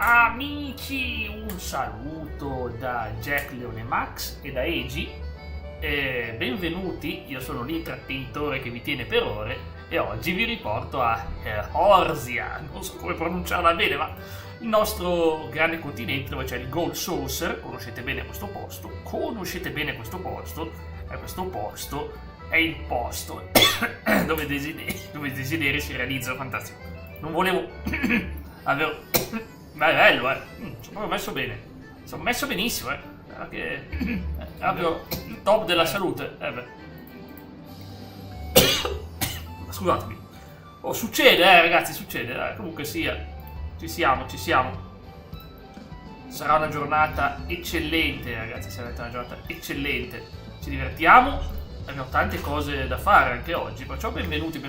Amici, un saluto da Jack, Leone Max e da Eiji. Benvenuti, io sono l'intrattentore che vi tiene per ore e oggi vi riporto a Eorzea, non so come pronunciarla bene, ma il nostro grande continente dove c'è il Gold Saucer. Conoscete bene questo posto, e questo posto è il posto dove desideri si realizzano. Fantastico. Non volevo aver... Ma è bello, sono proprio messo bene. Sono messo benissimo, Perché è proprio il top della salute. Scusatemi. Oh, succede, ragazzi, succede. Comunque sia. Ci siamo. Sarà una giornata eccellente, ragazzi. Sarà una giornata eccellente. Ci divertiamo. Abbiamo tante cose da fare anche oggi. Perciò benvenuti.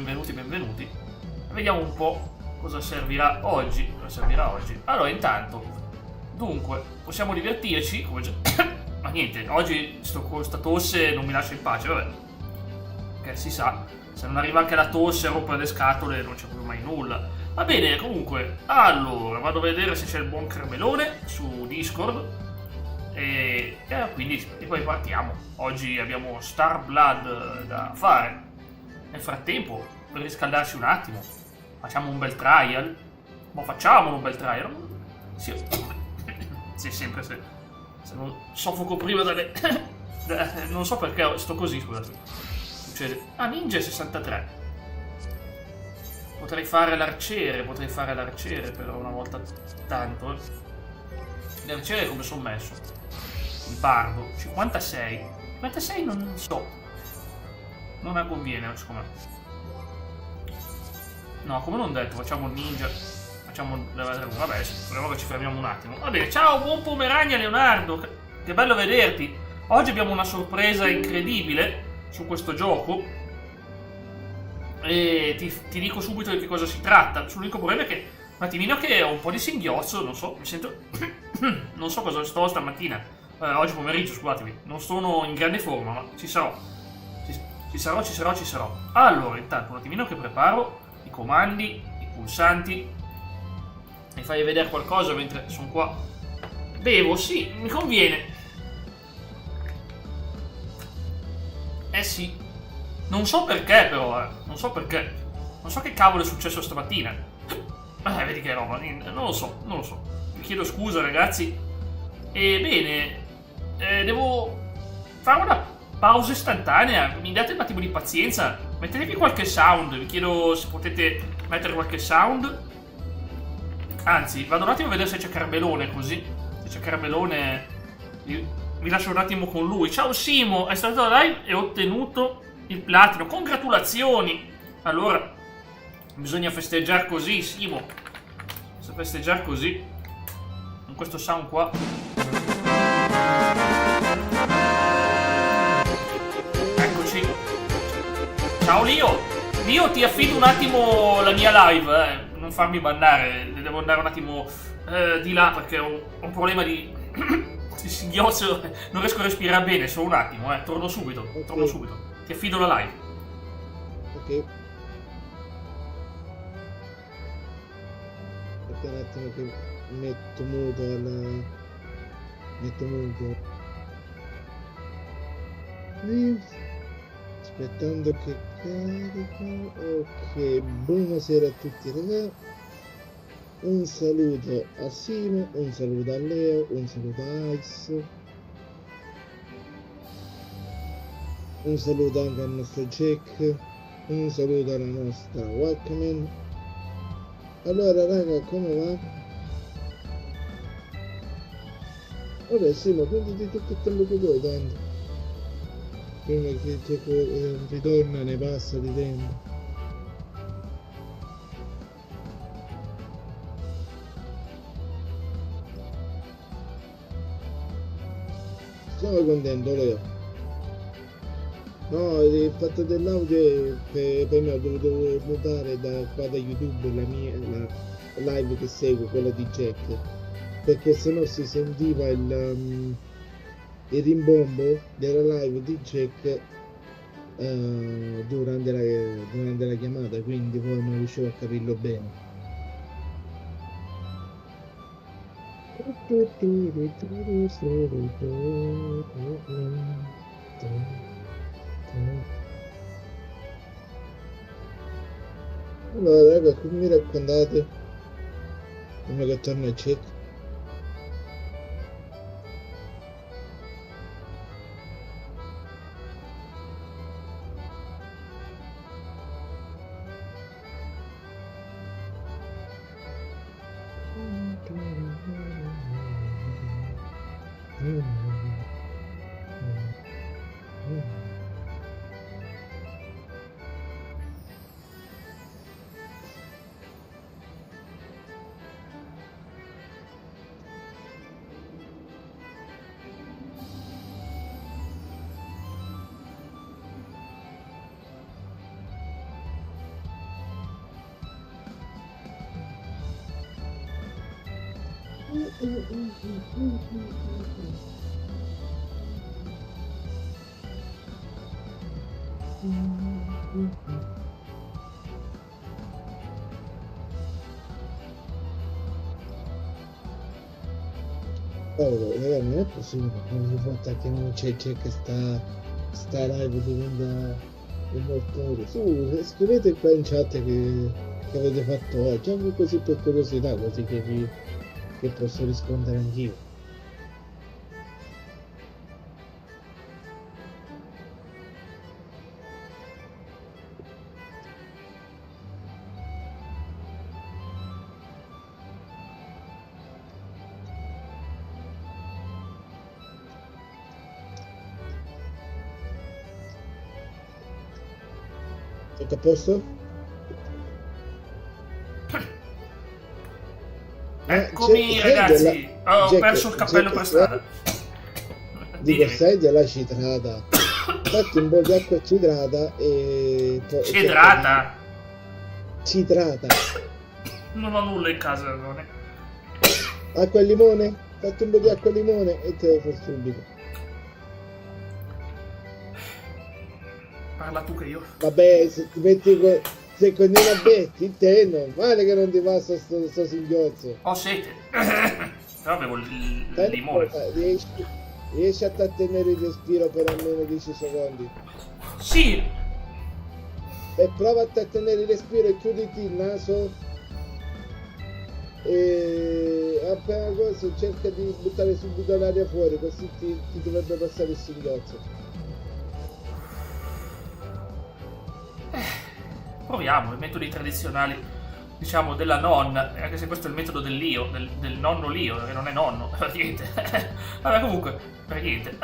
Vediamo un po' cosa servirà oggi. Allora, intanto, dunque, possiamo divertirci. Come già... Ma niente, oggi sto con sta tosse non mi lascia in pace, vabbè. Che si sa, se non arriva anche la tosse a rompere le scatole non c'è più mai nulla. Va bene, comunque, allora, vado a vedere se c'è il buon Carmelone su Discord. E poi partiamo. Oggi abbiamo Star Blood da fare. Nel frattempo, per riscaldarci un attimo, facciamo un bel trial. Sì, sempre se non soffoco prima dalle... non so perché sto così, scusate. Succede. Ninja 63. Potrei fare l'arciere però una volta tanto. L'arciere come sono messo? Il bardo 56 non so. Non conviene, secondo me. No, come non detto, facciamo il ninja. Vabbè, speriamo che ci fermiamo un attimo. Va bene, ciao, buon pomeragna Leonardo. Che bello vederti. Oggi abbiamo una sorpresa incredibile su questo gioco. E ti dico subito di che cosa si tratta. L'unico problema è che un attimino che ho un po' di singhiozzo, non so, mi sento... non so cosa sto stamattina. Oggi pomeriggio, scusatemi. Non sono in grande forma, ma ci sarò. Ci sarò. Allora, intanto un attimino che preparo i comandi, i pulsanti. Mi fai vedere qualcosa mentre sono qua. Bevo, sì, mi conviene. Sì. Non so perché però, Non so che cavolo è successo stamattina. Vedi che roba, non lo so. Vi chiedo scusa, ragazzi. Devo fare una pausa istantanea. Mi date un attimo di pazienza. Mettetevi qualche sound. Vi chiedo se potete mettere qualche sound. Anzi, vado un attimo a vedere se c'è Carmelone, così. Se c'è Carmelone, mi lascio un attimo con lui. Ciao Simo, è stato live e ho ottenuto il platino. Congratulazioni! Allora, bisogna festeggiare così, Simo. Se festeggiare così, con questo sound qua. Eccoci. Ciao Lio, ti affido un attimo la mia live, Non farmi bannare, devo andare un attimo di là perché ho un problema di singhiozzo, non riesco a respirare bene, solo un attimo, torno subito. Ti affido la live. Ok. Aspetta un attimo che metto muto. Aspettando che carica. Ok, buonasera a tutti ragazzi. Un saluto a Simo, un saluto a Leo, un saluto a Ice, un saluto anche al nostro Jack, un saluto alla nostra Walkman. Allora raga, come va? Vabbè Simo, prenditi tutto il tempo che vuoi tanto. Prima che Jack ritorna ne passa di tempo. Sono contento Leo. No, il fatto dell'audio per me ho dovuto mutare da qua da YouTube la live che seguo, quella di Jack, perché sennò si sentiva il rimbombo della live di Jack durante la chiamata, quindi poi non riuscivo a capirlo bene. Allora, raga, come mi raccontate? Come che torna a check? Oh, raga, non è possibile che non si fa che non c'è che sta live diventa un mortale. Su, scrivete qua in chat che avete fatto oggi, anche così per curiosità, così che posso rispondere anch'io. Tutto a posto? Eccomi ragazzi, ho perso il cappello per strada. Dico, sai della citrata. Fatti un po' di acqua citrata e... Citrata? Citrata. Non ho nulla in casa, non è... Acqua e limone? Fatti un po' di acqua e limone e te lo fai subito. Parla tu che io... Vabbè, se ti metti... Se continui a betti, te non male che non ti passa sto singhiozzo. Ho sete. Però avevo il limone. Riesci a trattenere il respiro per almeno 10 secondi? Sì! E prova a trattenere il respiro e chiuditi il naso. E appena cosa cerca di buttare subito l'aria fuori, così ti dovrebbe passare il singhiozzo. Proviamo i metodi tradizionali, diciamo, della nonna, anche se questo è il metodo dell'io, del nonno Lio, che non è nonno, praticamente. Vabbè, comunque, praticamente.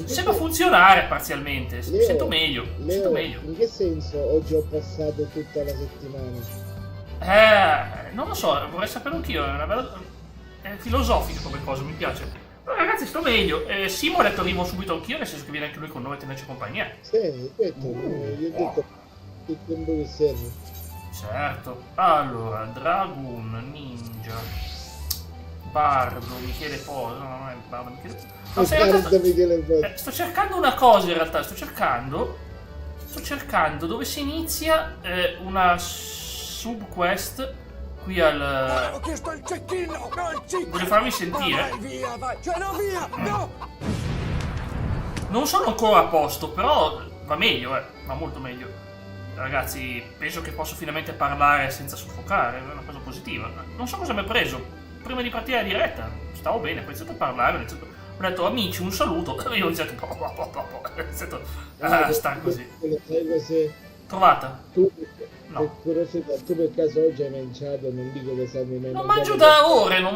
Sembra funzionare parzialmente, sento meglio, sento meglio. In che senso oggi ho passato tutta la settimana? Non lo so, vorrei sapere anch'io, è una bella... È filosofica come cosa, mi piace. Però ragazzi, sto meglio. Simo ha detto arrivo subito anch'io, nel senso che viene anche lui con noi a tenerci compagnia. Sì, detto, gli ho detto il tempo che serve. Certo. Allora, Dragoon, Ninja, Bardo, Michele Poso. No, non è Bardo, Michele Poso. Sto cercando una cosa in realtà. Sto cercando dove si inizia una subquest qui al... Ho chiesto il cecchino, non il Voglio farmi sentire. Vai, via, vai. Cioè, no, via, no! Non sono ancora a posto, però va meglio, va molto meglio. Ragazzi, penso che posso finalmente parlare senza soffocare, è una cosa positiva. Non so cosa mi ha preso. Prima di partire la diretta, stavo bene, poi ho iniziato a parlare, ho detto amici, un saluto, e io ho iniziato a stare così. Trovata? Tu, no. Per curiosità, tu per caso oggi hai mangiato? Non dico che sai mai non mangio da ore, ho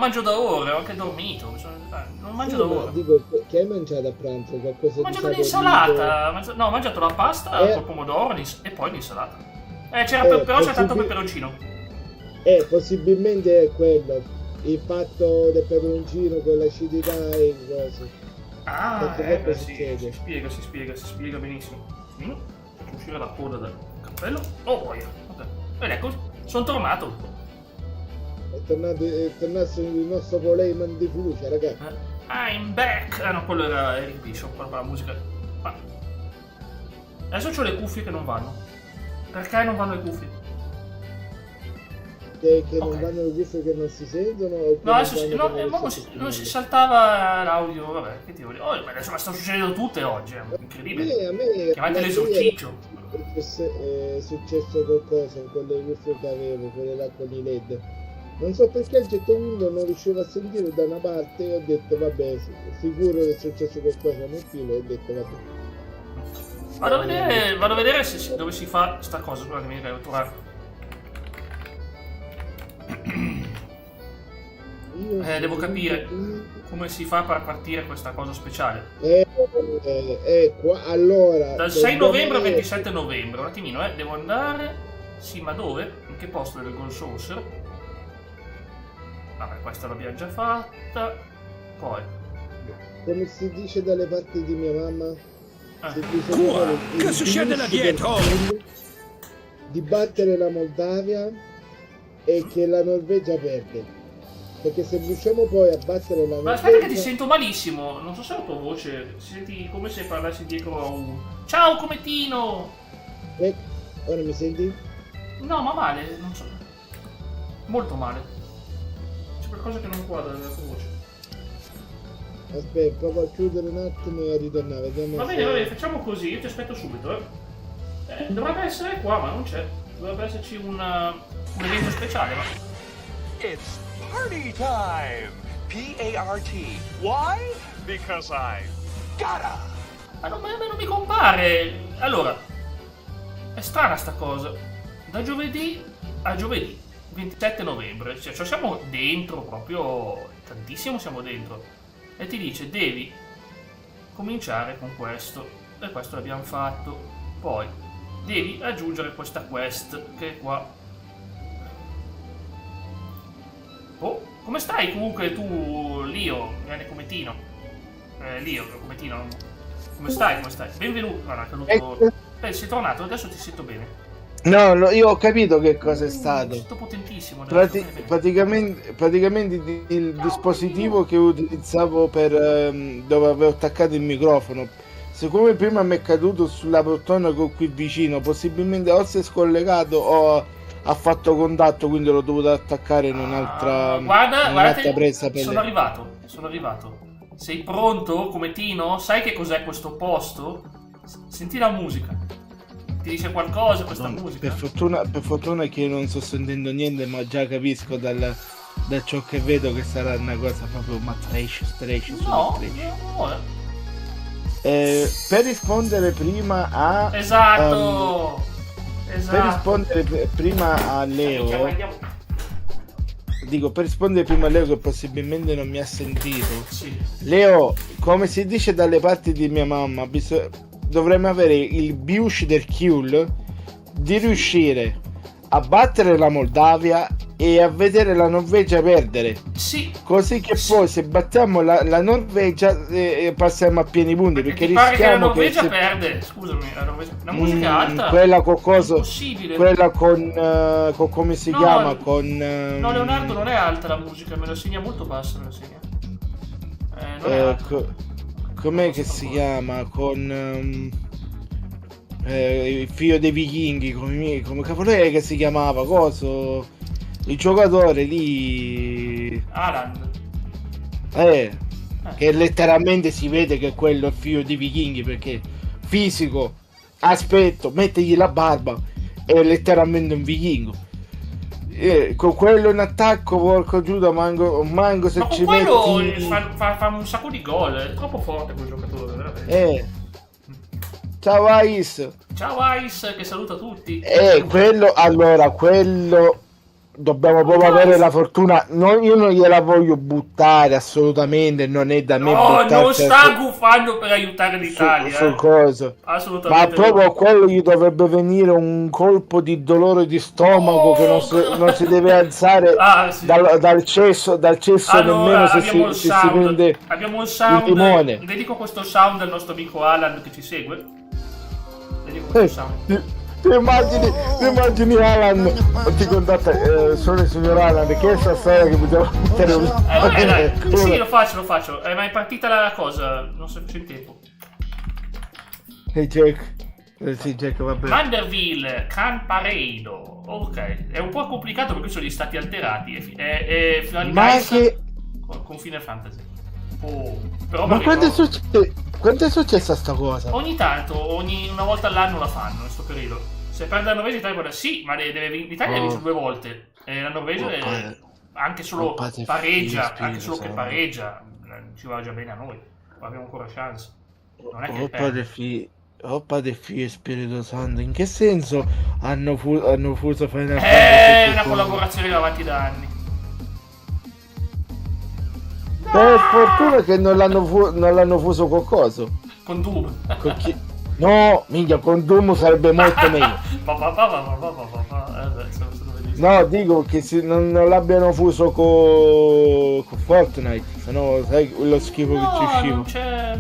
anche dormito. Non mangio da ore. Dico, che hai mangiato a pranzo? Qualcosa ho mangiato l'insalata. No, ho mangiato la pasta col pomodoro e poi l'insalata. Però c'è tanto peperoncino. Possibilmente è quello. Il fatto del peperoncino con l'acidità e cose. Si spiega benissimo. Faccio uscire la coda dal cappello. Oh boia. Ok. Ed ecco, sono tornato. È tornato il nostro Poleman di fiducia, ragazzi. I'm back! No, quello era Eric Bishop, la musica. Adesso ho le cuffie che non vanno. Perché non vanno le cuffie? che non Ok. vanno le cuffie che non si sentono o che No, adesso vanno no, che non si non si sentono? saltava l'audio, vabbè, che ti voglio dire. Oh, ma adesso sta succedendo tutte oggi, è incredibile. A me Chiamate l'altro l'esorciccio. è successo qualcosa con le cuffie che avevo, quelle là con i LED. Non so perché il getto Windows non riuscivo a sentire da una parte e ho detto vabbè, sicuro che è successo qualcosa nel filo e ho detto vabbè. Vado a vedere dove si fa sta cosa, guarda, mi devo trovare. Devo capire come si fa per partire questa cosa speciale. Qua, allora, Dal 6 novembre al 27 novembre, un attimino, devo andare. Sì, ma dove? In che posto del Goal Saucer? Vabbè, questa l'abbiamo già fatta. Poi. come si dice dalle parti di mia mamma, se bisogna Qua, fare che il succede là finish del dietro? film, di battere la Moldavia e che la Norvegia perde. Perché se riusciamo poi a battere la Ma aspetta che ti Norvegia, sento malissimo, non so se è la tua voce, si senti come se parlassi dietro a un... Ciao cometino! ora mi senti? No, ma male, non so. Molto male. C'è qualcosa che non quadra nella tua voce. Aspetta, provo a chiudere un attimo e a ritornare. Vediamo Va se- bene, facciamo così, io ti aspetto subito, dovrebbe essere qua, ma non c'è. Dovrebbe esserci un evento speciale, ma... It's party time! P-A-R-T. Why? Because I gotta! Ma non, non mi compare! Allora, è strana sta cosa. Da giovedì a giovedì, 27 novembre, cioè siamo dentro proprio, tantissimo siamo dentro. E ti dice, devi cominciare con questo. E questo l'abbiamo fatto. Poi, devi aggiungere questa quest, che è qua. Oh, come stai comunque tu, Lio, grande cometino? Lio, cometino. Come stai? Come stai? Benvenuto. Guarda, è caduto. Sei tornato, adesso ti sento bene. No, io ho capito che cosa è stato. Tutto potentissimo. adesso, bene, bene. Praticamente il dispositivo che utilizzavo per dove avevo attaccato il microfono, siccome prima mi è caduto sulla poltrona qui vicino, possibilmente o si è scollegato o ha fatto contatto, quindi l'ho dovuto attaccare in un'altra, guarda, presa per sono arrivato. Sei pronto, cometino? Sai che cos'è questo posto? Senti la musica. Ti dice qualcosa questa musica? Per fortuna che io non sto sentendo niente, ma già capisco da ciò che vedo che sarà una cosa proprio trash. No, Per rispondere prima a esatto. per Esatto. rispondere prima a Leo, dico, per rispondere prima a Leo che possibilmente non mi ha sentito. Sì. Leo, come si dice dalle parti di mia mamma, dovremmo avere il biush del kill di riuscire a battere la Moldavia e a vedere la Norvegia perdere. Sì. Così che poi se battiamo la Norvegia passiamo a pieni punti, perché ti pare che la rischiamo Norvegia che perde? Scusami, la musica è alta. quella con cosa, Impossibile. quella con come si No, chiama, con No, Leonardo, non è alta la musica, me la segna molto bassa, me la segna. Non è alta. com'è che si chiama, con il figlio dei vichinghi, come cavolo è che si chiamava, coso, il giocatore lì, Haaland. che letteralmente si vede che quello è il figlio dei vichinghi, perché fisico, aspetto, mettegli la barba, è letteralmente un vichingo. Con quello in attacco, porco Giuda, manco se Ma con ci quello metti fa un sacco di gol, è troppo forte quel giocatore, veramente. ciao Ice. Ciao Ice, che saluta tutti. Quello dobbiamo proprio avere la fortuna. Io non gliela voglio buttare assolutamente, non è da me No, non buttarsi sta guffando per aiutare l'Italia. sul coso. Ma Assolutamente. proprio no. a quello gli dovrebbe venire un colpo di dolore di stomaco, che non si deve alzare Sì. dal cesso Allora, nemmeno se si prende abbiamo il il sound. limone. Dedico questo sound al nostro amico Alan che ci segue. Dedico questo sound. Ti immagini Alan ti contatta, sono il signor Alan, che è stasera che bisogna mettere un... Vabbè, dai. Sì, lo faccio. Ma è partita la cosa, non so se c'è il tempo. Hey Jack, Sì, Jack, vabbè. Vanderbilt, Canparedo. Ok, è un po' complicato perché sono gli stati alterati. È Fall Guys con Final Fantasy. Però Ma quando è successa sta cosa? ogni tanto, una volta all'anno la fanno in sto periodo. Se perde la Norvegia, l'Italia guarda, sì, ma l'Italia ha vinto 2 volte. E la Norvegia anche solo pareggia, anche solo che pareggia, ci va già bene a noi. Abbiamo ancora chance. Non è che Padre, Figlio e Spirito Santo, in che senso hanno fuso Final Fantasy? È una collaborazione che va avanti da anni. Per fortuna che non l'hanno fuso con coso. Con Doom. No, minchia, con Doom sarebbe molto meglio. No, dico che non l'abbiano fuso con Fortnite, sennò sai lo schifo che ci usciva. Non c'è.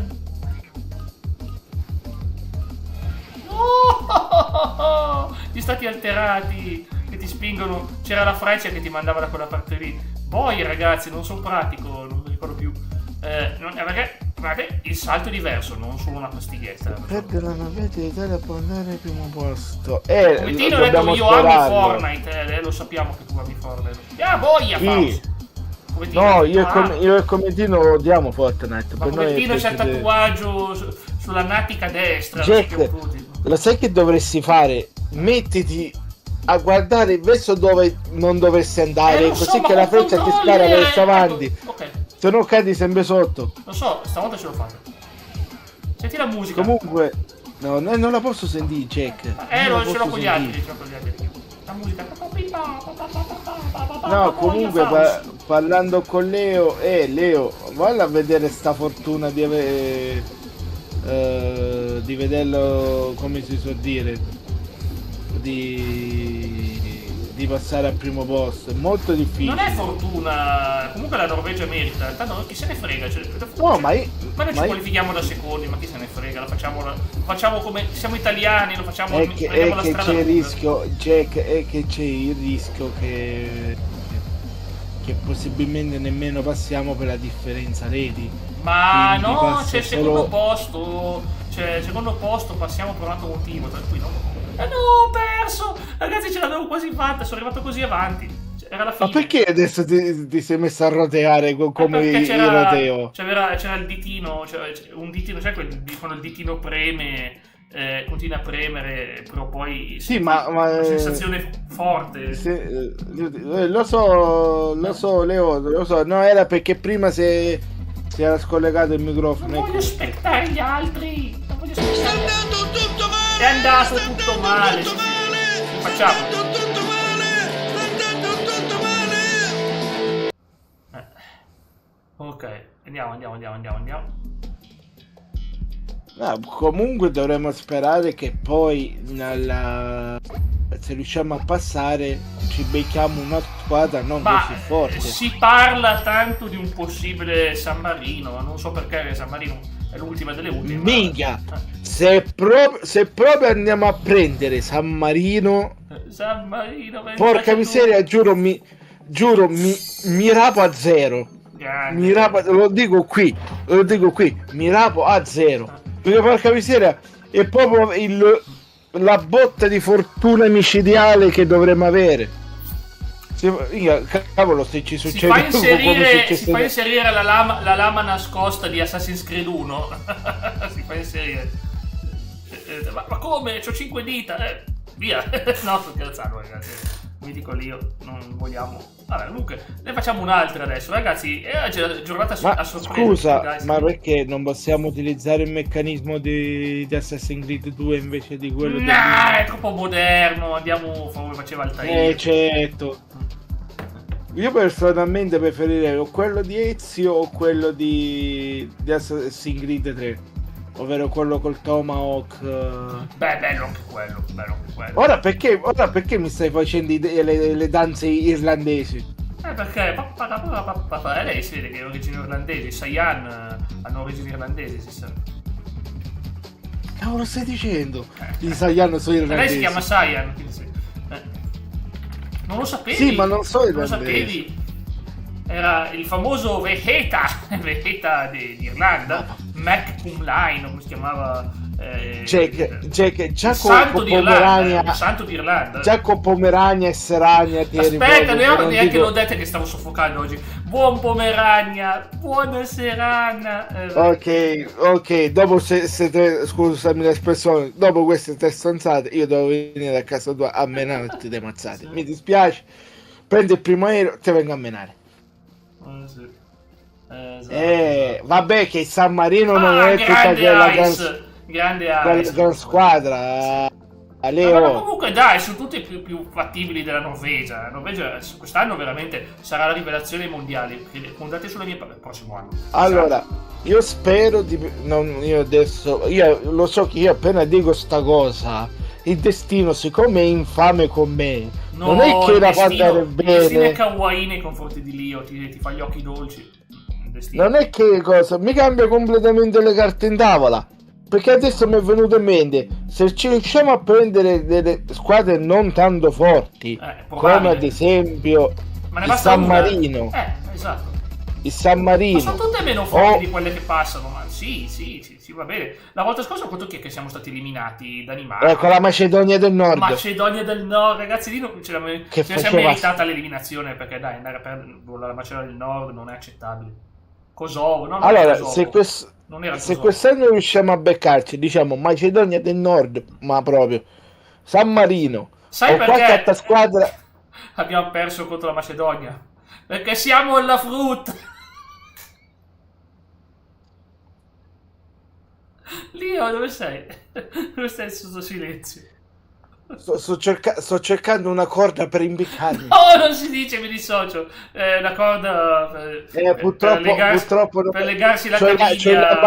No! Gli stati alterati che ti spingono. C'era la freccia che ti mandava da quella parte lì. Poi ragazzi, non sono pratico, non mi ricordo più. Perché il salto è diverso, non solo una pastiglietta. Perde la navetta d'Italia può andare al primo posto. Comitino ha detto io ami Fortnite, lo sappiamo che tu ami Fortnite. Boia, sì. No, io e il Comitino odiamo Fortnite. Ma Comitino c'è il tatuaggio sulla natica destra. Jack, lo sai che dovresti fare? Mettiti a guardare verso dove non dovresti andare, così che la freccia ti spara verso avanti. Ok. Se no cadi sempre sotto. Lo so, stavolta ce l'ho fatta. Senti la musica. Comunque, no, non la posso sentire, Jack. Ce l'ho con gli altri. La musica. No, comunque parlando con Leo, Leo, valla a vedere sta fortuna di vederlo, come si suol dire, di passare al primo posto. È molto difficile. Non è fortuna. Comunque la Norvegia merita. Tanto chi se ne frega. No, ma noi ci qualifichiamo da secondi, ma chi se ne frega. Lo facciamo come siamo italiani, lo facciamo. È che c'è il rischio, Jack, è che c'è il rischio che possibilmente nemmeno passiamo per la differenza reti. Ma no, c'è il secondo posto. C'è il secondo posto, passiamo per un altro motivo, tranquillo. No, ho perso! Ragazzi, ce l'avevo quasi fatta, sono arrivato così avanti. Era la fine. Ma perché adesso ti sei messo a roteare come io roteo? C'era il ditino, un ditino, sai quando il ditino preme, continua a premere, però poi sì, ma una sensazione forte. Lo so, Leo, lo so. No, era perché prima si era scollegato il microfono. Non voglio aspettare gli altri. È andato tutto male. Facciamo. Ok, andiamo. No, comunque dovremmo sperare che poi se riusciamo a passare ci becchiamo una squadra non così forte. Si parla tanto di un possibile San Marino, ma non so perché San Marino è l'ultima delle ultime. Minchia, se proprio andiamo a prendere San Marino, porca miseria, giuro mi rapo a zero. Lo dico qui, mi rapo a zero. Perché porca miseria è proprio la botta di fortuna micidiale che dovremmo avere. Cavolo, se ci succede si fa inserire la lama nascosta di Assassin's Creed 1. Si fa inserire. Ma come? C'ho 5 dita. Via. No, sto scherzando, ragazzi. Mi dico io, non vogliamo. Vabbè, comunque ne facciamo un'altra adesso, ragazzi. È la giornata a sorpresa. Scusa, ma perché non possiamo utilizzare il meccanismo di Assassin's Creed 2 invece di quello è troppo moderno. Andiamo come faceva Altair. Certo. Io personalmente preferirei o quello di Ezio o quello di Assassin's Creed 3, ovvero quello col Tomahawk. Bello anche quello. Ora perché mi stai facendo le danze irlandesi? Perché lei si vede che è origini irlandesi. Saiyan hanno origini irlandesi, si sa. Cavolo stai dicendo? I Saiyan sono irlandesi. Lei si chiama Saiyan, quindi sì. Non lo sapevi? Sì, ma non so irlandesi. Non lo sapevi? Era il famoso Vegeta di Irlanda, Mac Cum Line, come si chiamava Jack, già Santo con d'Irlanda, Pomerania, Santo d'Irlanda. già con Pomerania e Serania ti Aspetta, neanche dico... l'ho detto che stavo soffocando oggi. Buon Pomerania, buona serana. Ok, dopo scusami l'espressione, dopo queste 3 stronzate io devo venire a casa tua a menarti le mazzate. Mi dispiace, prendi il primo aereo, te vengo a menare. Sì. Esatto. Vabbè che il San Marino non è tutta quella gran squadra. Ma comunque dai, sono tutti più fattibili della Norvegia. La Norvegia quest'anno veramente sarà la rivelazione mondiale. Contate sulle mie parole il prossimo anno. Allora, io spero di... Io lo so che io appena dico sta cosa, il destino, siccome è infame con me, No, non è che la fa destino, andare il destino è bene. kawaii nei confronti di Leo, ti fa gli occhi dolci. Il destino. Non è che cosa, mi cambia completamente le carte in tavola. Perché adesso mi è venuto in mente, se ci riusciamo a prendere delle squadre non tanto forti, probabile. come ad esempio Ma ne il basta San una. Marino, Esatto. il San Marino, Ma sono tutte meno forti di quelle che passano, ma sì, va bene. La volta scorsa contro chi è che siamo stati eliminati? Danimarca. ecco la Macedonia del Nord. Macedonia del Nord, ragazzi, lì non ce la siamo meritata l'eliminazione, perché dai, andare per la Macedonia del Nord non è accettabile. Kosovo, no? Allora, Kosovo. se quest'anno riusciamo a beccarci, diciamo Macedonia del Nord, ma proprio San Marino, sai o perché qualche altra squadra, abbiamo perso contro la Macedonia? Perché siamo alla frutta. Leo, dove sei? Dove stai sotto silenzio? sto cercando una corda per imbiccarmi. Oh, non si dice, mi dissocio. Una corda purtroppo per legarsi la c'ho caviglia.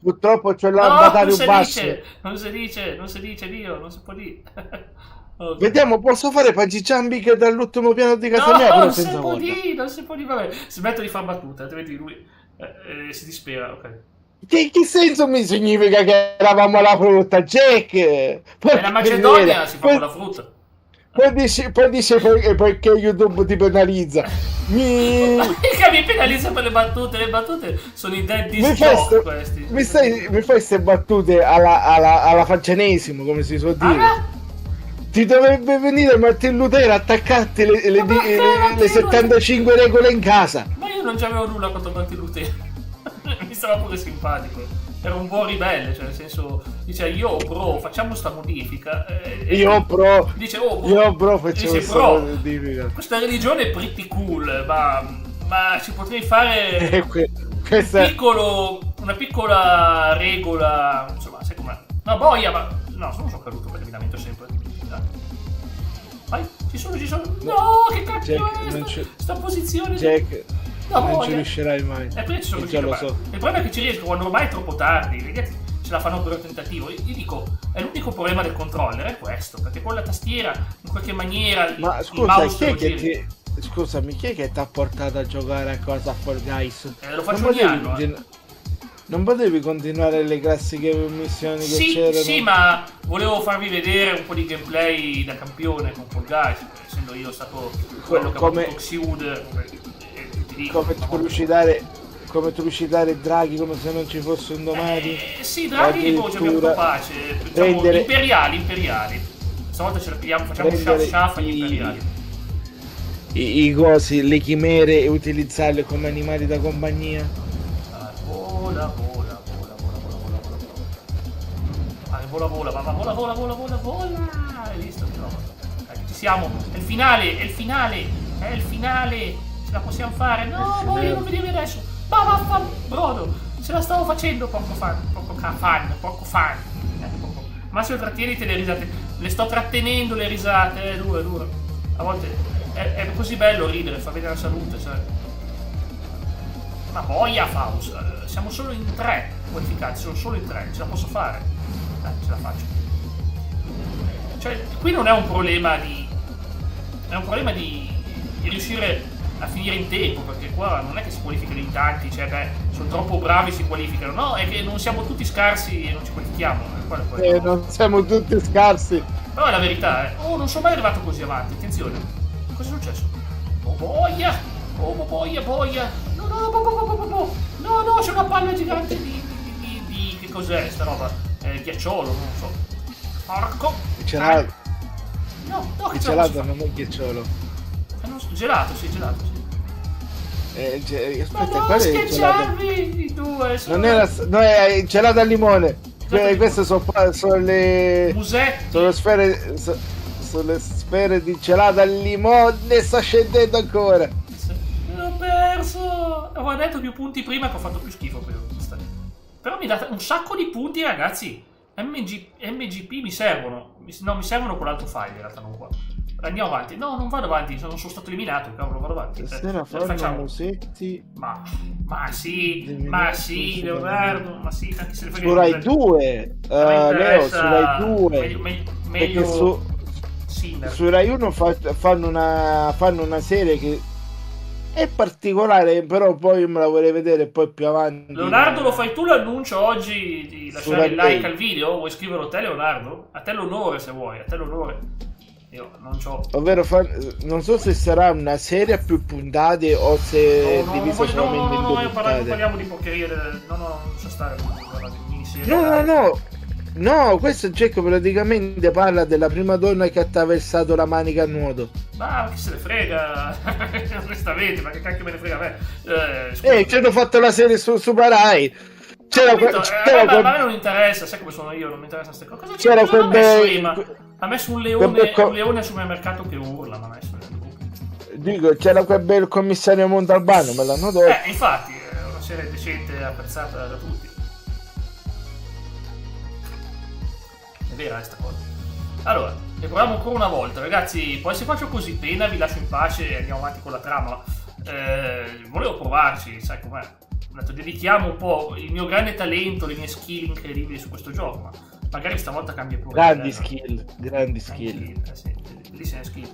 Purtroppo c'è l'abbadario basso. Non si dice, Dio, non si può dire. Okay. Vediamo, posso fare bungee jumping dall'ultimo piano di casa mia? Non si può dire, vabbè. Smetto di far battute, altrimenti lui si dispera, ok. Che senso mi significa che eravamo alla frutta, Jack? La Macedonia si fa con la frutta. Poi dice perché YouTube ti penalizza. Mica mi penalizza per le battute sono i daddy joke questi. Mi fai queste battute alla faccianesimo, come si suol dire. Ti dovrebbe venire Martin Lutero a attaccarti le 75 regole in casa. Ma io non c'avevo nulla contro Martin Lutero. Mi stava pure simpatico, era un buon ribelle, cioè nel senso dice facciamo sta modifica, facciamo modifica, questa religione è pretty cool, ma ci potrei fare una piccola regola, insomma, sai com'è, no boia, ma no, non sono caduto perché mi lamento sempre. Vai, ci sono, no, che cacchio è sta posizione, Jack. Non ci riuscirai mai. Il problema è che ci riesco quando ormai è troppo tardi. Ragazzi, ce la fanno per il tentativo. Io dico, è l'unico problema del controller, è questo. Perché con la tastiera, in qualche maniera, ma scusa, scusami, chi è che ti ha portato a giocare a cosa Fall Guys? Lo faccio ogni anno. Non potevi continuare le classiche missioni che c'erano? Sì, ma volevo farvi vedere un po' di gameplay da campione con Fall Guys, essendo io stato quello che ha fatto Xiud. Come trucidare Draghi come se non ci fosse un domani. Sì, Draghi ci abbiamo avuto pace. Imperiali. Stavolta ce la pigliamo, facciamo shaff agli imperiali. I cosi, le chimere, e utilizzarle come animali da compagnia. Vola. Hai visto che roba? Ci siamo. È il finale. Ce la possiamo fare? No, voglio non venire adesso. Ma vaffanculo, brodo. Ce la stavo facendo poco fan. Massimo, trattieniti le risate. Le sto trattenendo le risate, è duro. A volte è così bello ridere, fa vedere la salute, sai. Ma boia, Faust. Siamo solo in 3 qualificati, sono solo in 3. Ce la posso fare? Ce la faccio. Cioè, qui non è un problema di... È un problema di riuscire a finire in tempo, perché qua non è che si qualificano in tanti, cioè sono troppo bravi, si qualificano, no, è che non siamo tutti scarsi e non ci qualifichiamo. Non siamo tutti scarsi. Però è la verità, non sono mai arrivato così avanti, attenzione. Cosa è successo? Boia! No, c'è una palla gigante di che cos'è sta roba? ghiacciolo, non so. Porco. Gelato. No, Il che gelato non è ghiacciolo. Gelato, sì. Aspetta, Ma non qual è il gelato? schiacciarvi i due. Non era, no, è il gelato al limone. Queste sono le Musetti. sulle sfere di gelato al limone. Sta scendendo ancora. L'ho perso. Avevo detto più punti prima che ho fatto più schifo per questa. Però mi date un sacco di punti, ragazzi. MGP mi servono. No, mi servono con l'altro file, in realtà non qua. Andiamo avanti. No, non vado avanti, non sono stato eliminato, cavolo, vado avanti. Stasera fanno Musetti. Ma sì, Leonardo, ma sì, anche se ne frega Su Rai 2, Leo, su Rai 2. Meglio su Rai 1 fanno una serie che è particolare, però poi me la vorrei vedere poi più avanti. Leonardo, lo fai tu l'annuncio oggi di lasciare il like al video? Vuoi scriverlo te, Leonardo? A te l'onore, se vuoi, a te l'onore. Io non c'ho. Ovvero non so se sarà una serie a più puntate o se è diviso solamente in due puntate. Parliamo di porcherie. Non so stare di miniserie. No, questo Jack praticamente parla della prima donna che ha attraversato la manica a nuoto. Ma chi se ne frega? Onestamente, ma che cacchio me ne frega a me? Ci hanno fatto la serie su Rai. Ma a me non interessa, sai come sono io, non mi interessano queste cose. Ha messo un leone al supermercato che urla, ma ha messo. Dico, c'era quel bel commissario Montalbano, me l'hanno detto. Infatti, è una serie decente, apprezzata da tutti. È vera questa cosa. Allora, ne proviamo ancora una volta, ragazzi. Poi se faccio così pena vi lascio in pace e andiamo avanti con la trama. Volevo provarci, sai com'è. Ho detto, dedichiamo un po' il mio grande talento, le mie skill incredibili su questo gioco, ma magari stavolta cambia pure. Grandi skill. Sì, bellissime skill.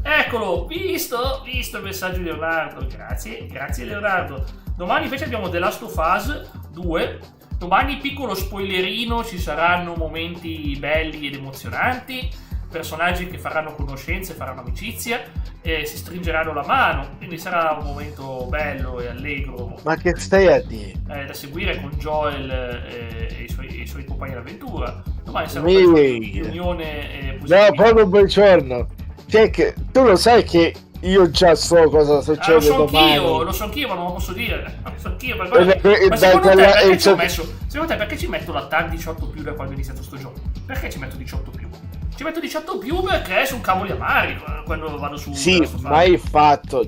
Eccolo, visto il messaggio di Leonardo. Grazie Leonardo. Domani invece abbiamo The Last of Us 2. Domani, piccolo spoilerino, ci saranno momenti belli ed emozionanti, personaggi che faranno conoscenza e faranno amicizia, e si stringeranno la mano, quindi sarà un momento bello e allegro. Ma che stai a dire? Da seguire con Joel e i suoi compagni d'avventura. Domani sarà una riunione positiva. No, proprio buongiorno. Jack, tu lo sai che io già so cosa succede domani. Lo so anch'io, ma non lo posso dire. Ma secondo te perché ci metto la TAR 18 più da quando è iniziato sto gioco? Perché ci metto 18 più? Ci metto 18 più perché sono cavoli amari quando vado su. Sì, ma il fatto è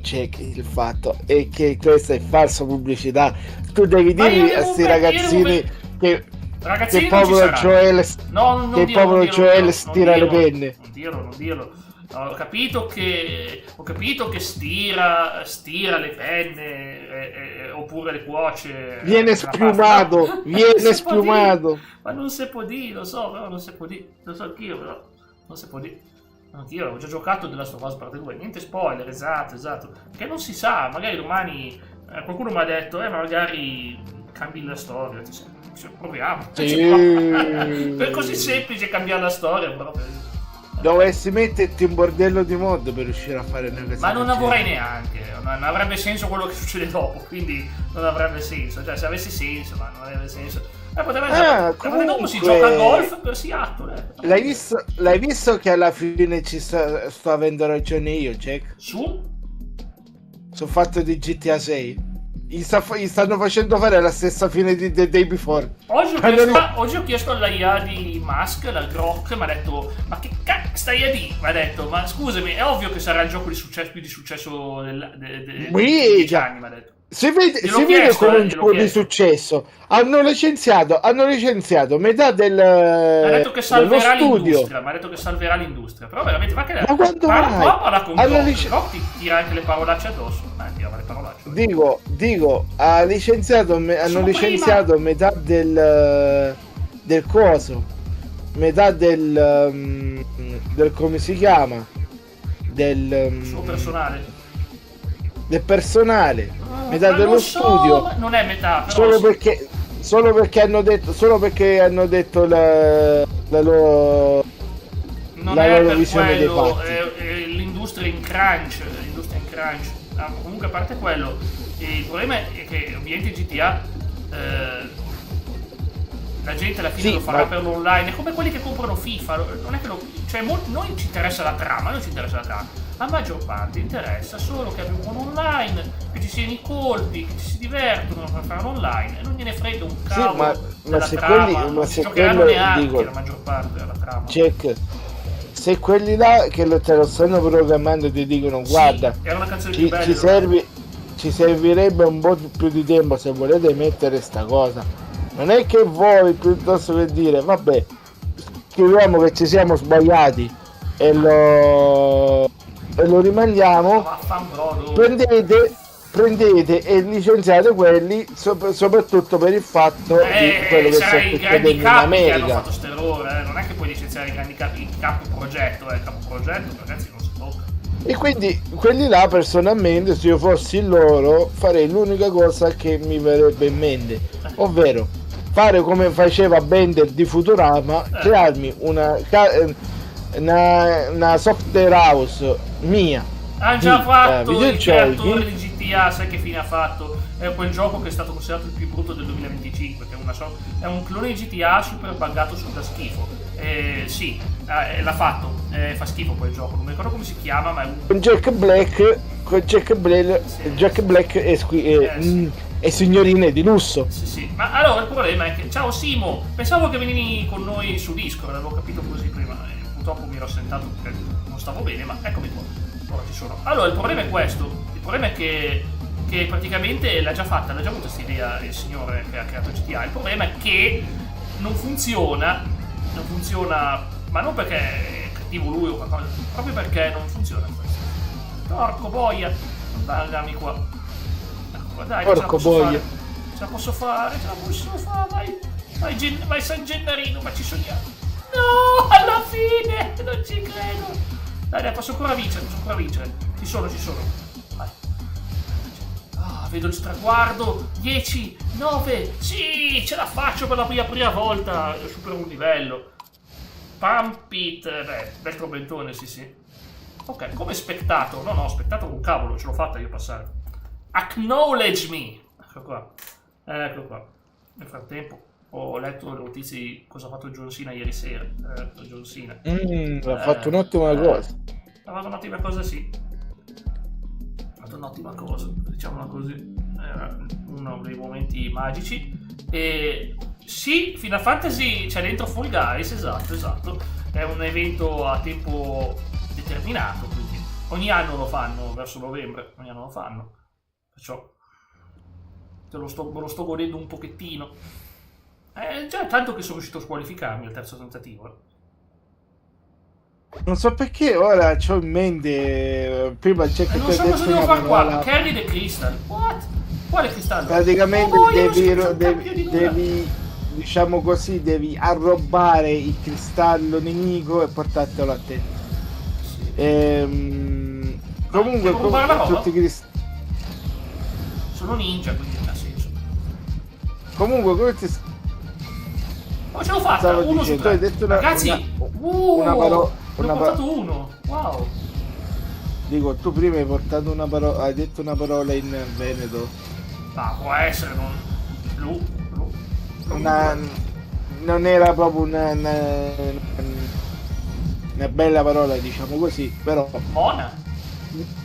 che questa è falsa pubblicità. Tu devi dire a questi ragazzini che il povero Joel stira le penne. Non dirlo. Ho capito che stira le penne oppure le cuoce. Viene spiumato. Ma non si può dire, lo so, però non si può dire. Lo so anch'io, però non si può dire. Anch'io ho già giocato della Last of Us parte 2, niente spoiler, esatto. Che non si sa, magari domani qualcuno mi ha detto, ma magari cambi la storia. Proviamo. Per così semplice cambiare la storia, proprio. Dovessi metterti un bordello di mod per riuscire a fare una cosa. Ma non la vorrei neanche, non avrebbe senso quello che succede dopo, quindi non avrebbe senso. Cioè, se avesse senso, ma non avrebbe senso. Potrebbe dopo si gioca a golf per Seattle. L'hai visto che alla fine sto avendo ragione io, Jack? Sul fatto di GTA 6. Gli stanno facendo fare la stessa fine di The Day Before. Oggi ho chiesto alla IA di Musk, la Grok, mi ha detto, ma che cazzo stai a dire? Mi ha detto, ma scusami, è ovvio che sarà il gioco più di successo degli 10 anni, mi ha detto. Si vede come un po' di successo. Hanno licenziato metà dello studio. Mi ha detto che salverà l'industria. Però veramente, ma quando parla con Grok, ti tira anche le parolacce addosso. Tirava le parolacce. Dico, hanno licenziato metà del coso. Metà del come si chiama? Del suo personale. Del personale, metà dello studio. Non è metà, però solo perché hanno detto la loro visione dei fatti. L'industria in crunch. Comunque, a parte quello, il problema è che ovviamente GTA la gente alla fine Sì, lo farà ma- per l'online, è come quelli che comprano FIFA, non è che cioè noi ci interessa la trama, non ci interessa la trama, la maggior parte interessa solo che abbiamo un online, che ci siano i colpi, che ci si divertono a fare online, e non gliene frega un cavolo ma della se trama, quelli- ma non se ci giocheranno quello, neanche dico- la maggior parte della trama. Jack, se quelli là che te lo stanno programmando ti dicono Sì, guarda, era una canzone più ci bella. ci servirebbe un po' più di tempo se volete mettere sta cosa. Non è che voi piuttosto che dire vabbè, scriviamo che ci siamo sbagliati e lo rimandiamo, Vaffanbrodo. prendete e licenziate quelli soprattutto per il fatto di quello che sta sarai i grandi succedendo in capi che hanno America. fatto ste errore, non è che puoi licenziare i grandi capi, il capo progetto, ragazzi non si tocca. E quindi quelli là personalmente, se io fossi loro, farei l'unica cosa che mi verrebbe in mente, ovvero fare come faceva Bender di Futurama, crearmi una software house mia. Ha già di, fatto il videogiochi. creatore di GTA, sai che fine ha fatto? È quel gioco che è stato considerato il più brutto del 2025, che è un clone di GTA super buggato da schifo. Sì, l'ha fatto, fa schifo quel gioco, non mi ricordo come si chiama, ma è un... Con Jack Black Jack Black e signorine di lusso. Sì. Ma allora il problema è che, ciao Simo, pensavo che venivi con noi su Discord, avevo capito così prima, e purtroppo mi ero assentato perché non stavo bene, ma eccomi qua, ora ci sono. Allora il problema è questo, il problema è che praticamente l'ha già avuta questa idea il signore che ha creato GTA, il problema è che non funziona, ma non perché è cattivo lui o qualcosa, proprio perché non funziona questo. Porco boia, dammi qua. Dai, Porco boia. ce la posso fare, vai San Gennarino, ma ci sogniamo. No, alla fine, non ci credo. Dai, posso ancora vincere, ci sono. Vai. Ah, vedo il traguardo, 10, 9, sì, ce la faccio per la prima volta, supero un livello. Pump it, bel tormentone, sì. Ok, come spettato, no, spettato con cavolo, ce l'ho fatta io passare. Acknowledge me! Ecco qua. Nel frattempo ho letto le notizie di cosa ha fatto John Cena ieri sera. John Cena. Ha fatto un'ottima cosa. Ha fatto un'ottima cosa, sì. Ha fatto un'ottima cosa, diciamola così. Era uno dei momenti magici. E sì, Final Fantasy c'è dentro Fall Guys, esatto. È un evento a tempo determinato, quindi ogni anno lo fanno, verso novembre, perciò me lo sto godendo un pochettino. Già tanto che sono riuscito a squalificarmi al terzo tentativo. Non so perché ora c'ho in mente prima c'è che Non so cosa devo fare qua. Carry the Crystal. What? Quale cristallo? praticamente Devi devi diciamo così, devi arrobare il cristallo nemico e portartelo a te. Comunque devo rubare la roba? tutti i cristalli. Sono ninja, quindi ha senso. Comunque come ti Ma ce l'ho fatta, stavo 1 su dicendo, tu hai 3. detto Ragazzi, una parola, ne ho portato 1. Wow. dico, tu prima hai portato una parola, hai detto una parola in veneto. Ma può essere, Non era proprio una bella parola, diciamo così, però Mona?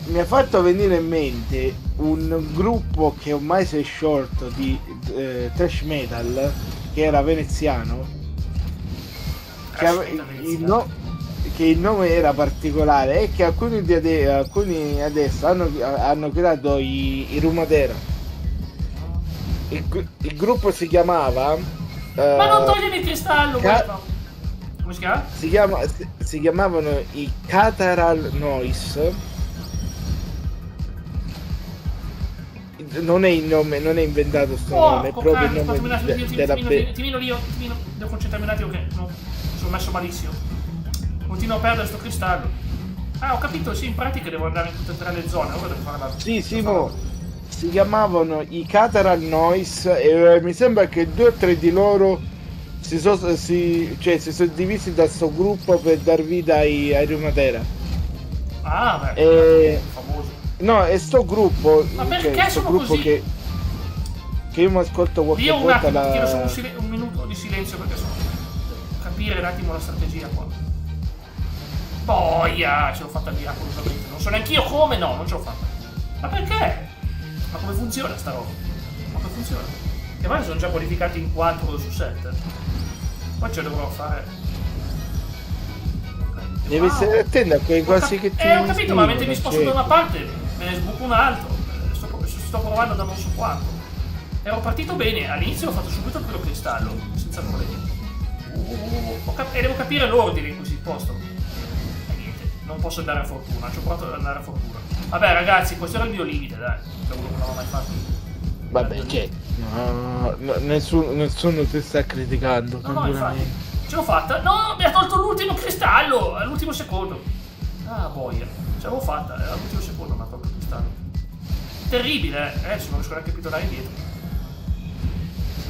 mi ha fatto venire in mente un gruppo che ormai si è sciolto di thrash metal, che era veneziano, che il nome era particolare e che alcuni adesso hanno creato i Rumatera. Il gruppo si chiamava Ma non togliemi il cristallo, come si chiama? si chiamavano i Cathedral Noise. Non è il nome, non è inventato sto nome, è proprio il nome della Timino lì, devo concentrarmi un attimo che no, sono messo malissimo. Continuo a perdere sto cristallo. Ah, ho capito, sì, in pratica devo andare in tutte e tre le zone, ora devo fare la... Sì, si chiamavano i Cathedral Noise e mi sembra che 2 o 3 di loro si sono divisi da sto gruppo per dar vita ai Rumatera. Ah, beh, famoso. No, è sto gruppo, Ma perché sto sono gruppo così? che che io mi ascolto qualche Io un volta attimo, la... chiedo solo un minuto di silenzio perché capire un attimo la strategia qua. Boia, ce l'ho fatta miracolosamente. Non so neanche io come, no, non ce l'ho fatta. Ma perché? Ma come funziona sta roba? Ma come funziona? Che ormai sono già qualificati in 4 su 7. Poi ce lo dovrò fare. Devi stare attento a quei cosi che ti... ho capito, ma mentre mi sposto da certo. una parte me ne sbuco un altro. Sto provando da non so quanto. Ero partito bene, all'inizio ho fatto subito il primo cristallo, senza problemi. E devo capire l'ordine in cui si spostano. E niente, non posso andare a fortuna, ci ho provato ad andare a fortuna. Vabbè ragazzi, questo era il mio limite, dai. Che non l'avevo mai fatto. Vabbè, che... No, nessuno ti sta criticando. No, infatti. Ce l'ho fatta. No, mi ha tolto l'ultimo cristallo, all'ultimo secondo. Ah, boia. Ce l'avevo fatta, era all'ultimo secondo mi ha tolto il cristallo. Terribile, adesso non riesco neanche più a tornare indietro.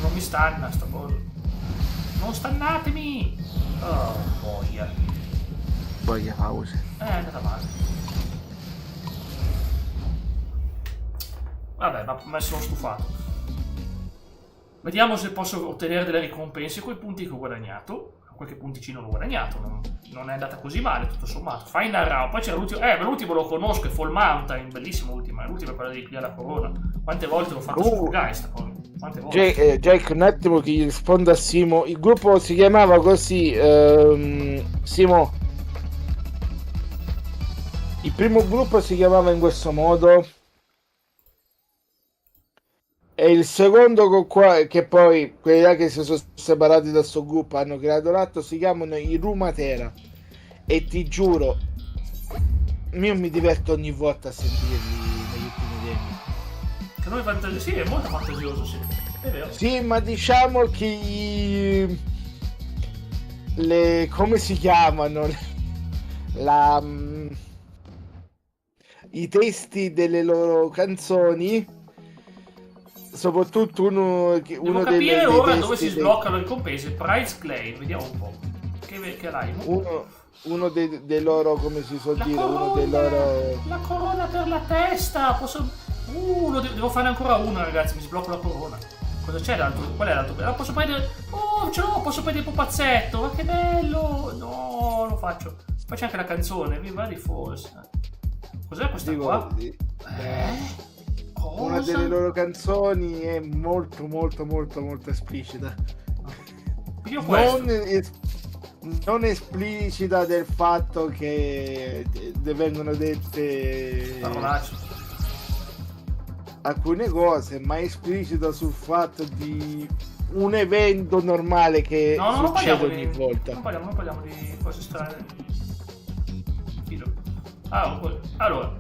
Non mi stanna sta cosa. Non stannatemi! Oh, boia. Boia pause. È andata male. Vabbè, ma sono stufato. Vediamo se posso ottenere delle ricompense con i punti che ho guadagnato. Qualche punticino l'ho guadagnato, non è andata così male tutto sommato. Final round, poi c'era l'ultimo, l'ultimo lo conosco, è Fall Mountain, bellissimo l'ultimo è quella di pigliare la corona. Quante volte l'ho fatto su Geist, quante volte. Jack, un attimo che gli rispondo a Simo, il gruppo si chiamava così, Simo, il primo gruppo si chiamava in questo modo, e il secondo che poi quelli là che si sono separati da sto gruppo hanno creato l'altro si chiamano i Rumatera, e ti giuro io mi diverto ogni volta a sentirli negli ultimi tempi. Che noi fantasia, sì, è molto fantasioso, sì, è vero. Sì, ma diciamo che come si chiamano i testi delle loro canzoni, soprattutto uno capire ora dove si sbloccano le ricompense. Prize claim, vediamo un po'. Che l'hai? Uno dei loro, come si suol dire, uno dei loro... La corona per la testa! Devo fare ancora una, ragazzi, mi sblocco la corona. Cosa c'è l'altro? Qual è l'altro? Posso prendere... Oh, ce l'ho, posso prendere il pupazzetto, ma che bello! No, lo faccio. Poi c'è anche la canzone, Viva di Force. Cos'è questa qua? Una delle loro canzoni è molto molto molto molto esplicita. Io non esplicita del fatto che vengono dette parolacce, alcune cose, ma esplicita sul fatto di un evento normale che succede ogni volta. Non parliamo di cose strane. Allora,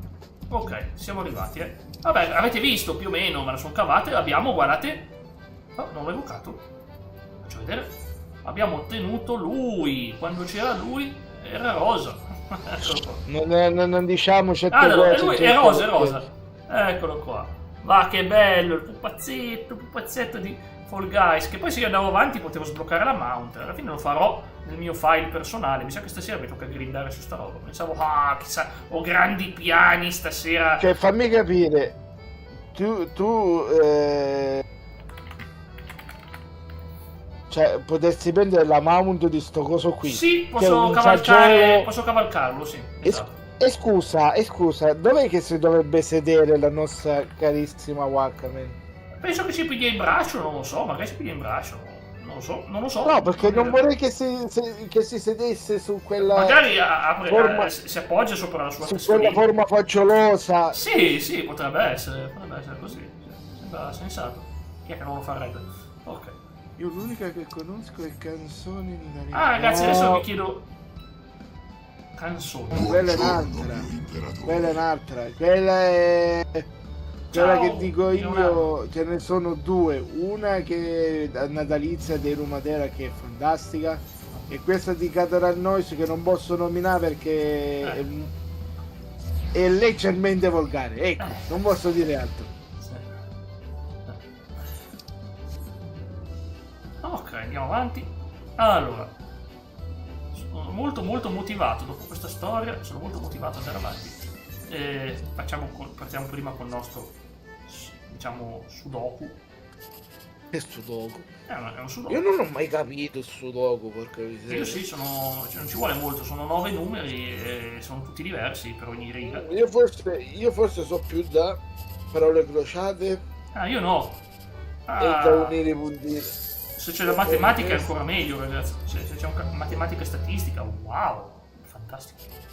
ok, siamo arrivati, Vabbè, avete visto più o meno, me la sono cavata e abbiamo, guardate... Oh, non l'ho evocato. Faccio vedere. Abbiamo ottenuto lui. Quando c'era lui, era rosa. Eccolo qua. Non diciamo certe cose. Lui è rosa. Eccolo qua. Ma che bello, il pupazzetto di Fall Guys. Che poi se io andavo avanti potevo sbloccare la mount. Alla fine lo farò nel mio file personale. Mi sa che stasera mi tocca grindare su sta roba. Pensavo, chissà, ho grandi piani stasera. Cioè, fammi capire. Tu cioè, potresti prendere la mount di sto coso qui. Sì, posso cavalcarlo, sì. Esatto. E scusa, dov'è che si dovrebbe sedere la nostra carissima Wakaman? Penso che si piglia in braccio, non lo so, magari si piglia in braccio. Non lo so. No, perché non vorrei che si sedesse su quella... Magari si appoggia sopra la sua su quella forma fagiolosa. Sì, potrebbe essere così. Sembra sensato. Chi è che non lo farebbe? Ok. Io l'unica che conosco è canzoni in italiano. Ragazzi, adesso vi chiedo... Canzoni. Quella è un'altra. Quella è... Quella che dico io, ce ne sono due. Una che è natalizia dei Rumatera, che è fantastica, e questa di Cataran Noise che non posso nominare perché è leggermente volgare. Ecco, non posso dire altro. Ok, andiamo avanti. Allora, sono molto motivato dopo questa storia. Sono molto motivato ad andare avanti. Partiamo prima col nostro, diciamo, sudoku. Che Sudoku? È un sudoku. Io non ho mai capito il Sudoku, porca miseria. Io sì, cioè, non ci vuole molto, sono 9 numeri e sono tutti diversi per ogni riga. Io forse so più da parole crociate Ah, io no. e da unire i puntini. Se c'è la matematica è ancora meglio, ragazzi. Se c'è matematica e statistica, wow, fantastico.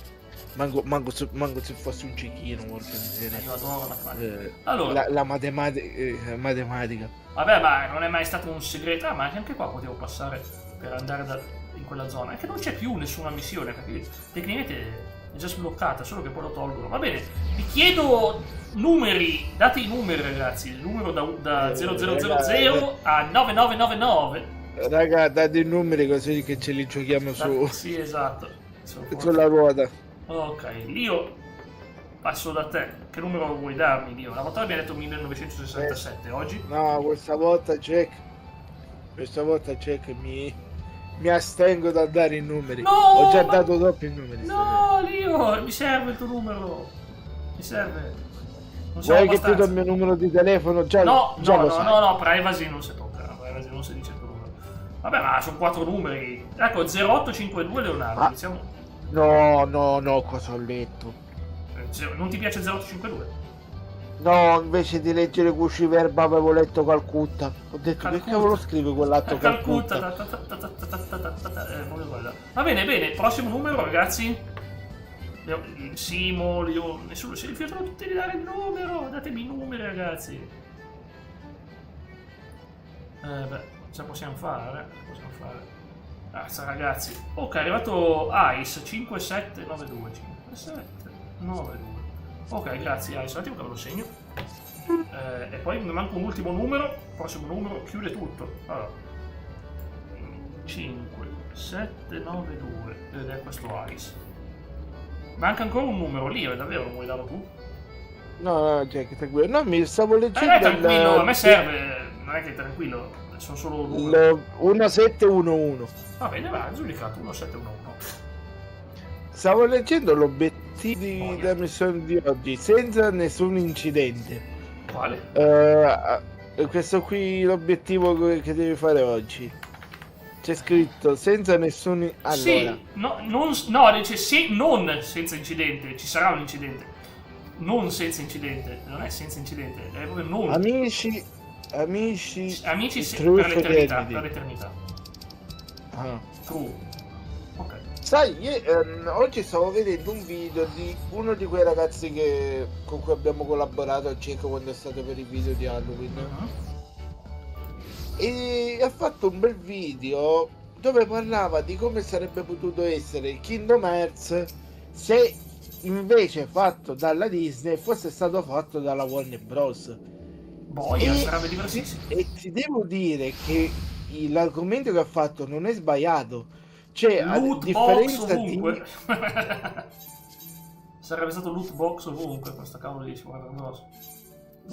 Manco se fosse un cecchino, porca miseria. Io adoro la matematica. Allora, La matematica. vabbè, ma non è mai stato un segreto. Ah, ma anche qua potevo passare per andare in quella zona. Anche non c'è più nessuna missione, perché tecnicamente è già sbloccata, solo che poi lo tolgono. Va bene, vi chiedo numeri, date i numeri, ragazzi. Il numero da 0000 a 9999. Raga, date i numeri così che ce li giochiamo Sì, esatto. sulla ruota. Ok, Lio, passo da te. Che numero vuoi darmi, Lio? La volta abbiamo detto 1967, oggi? No, questa volta Jack mi astengo da dare i numeri. No, Ho già ma- dato troppi numeri. No, Lio, mi serve il tuo numero. Mi serve. Non siamo Vuoi che ti do il abbastanza. mio numero di telefono? Già No, lo sai. no, privacy non si tocca. Privacy non si dice il tuo numero. Vabbè, ma sono 4 numeri. Ecco, 0852 Leonardo. Ah. Iniziamo. No, cosa ho letto? Non ti piace 0852? No, invece di leggere Cruciverba avevo letto Calcutta. Ho detto Calcutta. che cavolo scrive quell'atto Calcutta. Calcutta? Proprio quello. Va bene, prossimo numero, ragazzi. Simo, Lio, nessuno si rifiutano tutti di dare il numero. Datemi i numeri, ragazzi. Ce la possiamo fare? Ragazzi. Ok, è arrivato Ice 5792. 5792. Ok, grazie Ice. Un attimo che me lo segno. E poi mi manca un ultimo numero. Prossimo numero chiude tutto. Allora. 5792. Ed è questo Ice. Manca ancora un numero lì, davvero non vuoi darlo tu? No, Jack, tranquillo. No, mi stavo leggendo Tranquillo, a me serve. Non è che tranquillo, sono solo numeri. il 1711. Va bene, va, giudicato 1711. Stavo leggendo l'obiettivo della missione di oggi senza nessun incidente. Quale? Questo qui l'obiettivo che devi fare oggi. C'è scritto senza nessun allora. Sì, dice sì, non senza incidente, ci sarà un incidente. Non senza incidente, non è senza incidente, è proprio non. Amici Sì, True per l'eternità, Fidelity. per l'eternità. Ah. True. Ok. Sai, oggi stavo vedendo un video di uno di quei ragazzi con cui abbiamo collaborato a Cieco quando è stato per i video di Halloween. E ha fatto un bel video dove parlava di come sarebbe potuto essere Kingdom Hearts se invece fatto dalla Disney fosse stato fatto dalla Warner Bros. Boia, sarebbe diversissimo. E ti devo dire che l'argomento che ha fatto non è sbagliato. Cioè, a Loot box differenza ovunque. Sarebbe stato loot box ovunque questo cavolo di Warner Bros.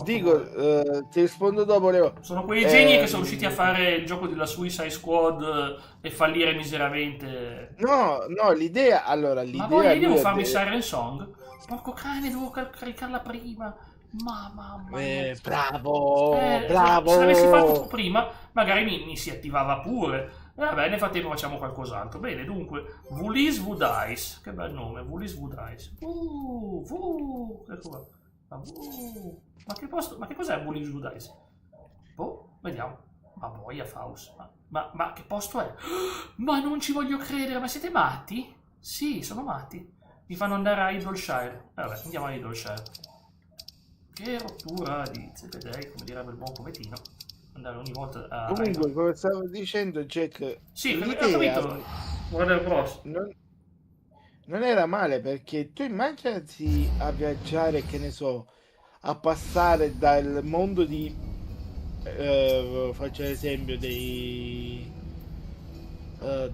Dico, ti rispondo dopo, Leo. Sono quei geni che sono riusciti a fare il gioco della Suicide Squad e fallire miseramente. No, l'idea, allora, Ma poi io devo lui farmi Siren Song? Porco cane, devo caricarla prima. Mamma mia. Bravo. Se l'avessi fatto prima, magari mi si attivava pure. Vabbè, nel frattempo facciamo qualcos'altro. Bene, dunque, Vulis Vudice. Che bel nome, Vulis Vudice. Ecco qua. Ma che cos'è Vulis Vudice? Boh, vediamo. Ma boia, Faust. Ma che posto è? Ma non ci voglio credere, ma siete matti? Sì, sono matti. Mi fanno andare a Idolshire. Vabbè, andiamo a Idolshire. Che rottura di zepedei, come direbbe il buon cometino. Andare ogni volta a... Comunque, come stavo dicendo, Jack, Sì, ho l'idea capito. Warner Bros. non era male, perché tu immaginati a viaggiare, che ne so, a passare dal mondo di faccio l'esempio di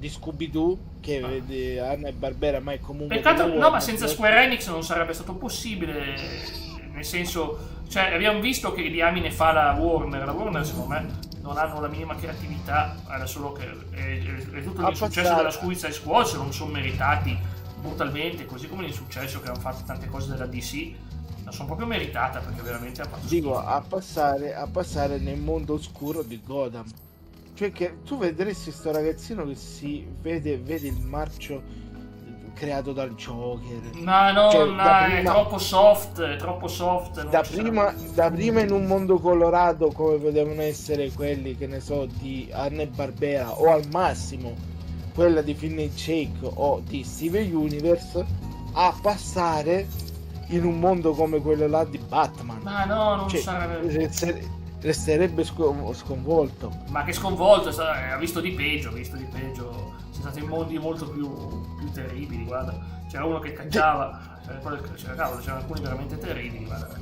Scooby-Doo, che vede Hanna e Barbera, ma è comunque Peccato, della no, ma Warner senza Bros. Square Enix non sarebbe stato possibile. Nel senso, cioè, abbiamo visto che diamine fa la Warner secondo me non hanno la minima creatività, era solo che è tutto l'insuccesso della Suicide Squad, se non sono meritati brutalmente, così come l'insuccesso che hanno fatto tante cose della DC. la sono proprio meritata, perché veramente ha fatto Dico, schifo. a passare nel mondo oscuro di Gotham. Cioè che tu vedresti sto ragazzino che si vede il marcio creato dal Joker. No, no, Cioè, no, è troppo soft, è troppo soft. Non ci sarà- da prima in un mondo colorato come potevano essere quelli, che ne so, di Hanna-Barbera, o al massimo quella di Finn e Jake o di Steven Universe, a passare in un mondo come quello là di Batman. Ma no, non Cioè, sarebbe... resterebbe sconvolto. Ma che sconvolto, ha visto di peggio, sono stati mondi molto più terribili, guarda. C'era uno che cacciava, c'erano alcuni veramente terribili, guarda.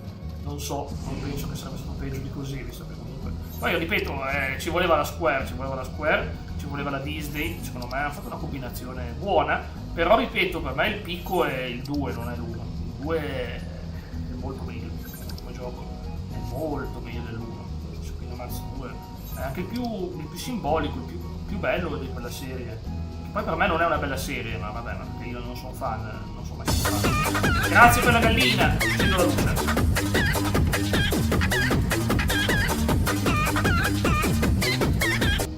Non penso che sarebbe stato peggio di così, visto che comunque... Poi ripeto, ci voleva la Square, ci voleva la Disney, secondo me hanno fatto una combinazione buona, però ripeto, per me il picco è il 2, non è l'1. Il 2 è molto meglio come gioco, è molto meglio dell'1. Su Kingdom Hearts 2 è anche il più simbolico, il più bello di quella serie. Che poi per me non è una bella serie, ma vabbè, perché io non sono fan, non sono mai stato fan. Grazie per la gallina, accendo la luce.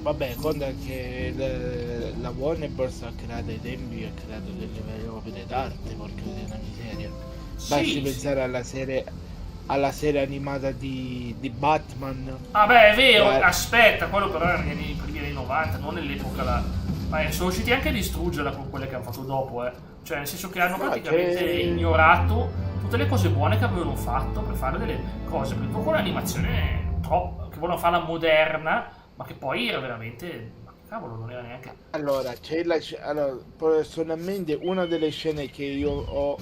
Vabbè, conta che la Warner Bros. Ha creato ai tempi, ha creato delle vere opere d'arte, porca di una miseria. Basti Sì, pensare alla serie animata di Batman. ah beh, è vero, Eh. aspetta, quello però era nei primi anni 90, non nell'epoca là. Ma sono riusciti anche a distruggerla con quelle che hanno fatto dopo, Cioè, nel senso che hanno No, praticamente ignorato tutte le cose buone che avevano fatto per fare delle cose. Perché con un'animazione che vogliono farla moderna, ma che poi era veramente... Ma che cavolo, non era neanche... Allora, allora, personalmente una delle scene che io ho,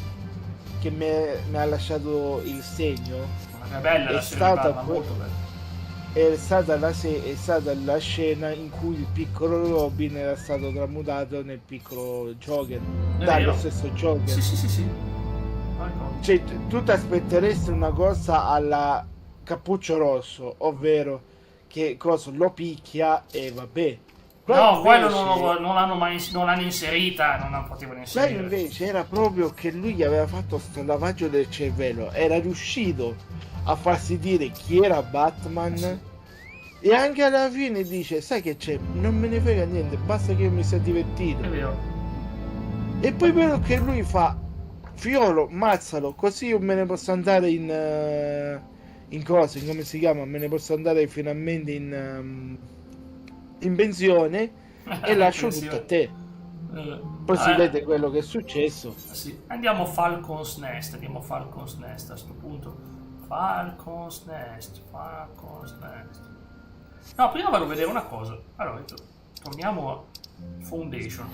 che mi ha lasciato il segno, È bella è la serie di stata Batman, molto bella. è stata la scena in cui il piccolo Robin era stato tramutato nel piccolo Joker, È dallo vero? stesso Joker. Sì. Non ricordo. Cioè, tu ti aspetteresti una cosa alla Cappuccio Rosso, ovvero che cosa lo picchia e vabbè. Qua No, quello invece- non l'hanno mai non l'hanno inserita, non la potevano Qua inserire. invece era proprio che lui gli aveva fatto sto lavaggio del cervello, era riuscito a farsi dire chi era Batman, e anche alla fine dice, sai che c'è, non me ne frega niente, basta che io mi sia divertito. È vero. E poi vedo che lui fa, Fiolo, mazzalo, così io me ne posso andare in cosa, come si chiama, me ne posso andare finalmente in pensione e lascio tutto a te. Poi si vede quello che è successo. Sì. Andiamo a Falcon's Nest a sto punto. Falcon's Nest. No, prima vado a vedere una cosa. Allora, torniamo a Foundation.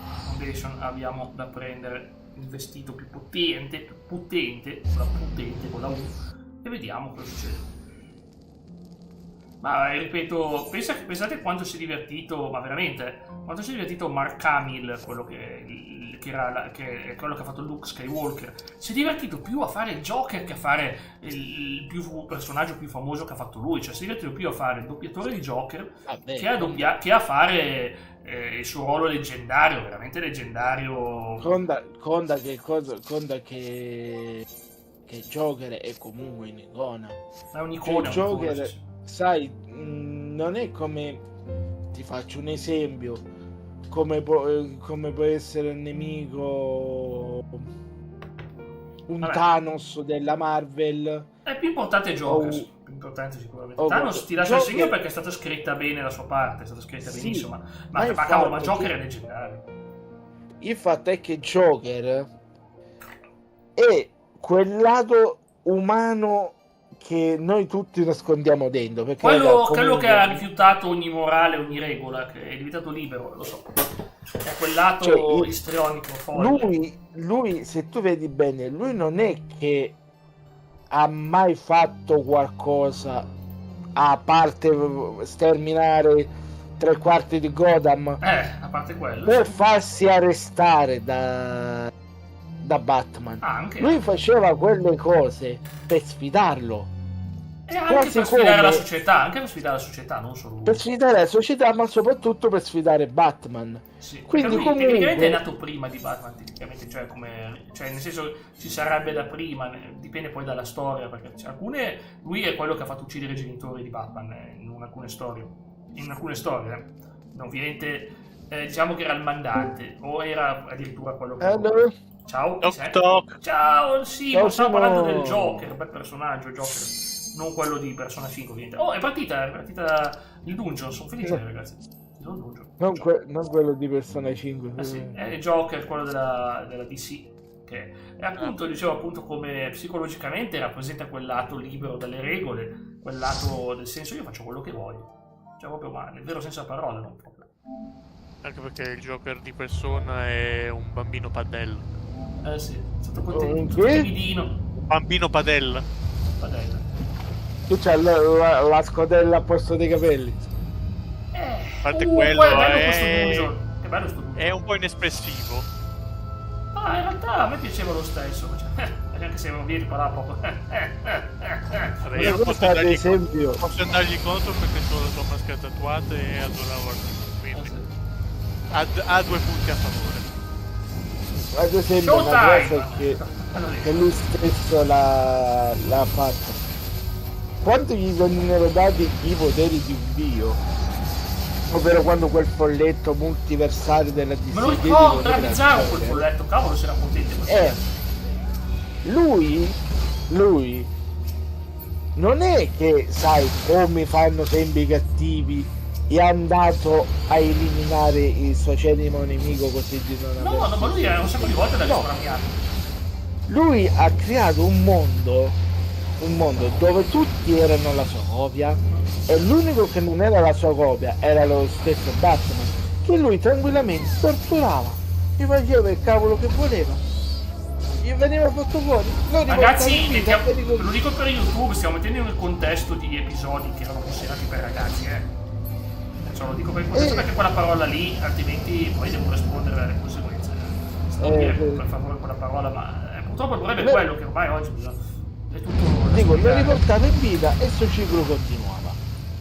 Abbiamo da prendere il vestito più potente con la U, e vediamo cosa succede. Ma ripeto, pensate quanto si è divertito, ma veramente, quanto si è divertito Mark Hamill, quello che è quello che ha fatto Luke Skywalker. Si è divertito più a fare il Joker che a fare il personaggio più famoso che ha fatto lui. Cioè si è divertito più a fare il doppiatore di Joker che a fare il suo ruolo leggendario, veramente leggendario. Conta che Joker è comunque un'icona. È un'icona. Cioè, Joker, sai, non è come, ti faccio un esempio, come può essere il nemico, Thanos della Marvel. È più importante Joker, più importante sicuramente. Thanos ti lascia il Joker... segno perché è stata scritta bene la sua parte, è stata scritta benissimo, ma infatti, Joker è leggendario. Il fatto è che Joker è quel lato umano che noi tutti nascondiamo dentro, perché quello che ha rifiutato ogni morale, ogni regola, che è diventato libero, lo so. È quel lato istrionico, folle. Lui, se tu vedi bene, lui non è che ha mai fatto qualcosa a parte sterminare 3/4 di Gotham, A parte quello, per farsi arrestare da Batman. anche. Lui faceva quelle cose per sfidarlo. E anche Quasi per sfidare come- la società, anche per sfidare la società, non solo lui. per sfidare la società, ma soprattutto per sfidare Batman. Sì, Quindi perché lui comunque- tecnicamente è nato prima di Batman, tecnicamente, cioè nel senso ci sarebbe da prima, dipende poi dalla storia, perché lui è quello che ha fatto uccidere i genitori di Batman in alcune storie. Ovviamente diciamo che era il mandante, o era addirittura quello che... Allora, Ciao, chi Toc sei? toc. Ciao, sì, Ciao, ma stavo Simo. parlando del Joker, bel personaggio, Joker, non quello di Persona 5, ovviamente. Oh, è partita il dungeon, sono felice, ragazzi. Il dungeon. non quello di Persona 5. Sì, è il Joker, quello della DC, che è appunto, dicevo appunto, come psicologicamente rappresenta quel lato libero dalle regole, quel lato del senso io faccio quello che voglio, cioè proprio ma nel vero senso della parola, non proprio. Anche perché il Joker di persona è un bambino padella. Sì, è stato contento, Che? tutto timidino, Bambino padella. padella. Tu c'hai la scodella al posto dei capelli. A parte È quello, bello questo dungeon, che bello sto dungeon. è un po' inespressivo. Ah, in realtà a me piaceva lo stesso, cioè, anche se non viene parlare proprio. Vabbè, Io io ad posso dargli, esempio, posso andargli contro perché ho la sua maschera tatuata e adoravo quindi ha 2 punti a favore. ad esempio una Showtime! cosa Allora, che lui stesso l'ha fatto. Quando gli vennero dati i poteri di un dio, ovvero quando quel folletto multiversario della DC me lo ricordo, era bizzarro quel folletto, cavolo, si era potente così. Lui non è che, sai, come fanno sempre i cattivi, è andato a eliminare il suo acerrimo nemico così di non No, aver ma lui era un sacco di volte da No. risparmiare. Lui ha creato un mondo dove tutti erano la sua copia e l'unico che non era la sua copia era lo stesso Batman, che lui tranquillamente torturava, gli faceva il cavolo che voleva, gli veniva fatto fuori, lo Ragazzi, riportava in vita, ve lo dico per YouTube, stiamo mettendo nel contesto di episodi che erano considerati per ragazzi, Cioè, lo dico per il contesto perché quella parola lì, altrimenti poi devo rispondere alle conseguenze. Stavo dire per favore quella parola, ma purtroppo il problema è quello che ormai oggi è tutto... dico, lo riportava in vita e il suo ciclo continuava.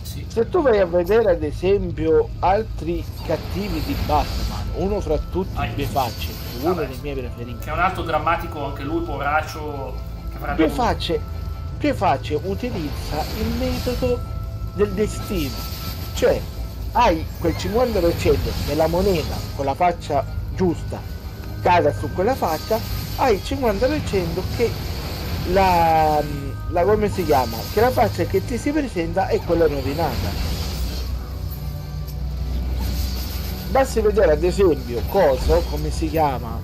Sì. Se tu vai a vedere ad esempio altri cattivi di Batman, uno fra tutti Due Facce, uno Vabbè. dei miei preferiti. Che è un altro drammatico anche lui, poraccio, che avrebbe Due Facce utilizza il metodo del destino, cioè hai quel 50% della moneta con la faccia giusta cada su quella faccia, hai il 50% che la come si chiama? Che la faccia che ti si presenta è quella rovinata. Basti vedere ad esempio come si chiama?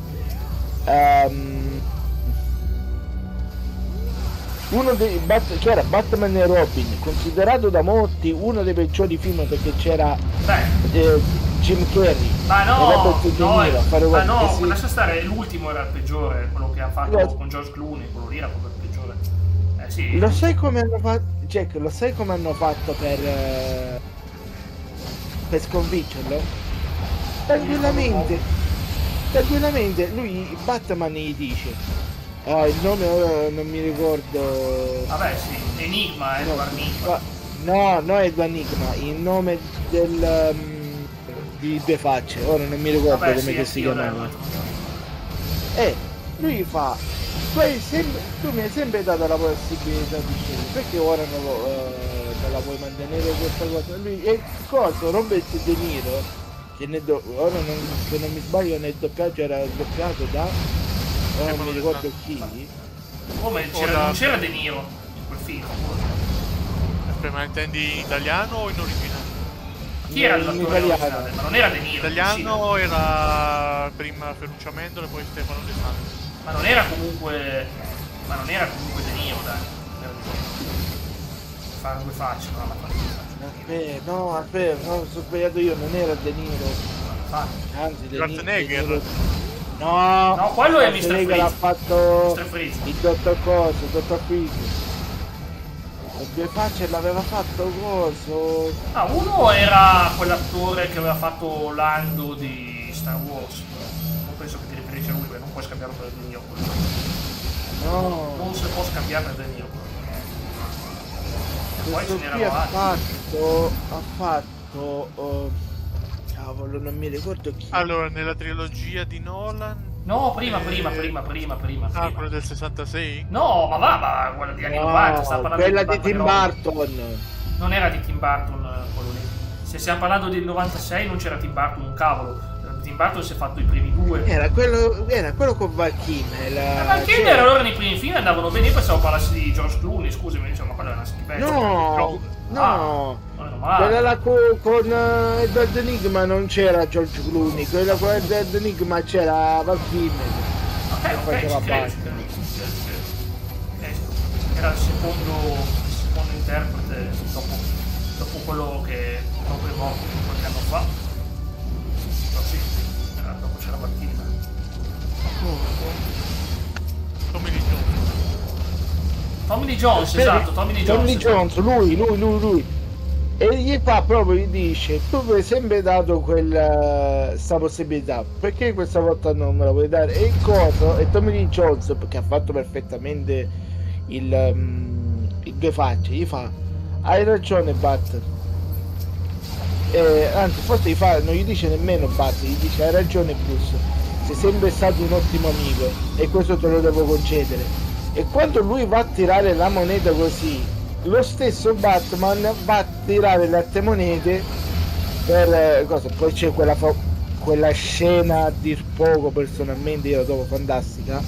Uno dei c'era Batman e Robin, considerato da molti uno dei peggiori film perché c'era Jim Carrey ma e no, Robert De Niro a fare ma qualche no, sì. lascia stare, l'ultimo era il peggiore, quello che ha fatto con George Clooney, quello lì era proprio il peggiore. Sì. Lo sai come hanno fatto, Jack, lo sai come hanno fatto per sconfiggerlo? Tranquillamente, lui Batman gli dice il nome ora non mi ricordo. Vabbè sì, Enigma, Edward Enigma. No, è Enigma, il nome di Due Facce, ora non mi ricordo Vabbè, come sì, che si io chiamava. Lui fa, tu mi hai sempre dato la possibilità di scegliere, perché ora non te la puoi mantenere questa cosa? Lui è cosa, Robert De Niro, che ora se non mi sbaglio nel doppiaggio era doppiato da, ora non mi ricordo chi. Come non c'era De Niro in quel film? Ma intendi in italiano o in originale? Chi era l'attore italiano? originale? Ma non era De Niro. In italiano era prima Ferruccio Amendola e poi Stefano De Santis. Ma non era comunque De Niro, dai. Fare due facce, no, ma fare due facce. Aspetta, no, sono sbagliato io, non era De Niro. Anzi, Schwarzenegger. De Niro. No, quello è Mr. Schwarzenegger Freeze. ha fatto Mr. Freeze. il dottor Coso, il dottor Freeze. Due Facce l'aveva fatto coso. Ah, uno era quell'attore che aveva fatto Lando di Star Wars. Non penso che ti riferisci a lui, perché non puoi scambiarlo per De Niro. No. Non si può scambiare per De Niro. poi ce questo qui n'erano altri. ha fatto cavolo, non mi ricordo chi. Allora, nella trilogia di Nolan... No, prima. Ah, quello del 66? No, ma quella degli anni 90, sta parlando quella di Batman Tim e Robin. Burton. Non era di Tim Burton quello lì. Se stiamo parlando del 96 non c'era Tim Burton un cavolo. Tim Burton si è fatto i primi due. Era quello con Val Kilmer. Ma che era allora nei primi film andavano bene, pensavo parlassi di George Clooney, scusami, diciamo, ma quella è una schifezza. No, non è normale. quella là con Edward Enigma non c'era George Clooney, quella con Edward Enigma c'era Val Kilmer. Ok, faceva ci credo. Era il secondo interprete dopo quello che proprio è morto qualche anno fa. No, sì, dopo c'era Martina. Tommy Lee Jones, esatto, Tommy Lee Jones. Lui. E gli fa proprio, gli dice, tu mi hai sempre dato sta possibilità, perché questa volta non me la vuoi dare? E il coso, e Tommy Lee Jones, che ha fatto perfettamente il due facce, gli fa, hai ragione Bat. Anzi, forse non gli dice nemmeno Bat, gli dice, hai ragione Bruce, sei sempre stato un ottimo amico, e questo te lo devo concedere. E quando lui va a tirare la moneta così, lo stesso Batman va a tirare le altre monete per cosa. Poi c'è quella scena a dir poco, personalmente io la trovo fantastica,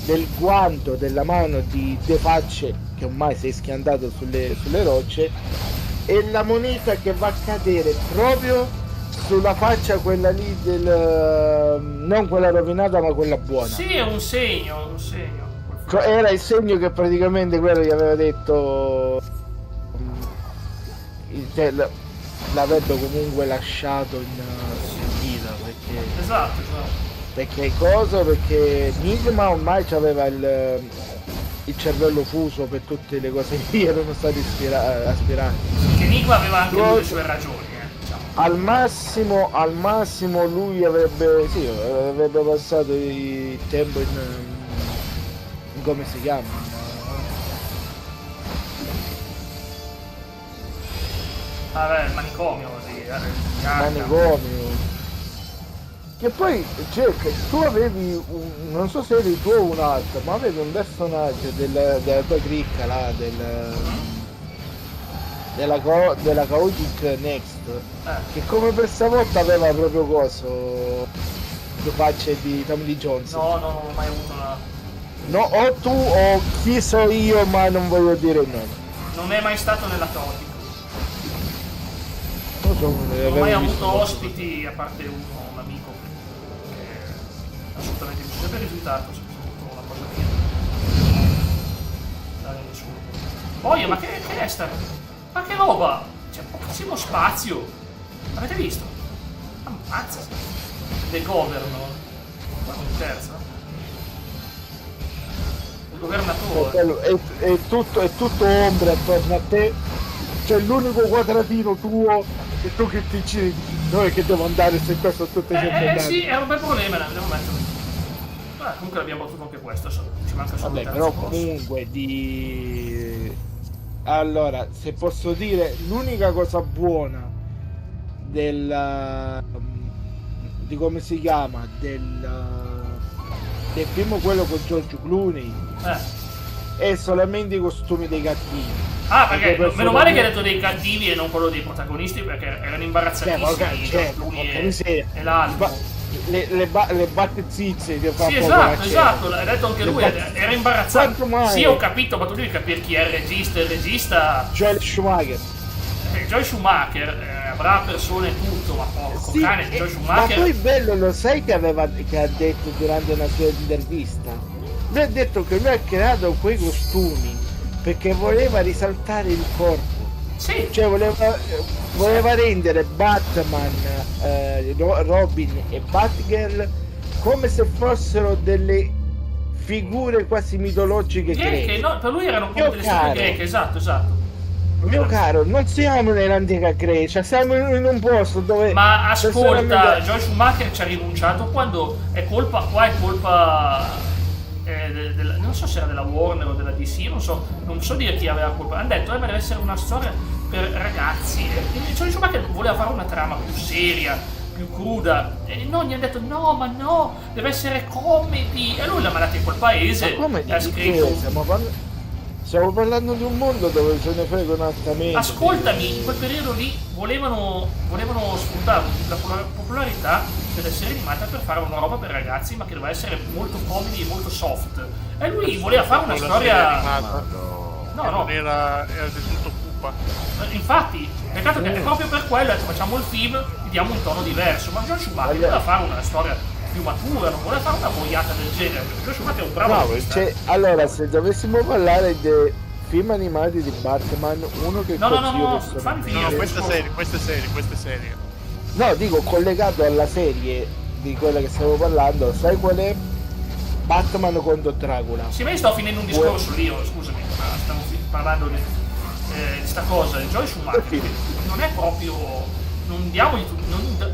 del guanto della mano di De Facce che ormai si è schiantato sulle rocce, e la moneta che va a cadere proprio sulla faccia, quella lì non quella rovinata ma quella buona. Sì, è un segno. Era il segno che praticamente quello gli aveva detto, l'avrebbe comunque lasciato in vita, perché Esatto. perché Enigma ormai aveva il cervello fuso per tutte le cose che erano state aspiranti. Che Enigma aveva anche lui le sue ragioni, diciamo. Al massimo lui avrebbe passato il tempo in come si chiama? Vabbè, il manicomio Manicomio. Che poi, cioè, tu avevi non so se eri tu o un altro, ma avevi un personaggio della tua cricca là, della Chaotic Next, che come per stavolta aveva proprio due facce di Tommy Lee Jones. No, non ho mai avuto una... No, o tu o chi so io, ma non voglio dire il nome. Non è mai stato nella Chaotic. Non ho mai avuto ospiti, a parte un amico che assolutamente mi sarebbe rifiutato se fosse avuto una cosa mia. Dai, nessuno. Poi, ma che è sta? Ma che roba? C'è pochissimo spazio. Avete visto? Ammazza. The Governor. Guarda un terzo. Il governatore. È tutto ombre attorno a te. C'è l'unico quadratino tuo e tu che ti giri. Dove che devo andare se questo è tutto sempre sì, è un bel problema, devo metterlo. Comunque l'abbiamo battuto anche questo, ci manca solo il terzo però posto. comunque allora, se posso dire, l'unica cosa buona di come si chiama del film, quello con George Clooney, è solamente i costumi dei cattivi. Perché meno male che hai detto dei cattivi e non quello dei protagonisti, perché erano imbarazzatissimi George Clooney e l'altro. Le battezizze che fa. Sì, esatto, l'ha detto anche lui, era imbarazzante. Sì, ho capito, ma tu devi capire chi è il regista. Joel Schumacher. Joel Schumacher avrà persone e tutto, ma porco cane, Joel Schumacher. Ma poi bello, lo sai che ha detto durante una sua intervista? Lui ha detto che lui ha creato quei costumi perché voleva risaltare il corpo. Sì. Cioè voleva rendere Batman, Robin e Batgirl come se fossero delle figure quasi mitologiche greche. No, per lui erano come delle figure greche, esatto. Mio caro, non siamo nell'antica Grecia, siamo in un posto dove... Ma ascolta, Joel Schumacher ci ha rinunciato quando è colpa non so se era della Warner o della DC, non so dire chi aveva colpa. Hanno detto ma deve essere una storia per ragazzi, e Joel Schumacher voleva fare una trama più seria, più cruda, e no, gli hanno detto no, deve essere comedy, e lui l'ha mandato in quel paese come e ha scritto. Stiamo parlando di un mondo dove se ne fregano altamente. Ascoltami, in quel periodo lì volevano sfruttare la popolarità della serie animata per fare una roba per ragazzi, ma che doveva essere molto comedy e molto soft. E lui voleva fare una storia. No. Era del tutto pupa. Infatti, peccato che è proprio per quello che facciamo il film, gli diamo un tono diverso. Ma Joel Schumacher voleva fare una storia più matura, non voleva fare una boiata del genere. Joel Schumacher è un bravo regista. Allora, se dovessimo parlare dei film animati di Batman, uno che No, fammi finire. No, questa è serie. No, dico, collegato alla serie di quella che stavo parlando, sai qual è? Batman contro Dracula. Sì, ma io sto finendo un discorso lì, scusami, ma stiamo parlando di sta cosa. Joel Schumacher non è proprio. Non diamogli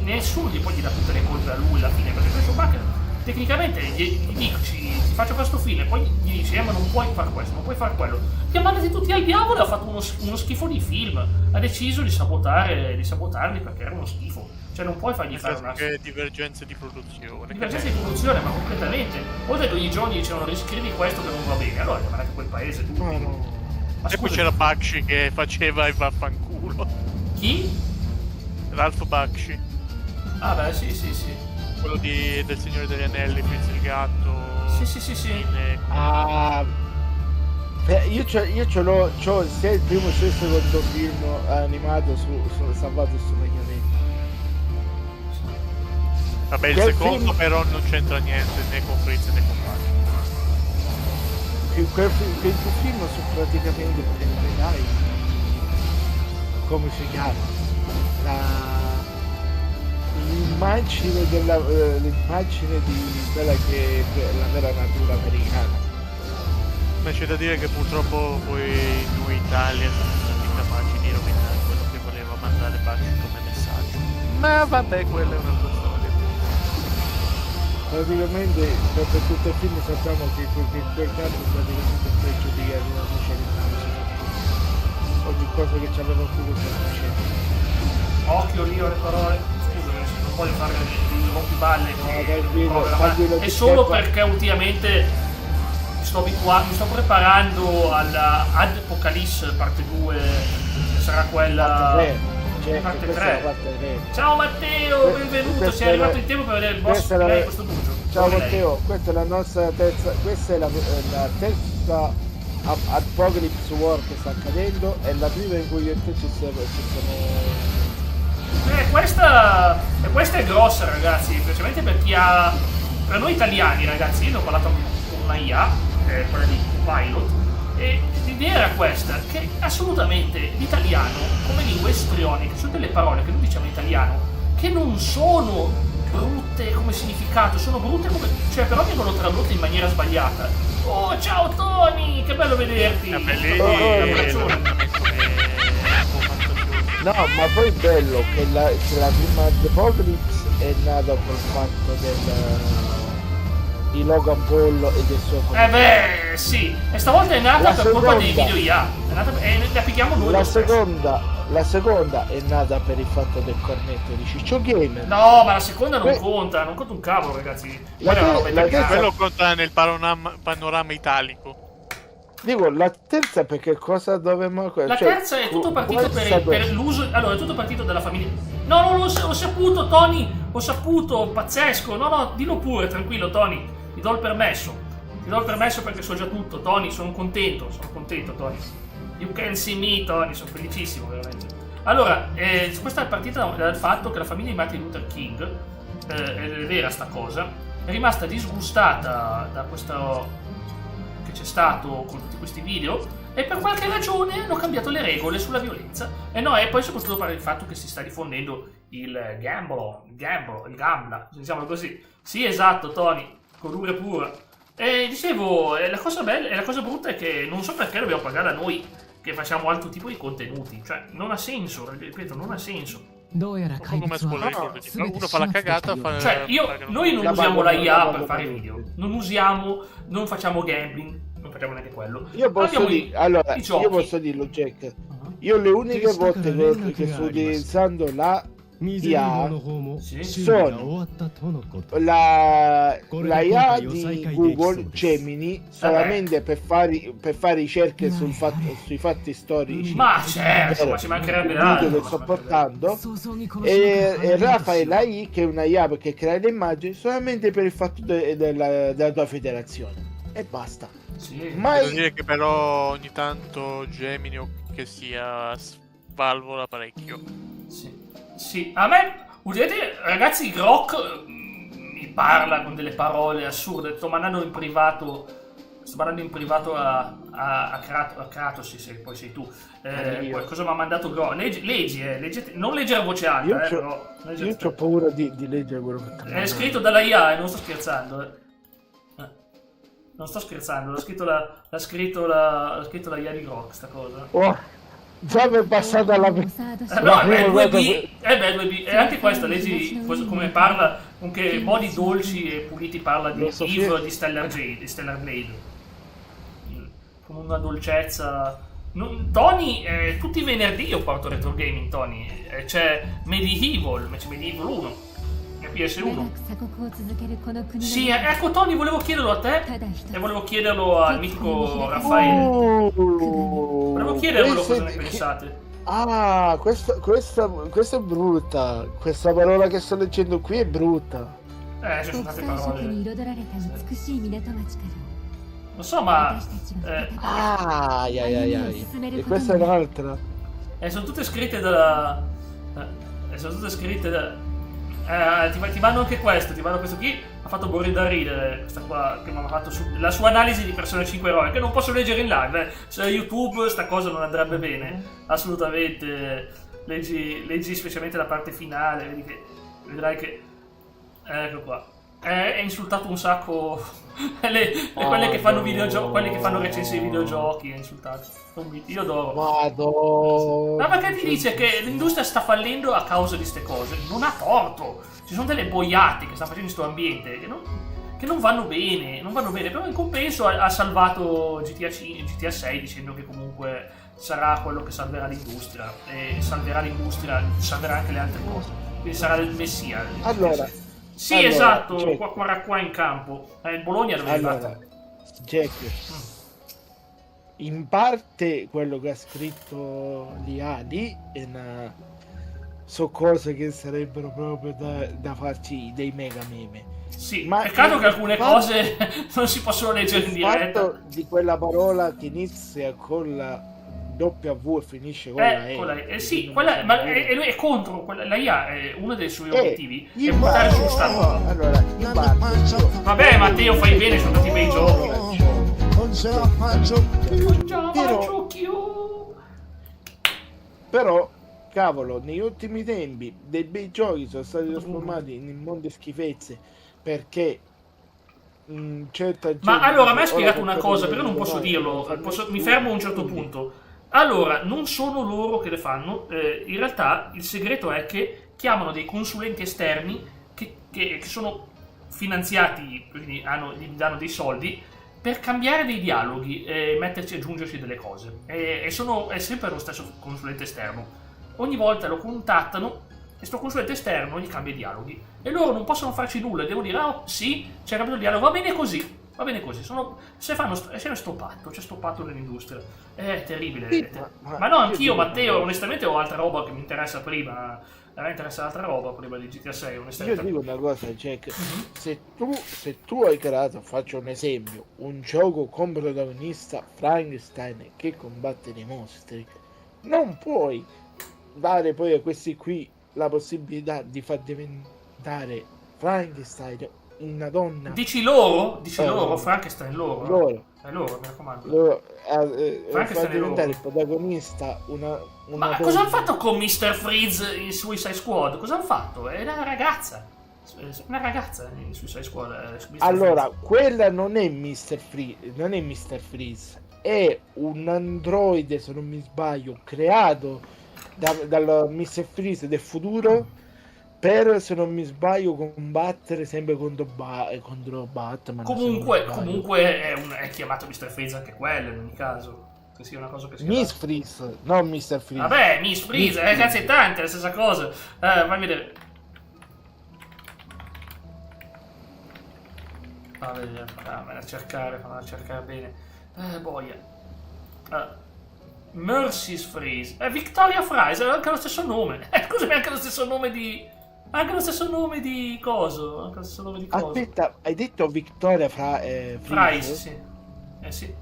nessuno poi gli dà tutte le colpe a lui alla fine, perché Joel Schumacher tecnicamente gli dico ti faccio questo film e poi gli dici ma non puoi fare questo, non puoi fare quello. Li ha mandati tutti al diavolo e ha fatto uno schifo di film. Ha deciso di sabotarli perché era uno schifo. Cioè non puoi fargli fare una. Divergenze di produzione. Divergenze di produzione, ma completamente. Oltre che ogni giorno gli dicevano riscrivi questo che non va bene, allora gli ha mandato quel paese tutti. Ma e poi c'era Bakshi che faceva il vaffanculo. Chi? Ralph Bakshi. Ah beh, sì. Quello del Signore degli Anelli, Fritz il gatto. Sì. Io ce l'ho sia il primo sia il secondo film animato su Salvato su Machiavelli. Vabbè, il secondo però non c'entra niente né con Fritz né con Bakshi. Quei due film sono praticamente come si chiama? L'immagine di quella che è la vera natura americana. Ma c'è da dire che purtroppo poi noi in Italia siamo stati capaci di rovinare quello che voleva mandare Bakshi come messaggio. Ma vabbè, quella è un'altra storia. Praticamente per tutto il film sappiamo che quel gatto è praticamente il peggio di una luce di ogni cosa che ci aveva culo per succedere. Occhio lì alle parole, scusami se non voglio fare dei rompiballe, è solo perché ultimamente mi sto preparando alla Apocalypse parte 2, che sarà quella parte 3. Ciao Matteo, benvenuto, sei arrivato in tempo per vedere il boss di questo dojo. Ciao Matteo, questa è la nostra terza, questa è la terza Apocalypse War che sta accadendo, è la prima in cui io e te ci siamo. Questa è grossa, ragazzi, specialmente per chi ha. Per noi italiani, ragazzi, io ne ho parlato con una IA, quella di Pilot, e l'idea era questa, che assolutamente l'italiano, come lingua istrionica, sono delle parole che noi diciamo in italiano, che non sono brutte come significato, sono brutte come. Cioè, però vengono tradotte in maniera sbagliata. Oh, ciao Tony, che bello vederti! No, ma poi è bello che la prima Apocalypse è nata col fatto di Logan Paul e del suo beh, sì, e stavolta è nata per colpa dei video IA. La picchiamo noi. La seconda è nata per il fatto del cornetto di Ciccio Gamer. No, ma la seconda non conta un cavolo, ragazzi. Quello conta nel panorama italico. Dico, la terza perché cosa dovremmo. La terza è tutto partito per l'uso. Allora, è tutto partito dalla famiglia. No, ho saputo, Tony! Ho saputo, pazzesco! No, dillo pure, tranquillo, Tony. Ti do il permesso perché so già tutto, Tony. Sono contento, Tony. You can see me, Tony, sono felicissimo, veramente. Allora, questa è partita dal fatto che la famiglia di Martin Luther King, è vera sta cosa, è rimasta disgustata da questo che c'è stato con tutti questi video e per qualche ragione hanno cambiato le regole sulla violenza e poi soprattutto per il fatto che si sta diffondendo il gambla, diciamo così. Sì, esatto, Tony, colore pura. E dicevo, la cosa bella e la cosa brutta è che non so perché dobbiamo pagare a noi che facciamo altro tipo di contenuti, cioè non ha senso, ripeto, non ha senso. Un po' come spoiler ricordi. Uno fa la cagata, Cioè, noi non La usiamo la banda- IA la per banda- fare video. Non facciamo gambling, non facciamo neanche quello. Io posso Abbiamo dire, allora, i giochi. io posso dirlo, Jack. Io le uniche volte che sto utilizzando la IA Sì. sono la IA di Google Gemini solamente per fare ricerche sui fatti storici. Ma certo, ma ci mancherebbe il video altro. che sto portando. E Rafael AI, che è una IA che crea le immagini solamente per il fatto della tua federazione. E basta. Sì. Mai Devo dire che però ogni tanto Gemini o che sia svalvola parecchio. Sì, a me, ultimamente, ragazzi, Grok mi parla con delle parole assurde. Sto mandando in privato a Kratos, se poi sei tu. Poi cosa mi ha mandato Grok? Leggi, non leggere a voce alta, però. io ho paura di leggere quello che ti È scritto dalla IA, non sto scherzando. Non sto scherzando, l'ha scritto la IA di Grok, sta cosa. Oh, già mi è passata la No, è 2B, 2B. E anche questa, leggi come parla, con che modi dolci e puliti parla di Eve di Stellar Blade. Con una dolcezza. Tony, tutti i venerdì io porto retro gaming, Tony. C'è Medieval 1. PS1. Sì, ecco Tony, volevo chiederlo a te e volevo chiederlo al mitico Raffaele. Volevo chiederlo cosa ne pensate. Ah, questa è brutta. Questa parola che sto leggendo qui è brutta. Ci sono tante parole. Non so, ma E questa è un'altra. sono tutte scritte da. Ti vanno anche questo, ti vanno questo qui. Ha fatto morire da ridere questa qua che mi ha fatto la sua analisi di Persona 5 eroe, che non posso leggere in live. Su YouTube sta cosa non andrebbe bene, assolutamente. Leggi specialmente la parte finale, vedrai che ecco qua. È insultato un sacco quelle che fanno videogiochi, quelli che fanno recensioni di videogiochi, è insultato. Io adoro. Madonna. Ma perché ti dice che l'industria sta fallendo a causa di ste cose? Non ha torto. Ci sono delle boiate che sta facendo in sto ambiente che non vanno bene, però in compenso ha salvato GTA 6 dicendo che comunque sarà quello che salverà l'industria, e salverà l'industria, salverà anche le altre cose. Quindi sarà il messia. Allora, sì, esatto, qua in campo. Il Bologna dove è Jack, in parte quello che ha scritto Liali sono cose che sarebbero proprio da farci dei mega meme. Sì, ma peccato che alcune cose non si possono leggere in diretta. Il fatto di quella parola che inizia con la W e finisce con la E. Sì, ma lui è contro la IA, è uno dei suoi obiettivi è buttare su sta roba. Allora, vabbè, Matteo, fai bene, sono stati bei giochi. Non ce la faccio più. Però, cavolo, negli ultimi tempi dei bei giochi sono stati trasformati in mondi schifezze perché certa gente. Ma allora, a me ha spiegato una cosa, però non posso dirlo, mi fermo a un certo punto. Allora, non sono loro che le fanno, in realtà il segreto è che chiamano dei consulenti esterni che sono finanziati, quindi gli danno dei soldi per cambiare dei dialoghi e aggiungerci delle cose. È sempre lo stesso consulente esterno. Ogni volta lo contattano e sto consulente esterno gli cambia i dialoghi. E loro non possono farci nulla, devono dire, oh sì, c'è cambiato il dialogo, va bene così. C'è sto patto nell'industria. È terribile. Sì, ma no, anch'io, Matteo, onestamente ho altra roba che mi interessa prima. A me interessa altra roba prima di GTA 6, onestamente. Io dico una cosa, Jack, se tu hai creato, faccio un esempio, un gioco con protagonista Frankenstein che combatte dei mostri, non puoi dare poi a questi qui la possibilità di far diventare Frankenstein una donna. Dici loro? Frankenstein loro? È loro, mi raccomando. Far diventare il protagonista una ma donna. cosa hanno fatto con Mr. Freeze in Suicide Squad? Cosa hanno fatto? È una ragazza in Suicide Squad. Allora, quella non è Mr. Freeze, è un androide, se non mi sbaglio, creato dal Mr. Freeze del futuro per, se non mi sbaglio, combattere sempre contro Batman. Comunque è chiamato Mr. Freeze anche quello in ogni caso. Che sia una cosa che sia Miss Freeze, non Mr. Freeze. Vabbè, Miss Freeze, cazzo è tante, è la stessa cosa. Vai a vedere. Fammela cercare bene. Boia. Mercy's Freeze. Victoria Freeze, ha anche lo stesso nome. Scusami, anche lo stesso nome di... Anche lo stesso nome di coso. Anche lo stesso nome di coso. Aspetta, hai detto Victoria Freeze? Freeze, sì. Sì.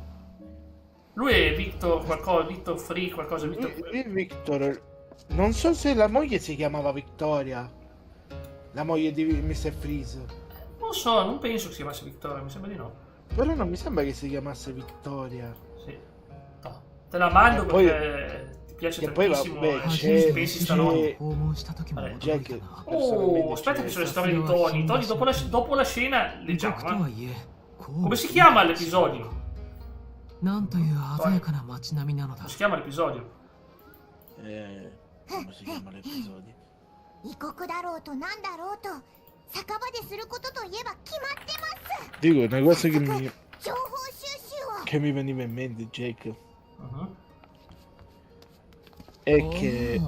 Lui è Victor qualcosa, Victor Free, qualcosa. Victor. Non so se la moglie si chiamava Victoria. La moglie di Mr. Freeze. Non so, non penso che si chiamasse Victoria, mi sembra di no. Però non mi sembra che si chiamasse Victoria. Sì. No. Te la mando poi, perché ti piace e poi tantissimo. Vabbè, pensi stanotte. Jack, Aspetta che sono le storie di Tony. Tony, dopo la scena leggiamo. Come si chiama l'episodio? Come si chiama l'episodio? Come si chiama l'episodio? 異国だろうとなんだろうと酒場ですることといえば決まってます。 Dico una cosa che 情報収集を mi veniva in mente, Jack, è che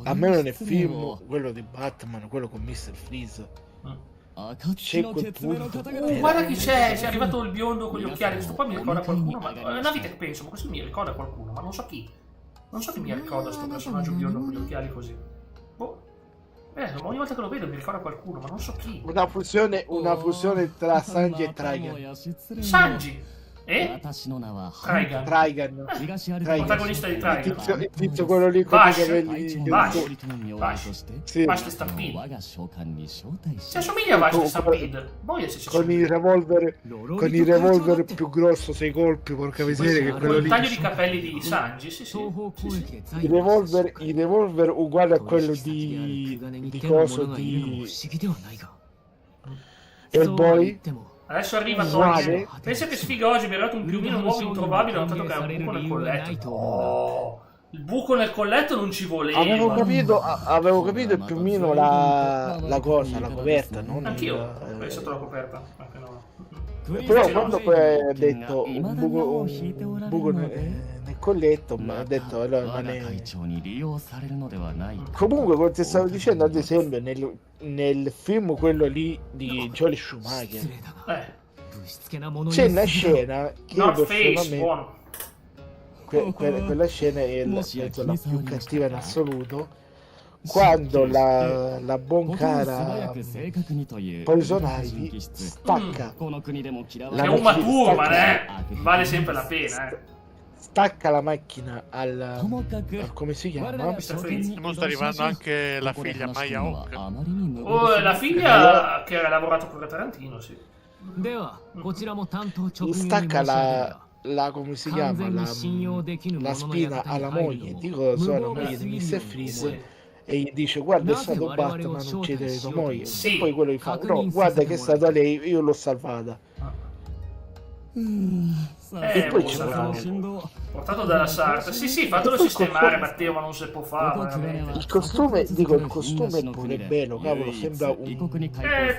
almeno nel film, quello di Batman, quello con Mr. Freeze, c'è quel punto. Guarda chi c'è è arrivato il biondo con gli occhiali. Questo qua mi ricorda qualcuno, ma è una vita che penso, ma questo mi ricorda qualcuno, ma non so chi. Non so chi mi ricorda sto personaggio biondo con gli occhiali così. Boh. Ogni volta che lo vedo mi ricorda qualcuno, ma non so chi. Una fusione tra Sanji e Trigun. Sanji! Trigun. Protagonista di Trigun. Il tizio quello lì con i Bash. capelli. Sì. Vash Stampede. Si assomiglia a Vash Stampede. Boia se si Con i revolver più grosso, 6 colpi, porca miseria, che quello il lì. taglio di capelli di Sanji, sì. Il revolver uguale a quello di coso di Hellboy. Adesso arriva Tony. Pensa che sfiga oggi, mi è arrivato un piumino nuovo introvabile, ho notato che ha un buco nel colletto. Oh, il buco nel colletto non ci voleva. Avevo capito il piumino la cosa, la coperta, non anch'io ho pensato la coperta. Anche no. Però quando poi ha detto un buco nel colletto, mi ha detto allora non è... Comunque, come ti stavo dicendo, ad esempio nel film quello lì di Joel Schumacher c'è una scena che buono. quella scena è la più cattiva in assoluto, quando la buon cara Poison Ivy stacca che è Uma Thurman, vale sempre la pena, stacca la macchina al come si chiama? E mo sta arrivando anche la figlia Maya Hawke. La figlia che ha lavorato con Tarantino, sì. Stacca la come si chiama? La spina alla moglie, dico solo alla moglie di Mr. Freeze, e gli dice guarda è stato Batman a uccidere tua moglie. Sì. E poi quello gli fa no, guarda che è stata lei, io l'ho salvata. E poi c'è portato dalla sarta. Sì, fatelo sistemare, Matteo, ma non si può fare. Il costume è pure bello, cavolo, sembra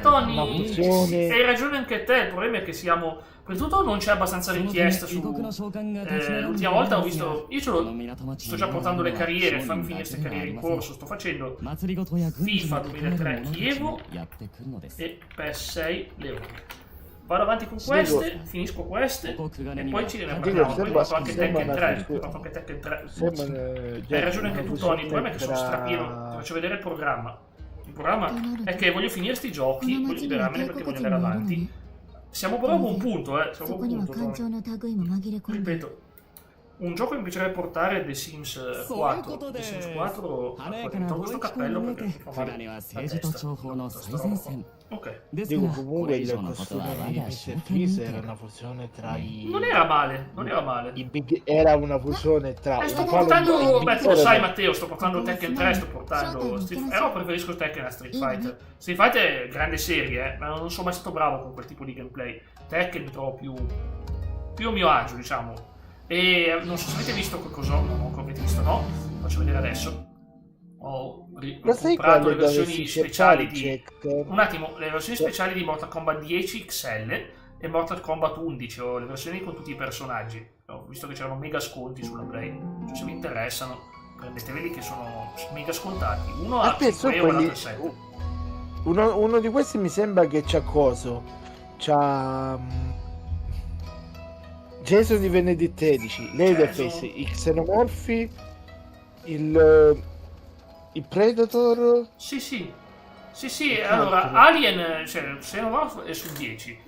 Tony, funzione. hai ragione anche te. Il problema è che siamo. Per tutto non c'è abbastanza richiesta su. L'ultima volta ho visto. Io sto già portando le carriere, fammi finire queste carriere in corso. Sto facendo FIFA 2003 Chievo e PES 6 Leone. Vado avanti con queste, finisco queste e poi ci ne parliamo. Poi ho fatto anche Tekken 3. Hai ragione anche tu, Tony. Il problema è che sono strapieno. Ti faccio vedere il programma. Il programma è che voglio finire sti giochi, voglio liberarmene perché voglio andare avanti. Siamo proprio a buon punto, Siamo a buon punto. Ripeto, un gioco che mi piacerebbe portare è The Sims 4. The Sims 4 ho questo cappello perché mi fa male la testa. Ok. Dico comunque il costume di Mr. Freeze era una fusione tra i... Non era male. Era una fusione tra... sto portando... Beh, tu lo sai Matteo, sto portando Tekken 3, sto portando... Però preferisco Tekken a Street Fighter. Street Fighter è grande serie, ma non sono mai stato bravo con quel tipo di gameplay. Tekken mi trovo più a mio agio, diciamo. E non so se avete visto qualcosa, no, come avete visto, no? Faccio vedere adesso. ho Lo sai comprato quale le versioni dovresti speciali cercare, di... Jack? Un attimo, le versioni speciali di Mortal Kombat 10 XL e Mortal Kombat 11, o le versioni con tutti i personaggi. Ho visto che c'erano mega sconti sulla Play. Cioè, se vi interessano, prendeteveli che sono mega scontati. Uno a 5 euro e l'altro a 7. Uno di questi mi sembra che c'ha coso. C'ha Jason di venerdì 13, Leatherface, i Xenomorphi, il Predator. Sì, allora Alien, cioè Xenomorph è su 10.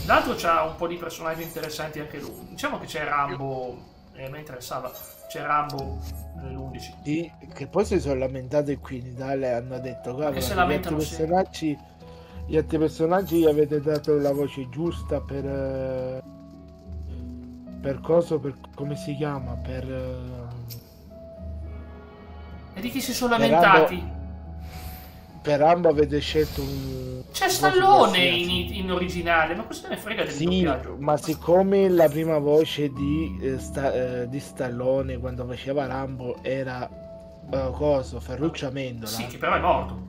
L'altro c'ha un po' di personaggi interessanti anche lui. Diciamo che c'è Rambo, mi interessava, c'è Rambo nell'11. Sì, che poi si sono lamentati qui in Italia, hanno detto Che se lamentano gli altri personaggi gli avete dato la voce giusta per coso, per come si chiama, E di chi si sono lamentati? Per Rambo avete scelto un... C'è Stallone in originale, ma cosa se ne frega del doppiaggio? Ma siccome la prima voce di Stallone quando faceva Rambo era Ferruccio Amendola, sì, che però è morto.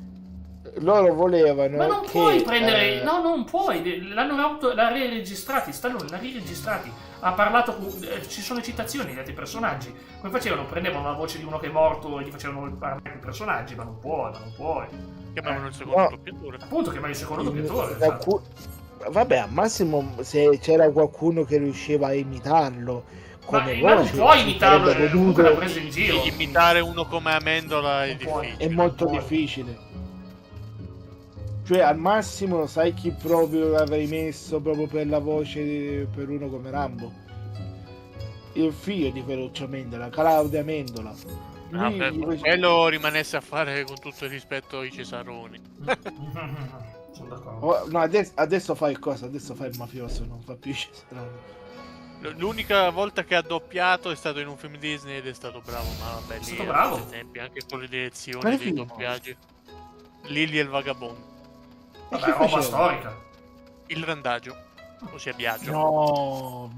Loro volevano... Ma non puoi prendere... No, non puoi. L'hanno riregistrati. Stallone l'ha riregistrati. Ha parlato... ci sono citazioni di altri personaggi. Come facevano? Prendevano la voce di uno che è morto e gli facevano parlare i personaggi. Ma non puoi. Chiamavano il secondo doppiatore. Appunto, chiamavano il secondo doppiatore. Vabbè, al massimo se c'era qualcuno che riusciva a imitarlo come ma non voce, puoi imitarlo, comunque l'ha preso in giro. Imitare uno come Amendola è difficile. È molto difficile. Cioè, al massimo, sai chi proprio l'avrei messo proprio per la voce per uno come Rambo? Il figlio di Ferruccio Amendola, Claudio Amendola. Quello rimanesse a fare, con tutto il rispetto, i Cesaroni. Sono d'accordo. No, adesso fa il cosa? Adesso fa il mafioso, non fa più i Cesaroni. L'unica volta che ha doppiato è stato in un film Disney ed è stato bravo, ma vabbè, lì bravo. Tempi, anche con le direzioni Quale dei film? doppiaggi. Lily e il vagabondo. Vabbè, roba storica. Il randaggio, ossia Biagio. No.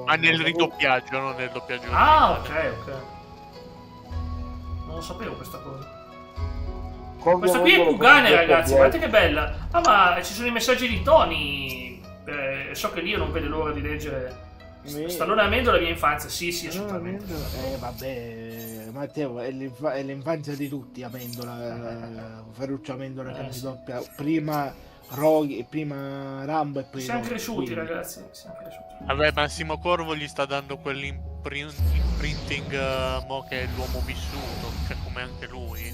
Ma nel ridoppiaggio, non nel doppiaggio. Ok. Non lo sapevo questa cosa. Questa qui è Kugane, ragazzi, guardate che bella. Ah, ma ci sono i messaggi di Tony. So che lì io non vedo l'ora di leggere. Stallone Amendola, la mia infanzia. Sì, assolutamente. Vabbè, Matteo, è l'infanzia di tutti. Amendola, Ferruccio Amendola che mi doppia prima Rocky, prima Rambo e poi siamo Rocky, cresciuti, quindi. ragazzi. Siamo cresciuti. Vabbè, Massimo Corvo gli sta dando quell'imprinting mo che è l'uomo vissuto, cioè come anche lui.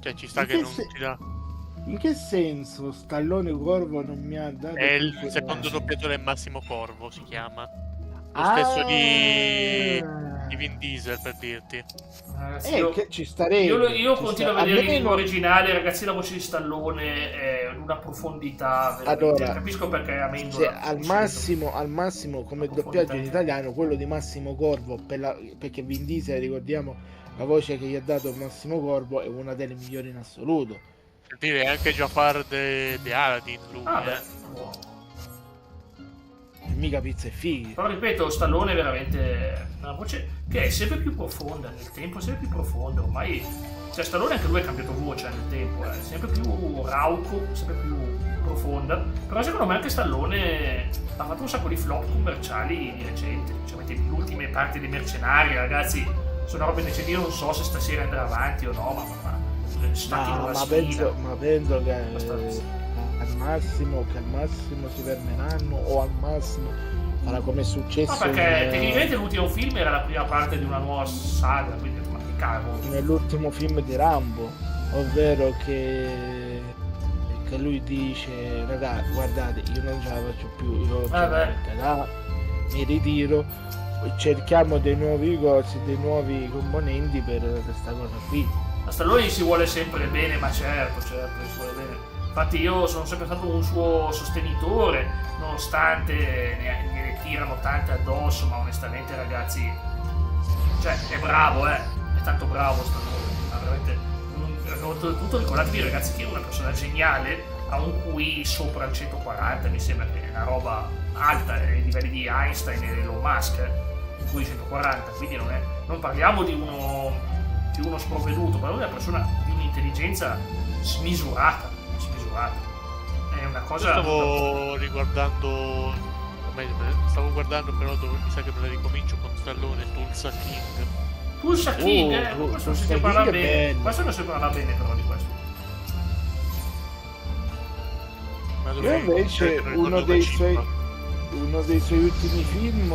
Cioè ci sta che non ci dà. In che senso Stallone Corvo non mi ha dato? È il secondo doppiatore, Massimo Corvo si chiama. Lo stesso di Vin Diesel, per dirti. Ragazzi, che ci starebbe. Io continuo a vedere il film originale, ragazzi. La voce di Stallone è una profondità. Allora, capisco perché Amendola. Al massimo come doppiaggio in italiano, quello di Massimo Corvo, perché Vin Diesel, ricordiamo, la voce che gli ha dato Massimo Corvo è una delle migliori in assoluto. Per dire, anche Jafar de Aladdin, lui. Mica pizza e figli. Però ripeto, Stallone è veramente una voce che è sempre più profonda nel tempo, è sempre più profonda. Ormai, cioè, Stallone anche lui ha cambiato voce nel tempo, è sempre più rauco, sempre più profonda. Però secondo me anche Stallone ha fatto un sacco di flop commerciali di recente. Cioè, le ultime parti dei Mercenari, ragazzi, sono robe che io non so se stasera andrà avanti o no, ma penso che al massimo si fermeranno, o al massimo farà come è successo. No, perché tecnicamente l'ultimo film era la prima parte di una nuova saga, quindi ma che cavolo. Nell'ultimo film di Rambo, ovvero che lui dice: ragazzi, guardate, io non ce la faccio più, mi ritiro, cerchiamo dei nuovi componenti per questa cosa qui. A Stallone si vuole sempre bene, ma certo, si vuole bene. Infatti io sono sempre stato un suo sostenitore, nonostante ne tirano tante addosso, ma onestamente, ragazzi, cioè è bravo, è tanto bravo Stallone, ma veramente. Oltretutto ricordatevi, ragazzi, che è una persona geniale, ha un QI sopra il 140, mi sembra che è una roba alta ai livelli di Einstein e Elon Musk, un QI 140, quindi non parliamo di uno di uno sprovveduto, ma lui è una persona di un'intelligenza smisurata. È una cosa... Stavo riguardando, o meglio, stavo guardando però dove mi sa che me la ricomincio con Stallone, Tulsa King. Tulsa King, questo non si può parlare bene. bello. Questo non si parla bene però di questo. Ma Io dove invece uno dei suoi ultimi film,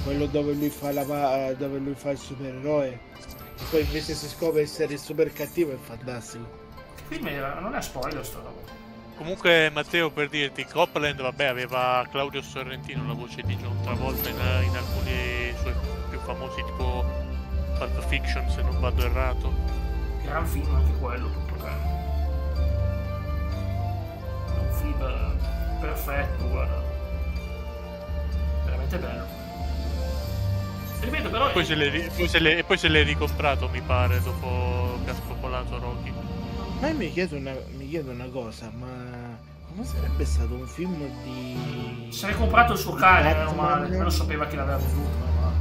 quello dove lui fa il supereroe e poi invece si scopre essere il super cattivo, è fantastico. Che film era? Non è spoiler sto roba. Comunque Matteo, per dirti, Copland, vabbè, aveva Claudio Sorrentino la voce di John Travolta in alcuni suoi più famosi, tipo Pulp Fiction, se non vado errato. Gran film anche quello, proprio è un film perfetto, guarda. Veramente bello. Ripeto però... Poi se l'hai ricomprato, mi pare, dopo che ha spopolato Rocky. Ma io mi chiedo una cosa, ma come sarebbe stato un film di... Si è comprato il suo cane, meno Batman? male, non sapeva chi l'aveva venduto, meno male.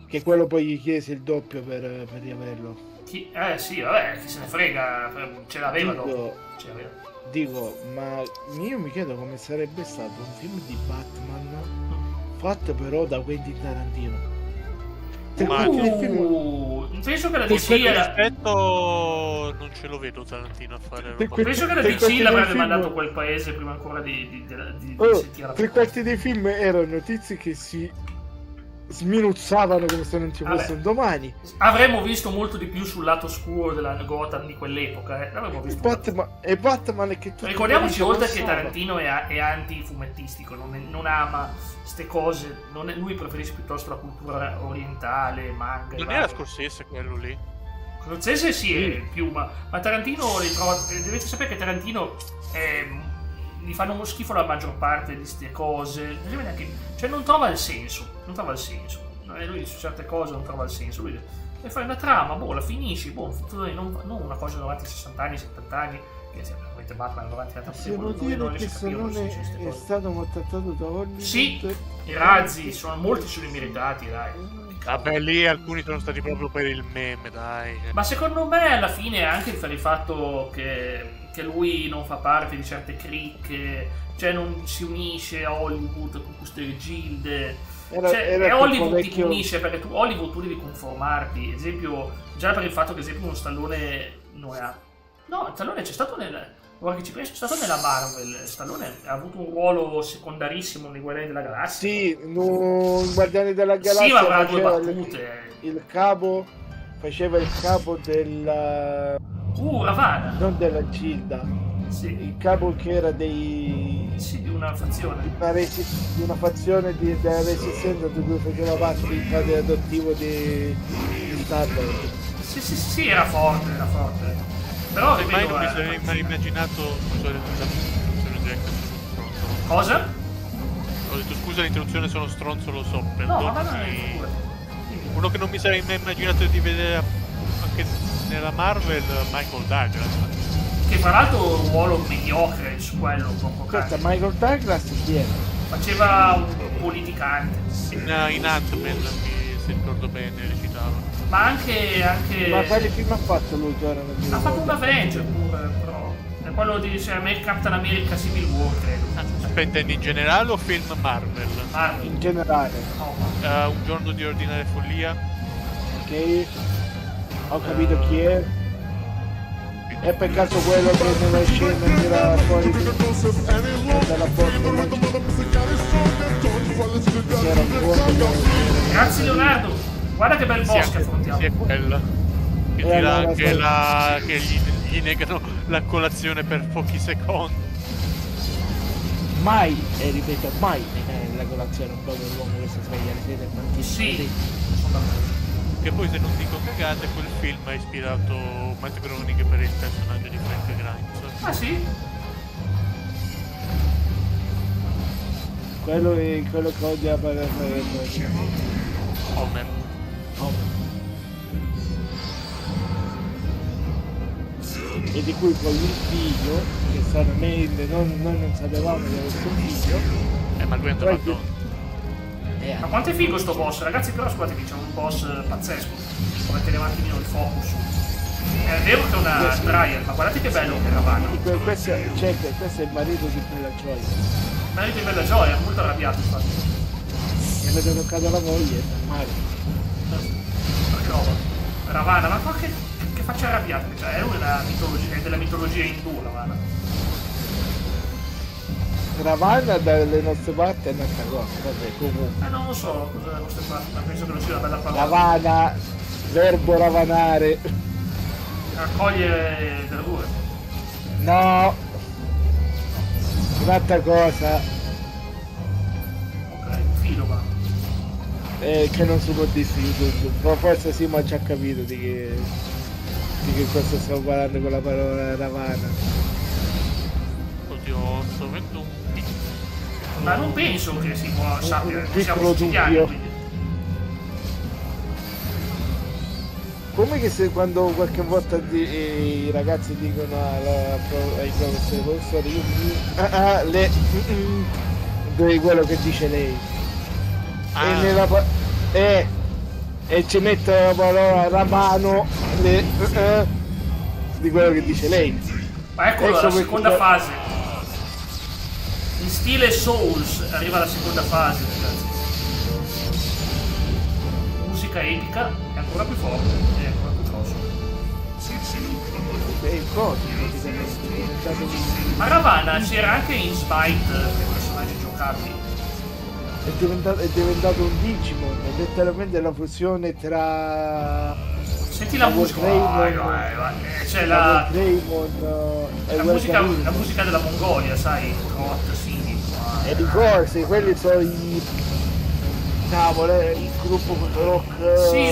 Che quello poi gli chiese il doppio per riaverlo. Sì, vabbè, chi se ne frega, ce l'aveva dopo. Ce l'aveva. Dico, ma io mi chiedo come sarebbe stato un film di Batman fatto però da Quentin Tarantino. Penso che la Con DC questo era... rispetto non ce lo vedo Tarantino a fare roba. Penso che la DC l'avrebbe mandato a quel paese prima ancora di sentire la Tre quarti dei film erano tizi che si sminuzzavano come se non ci fosse un domani. Avremmo visto molto di più sul lato scuro della Gotham di quell'epoca. L'avremmo visto. Batman è che tutto ricordiamoci, oltre che Tarantino è anti-fumettistico, non ama ste cose, lui preferisce piuttosto la cultura orientale, manga. Non era Scorsese quello lì? Scorsese sì, più, ma Tarantino li trova. Dovete sapere che Tarantino gli fanno uno schifo la maggior parte di queste cose, cioè non trova il senso. Lui su certe cose non trova il senso. Lui deve fare una trama, la finisci, non una cosa davanti a 60 anni, 70 anni, che ovviamente Batman davanti a tanti devo dire che Stallone è stato maltrattato da Hollywood. Sì, i razzi molti sono immeritati, dai. Vabbè, lì alcuni sono stati proprio per il meme, dai. Ma secondo me alla fine anche per il fatto che lui non fa parte di certe cricche, cioè non si unisce a Hollywood con queste gilde. È Hollywood ti unisce, perché Hollywood tu devi conformarti. Ad esempio, già per il fatto che ad esempio uno Stallone non è... No, Stallone c'è stato ora che ci penso, è stato nella Marvel. Stallone ha avuto un ruolo secondarissimo nei Guardiani della Galassia. Sì, Guardiani della Galassia. Sì, ma avrà due battute. Faceva il capo del... Ravana. Non della Gilda. Sì. Il capo che era di una fazione. Di una fazione della Resistenza di cui faceva parte il padre adottivo di Star-Lord. Sì, era forte. Però mai non mi sarei mai immaginato. Scusa l'interruzione, cosa? Ho detto scusa l'interruzione, sono stronzo, lo so, No, ma non è uno che non mi sarei mai immaginato di vedere anche nella Marvel, Michael Douglas. Che tra l'altro ha un ruolo mediocre su quello, poco cazzo. Michael Douglas chi era? Faceva un politicante. In Ant-Man, se ricordo bene, recitava. Ma anche... Ma quali film ha fatto lui che ora non mi ricordo? Ha fatto un Avenger pure, però. È quello di Captain America Civil War, credo. Aspetta, in generale o film Marvel? In generale. Un giorno di ordinaria follia. Ok. Ho capito chi è. È per caso quello che nella scena tira fuori dalla porta. Grazie Leonardo. Guarda che bel boss che affrontiamo. Sì, è quella. Che tira anche che gli negano la colazione per pochi secondi. Mai, e ripeto, mai negare la colazione un po' dell'uomo che si sveglia alle 6 del mattino. Sì. Che poi, se non dico cagate, quel film ha ispirato molte croniche per il personaggio di Frank Grimes. Ah sì? Quello è quello che odia per Homer. E di cui poi il figlio, che sono noi non sapevamo di avere un figlio. Ma lui è andato. Ma quanto è figo sto boss, ragazzi, però scusate, c'è un boss pazzesco. Può mettere un attimino il focus. È vero che è una trial, ma guardate che bello che Ravana. Questo è il marito di Bella Gioia. Ma è che bella gioia, è molto arrabbiato infatti. Mi avete toccato la moglie, è normale. Ma che roba. Ravana, ma che faccia arrabbiata, cioè, è della mitologia indù, Ravana. Ravana dalle nostre parti è un'altra cosa, vabbè, comunque. Non lo so cosa da queste parti, ma penso che non sia una bella parola. Ravana, verbo ravanare. Raccogliere verdure. No! Un'altra cosa Ok, filo ma. che non si può dire su YouTube, ma forse Simo ha già capito di che cosa stiamo parlando con la parola Ravana. Oddio, sto avendo un Ma non penso che si può sappia, Un che siamo piccolo siciliani, dubbio. quindi. Come che se quando qualche volta i ragazzi dicono ai professori di quello che dice lei e ci mette la parola Ravano di quello che dice lei. Ma eccolo, Ecco la perché- seconda fase. In stile Souls arriva la seconda fase, ragazzi. Musica epica è ancora più forte e ancora più grosso. È il coso praticamente, è diventato Ma Ravana c'era anche in Smite per personaggi giocabili. è diventato un Digimon, è letteralmente la fusione tra Senti la musica. C'è la Greymon e la Wolverine. musica della Mongolia, sai, Trot, Sini. E di corsi, quelli sono i cavolo, il gruppo rock Sì,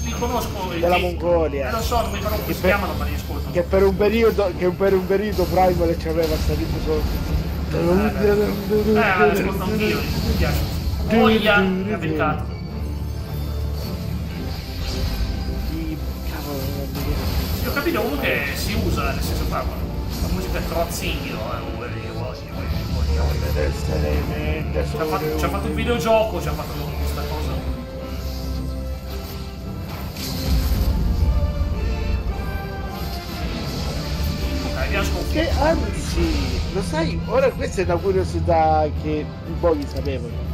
li conosco. della Mongolia. Lo so, non mi ricordo come si chiamano, ma li ascolto. Che per un periodo Primal ci aveva salito solo. Ma l'ascolto anch'io, mi piace. Voglia, mi ha beccato. Cavolo, non mi viene. Io ho capito uno che si usa, nel senso fa la musica Trot Singhi, ci ha fatto un videogioco, ci ha fatto questa cosa. Ok, abbiamo sconfitto. Che anzi, lo sai, ora questa è una curiosità che un po' li sapevano.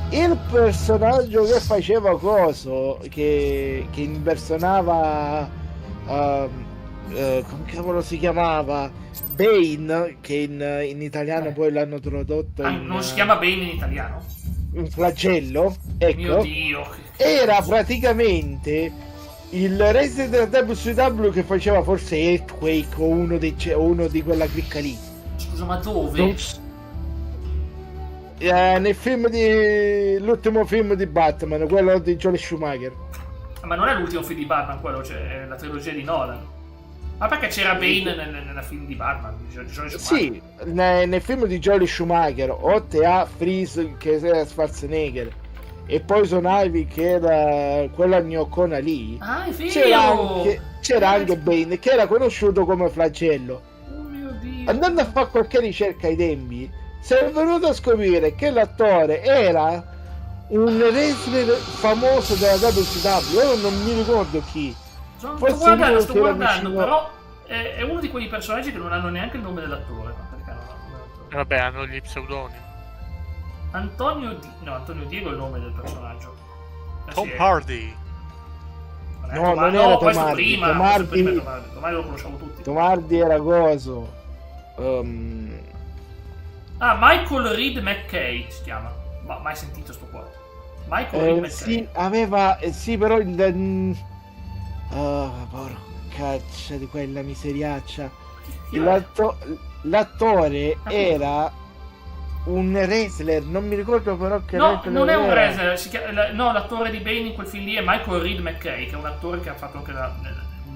Il personaggio che faceva coso, che impersonava, come cavolo si chiamava? Bane, che in italiano poi l'hanno tradotto Non si chiama Bane in italiano? un flagello, Mio ecco, Dio. era praticamente il Resident WCW che faceva forse Earthquake o uno di quella clicca lì. Scusa, ma dove? Nel film l'ultimo film di Batman, quello di Joel Schumacher. Ma non è l'ultimo film di Batman quello, cioè è la trilogia di Nolan. Ma perché c'era Bane nella film di Batman? Di Joel Schumacher? Sì, nel film di Joel Schumacher, oltre a Freeze che era Schwarzenegger e Poison Ivy che era quella gnoccona lì, Ah, è vero! c'era anche Bane che era conosciuto come Flagello. Oh mio Dio! Andando a fare qualche ricerca ai tempi, si è venuto a scoprire che l'attore era un wrestler famoso della WCW, io non mi ricordo chi. Sto Forse guardando, uno sto che era guardando, vicino- però è uno di quegli personaggi che non hanno neanche il nome dell'attore. Ma perché non hanno il nome dell'attore? Vabbè, hanno gli pseudonimi. Antonio Diego è il nome del personaggio. Tom Sì, è- Hardy. non è No, Tom- non era questo Tom Hardy. prima, Tom questo Hardy- prima è Tom Hardy. Tom Hardy lo conosciamo tutti. Tomardi era coso. Michael Reed McKay si chiama. Ma mai sentito sto qua? Michael Reed McKay. Sì, aveva. Sì, però il. Porcaccia di quella miseriaccia. L'attore era un wrestler, non mi ricordo però che No, wrestler non è un era. wrestler, no, l'attore di Bane in quel film lì è Michael Reed McKay, che è un attore che ha fatto anche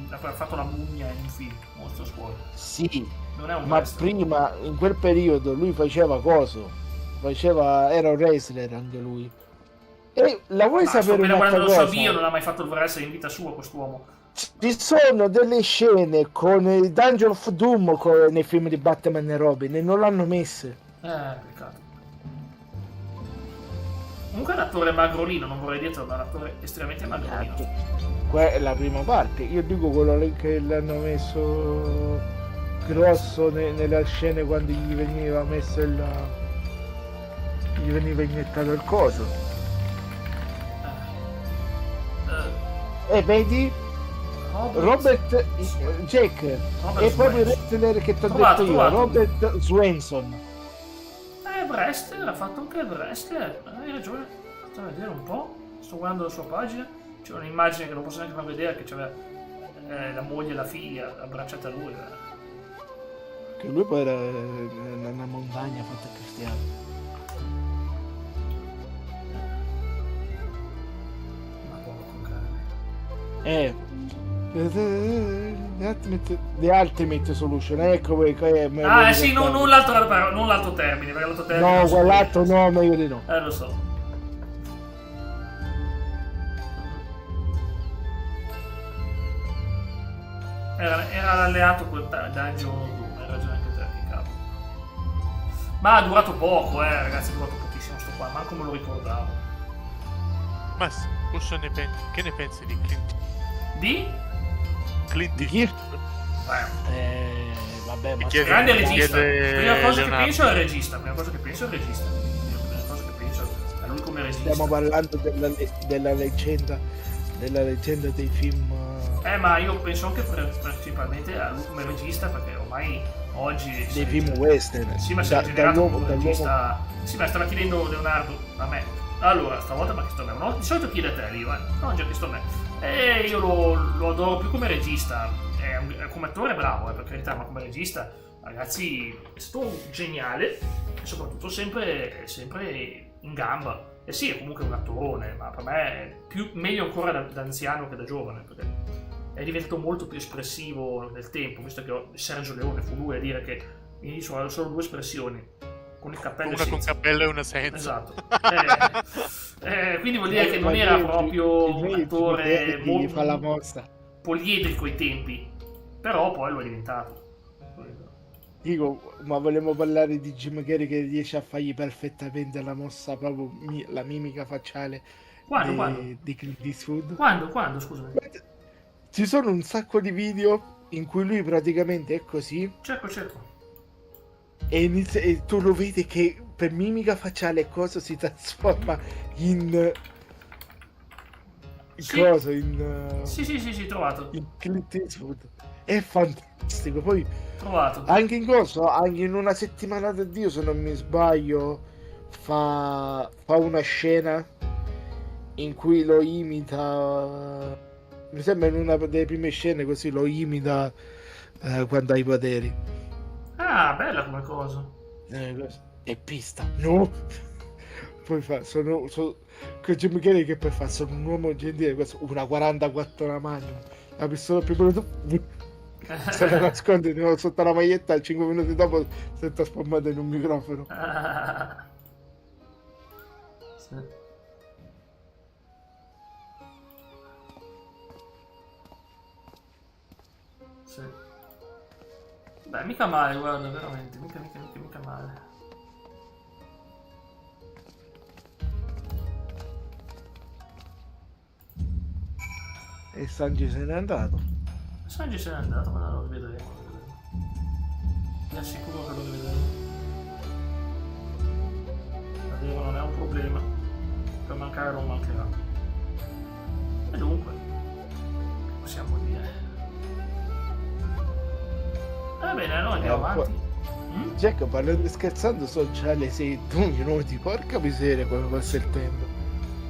ha fatto la mummia in un film, Mostro Scuola. Sì, Non è un ma wrestler. prima, in quel periodo, lui faceva coso. Era un wrestler anche lui. E la vuoi Ma sto sapere appena un'altra guardando cosa? Sabio, non ha mai fatto il wrestler in vita sua quest'uomo. Ci sono delle scene con il Dungeon of Doom nei film di Batman e Robin e non l'hanno messe. Peccato. Comunque l'attore magrolino, non vorrei dirtelo, ma l'attore estremamente magrolino. Qua è la prima parte. Io dico quello lì che l'hanno messo grosso nella scena quando gli veniva messo gli veniva iniettato il coso. E vedi? Robert Jack è proprio il wrestler che ti ho detto io, trovato. Robert Swanson. Wrestler, ha fatto anche il wrestler. Hai ragione. Sto a vedere un po'. Sto guardando la sua pagina. C'è un'immagine che non posso neanche far vedere, che c'aveva la moglie e la figlia abbracciate a lui. Che lui poi era una montagna fatta cristiana. Ma porco cane. The Ultimate Solution, ecco perché sì, non l'altro termine, perché l'altro termine. No, quell'altro no, meglio di no. Lo so. Era l'alleato quel Dungeon Doom, hai ragione anche te, che cavolo. Ma ha durato poco, ragazzi, è durato pochissimo sto qua, manco me lo ricordavo. Ma che ne pensi di Clint? Di? Clint Eastwood? Vabbè, ma grande regista. Prima cosa che penso è il regista. Prima cosa che penso è lui come regista. Stiamo parlando della leggenda dei film. Ma io penso anche principalmente a lui come regista, perché ormai oggi dei film western. Sì, ma si è generato un regista. Sì, ma stava chiedendo Leonardo a me. Allora, stavolta mi ha chiesto a me. No, di solito chiede a te, Rio, no, già chiesto a me. E io lo adoro più come regista. Come attore è bravo, per carità, ma come regista, ragazzi, è stato geniale e soprattutto sempre in gamba. E sì, è comunque un attorone, ma per me è meglio ancora da anziano che da giovane, perché è diventato molto più espressivo nel tempo, visto che Sergio Leone fu lui a dire che mi sono solo due espressioni, con il cappello una con cappello e una senza. Esatto. Quindi vuol dire che non era proprio un attore molto fa la mossa. Poliedrico ai tempi, però poi lo è diventato. Dico, ma vogliamo parlare di Jim Carrey che riesce a fargli perfettamente la mossa, proprio la mimica facciale di Clint Eastwood? Quando, scusami? Ci sono un sacco di video in cui lui praticamente è così. Cerco. E tu lo vedi che per mimica facciale cosa si trasforma in... Sì, trovato. In Clint Eastwood. È fantastico. Poi trovato. Anche in una settimana da Dio, se non mi sbaglio, fa una scena in cui lo imita. Mi sembra in una delle prime scene così lo imita quando ha i poteri. Ah, bella come cosa. E pista. No. Poi fa con Jim Carrey che poi fa sono un uomo gentile, una 44 alla mano, la pistola più veloce se la nasconde sotto la maglietta, 5 minuti dopo si è trasformato in un microfono. Sì. Sì. Beh, mica male, guarda, veramente, mica male. E Sanji se n'è andato. Sanji se n'è andato, ma lo rivedremo. Mi assicuro che lo rivedremo. Davvero non è un problema. Per mancare non mancherà. E dunque, possiamo dire. Va bene, allora andiamo avanti. Jack, parlando scherzando, so già le 6 minuti, porca miseria come passa il tempo.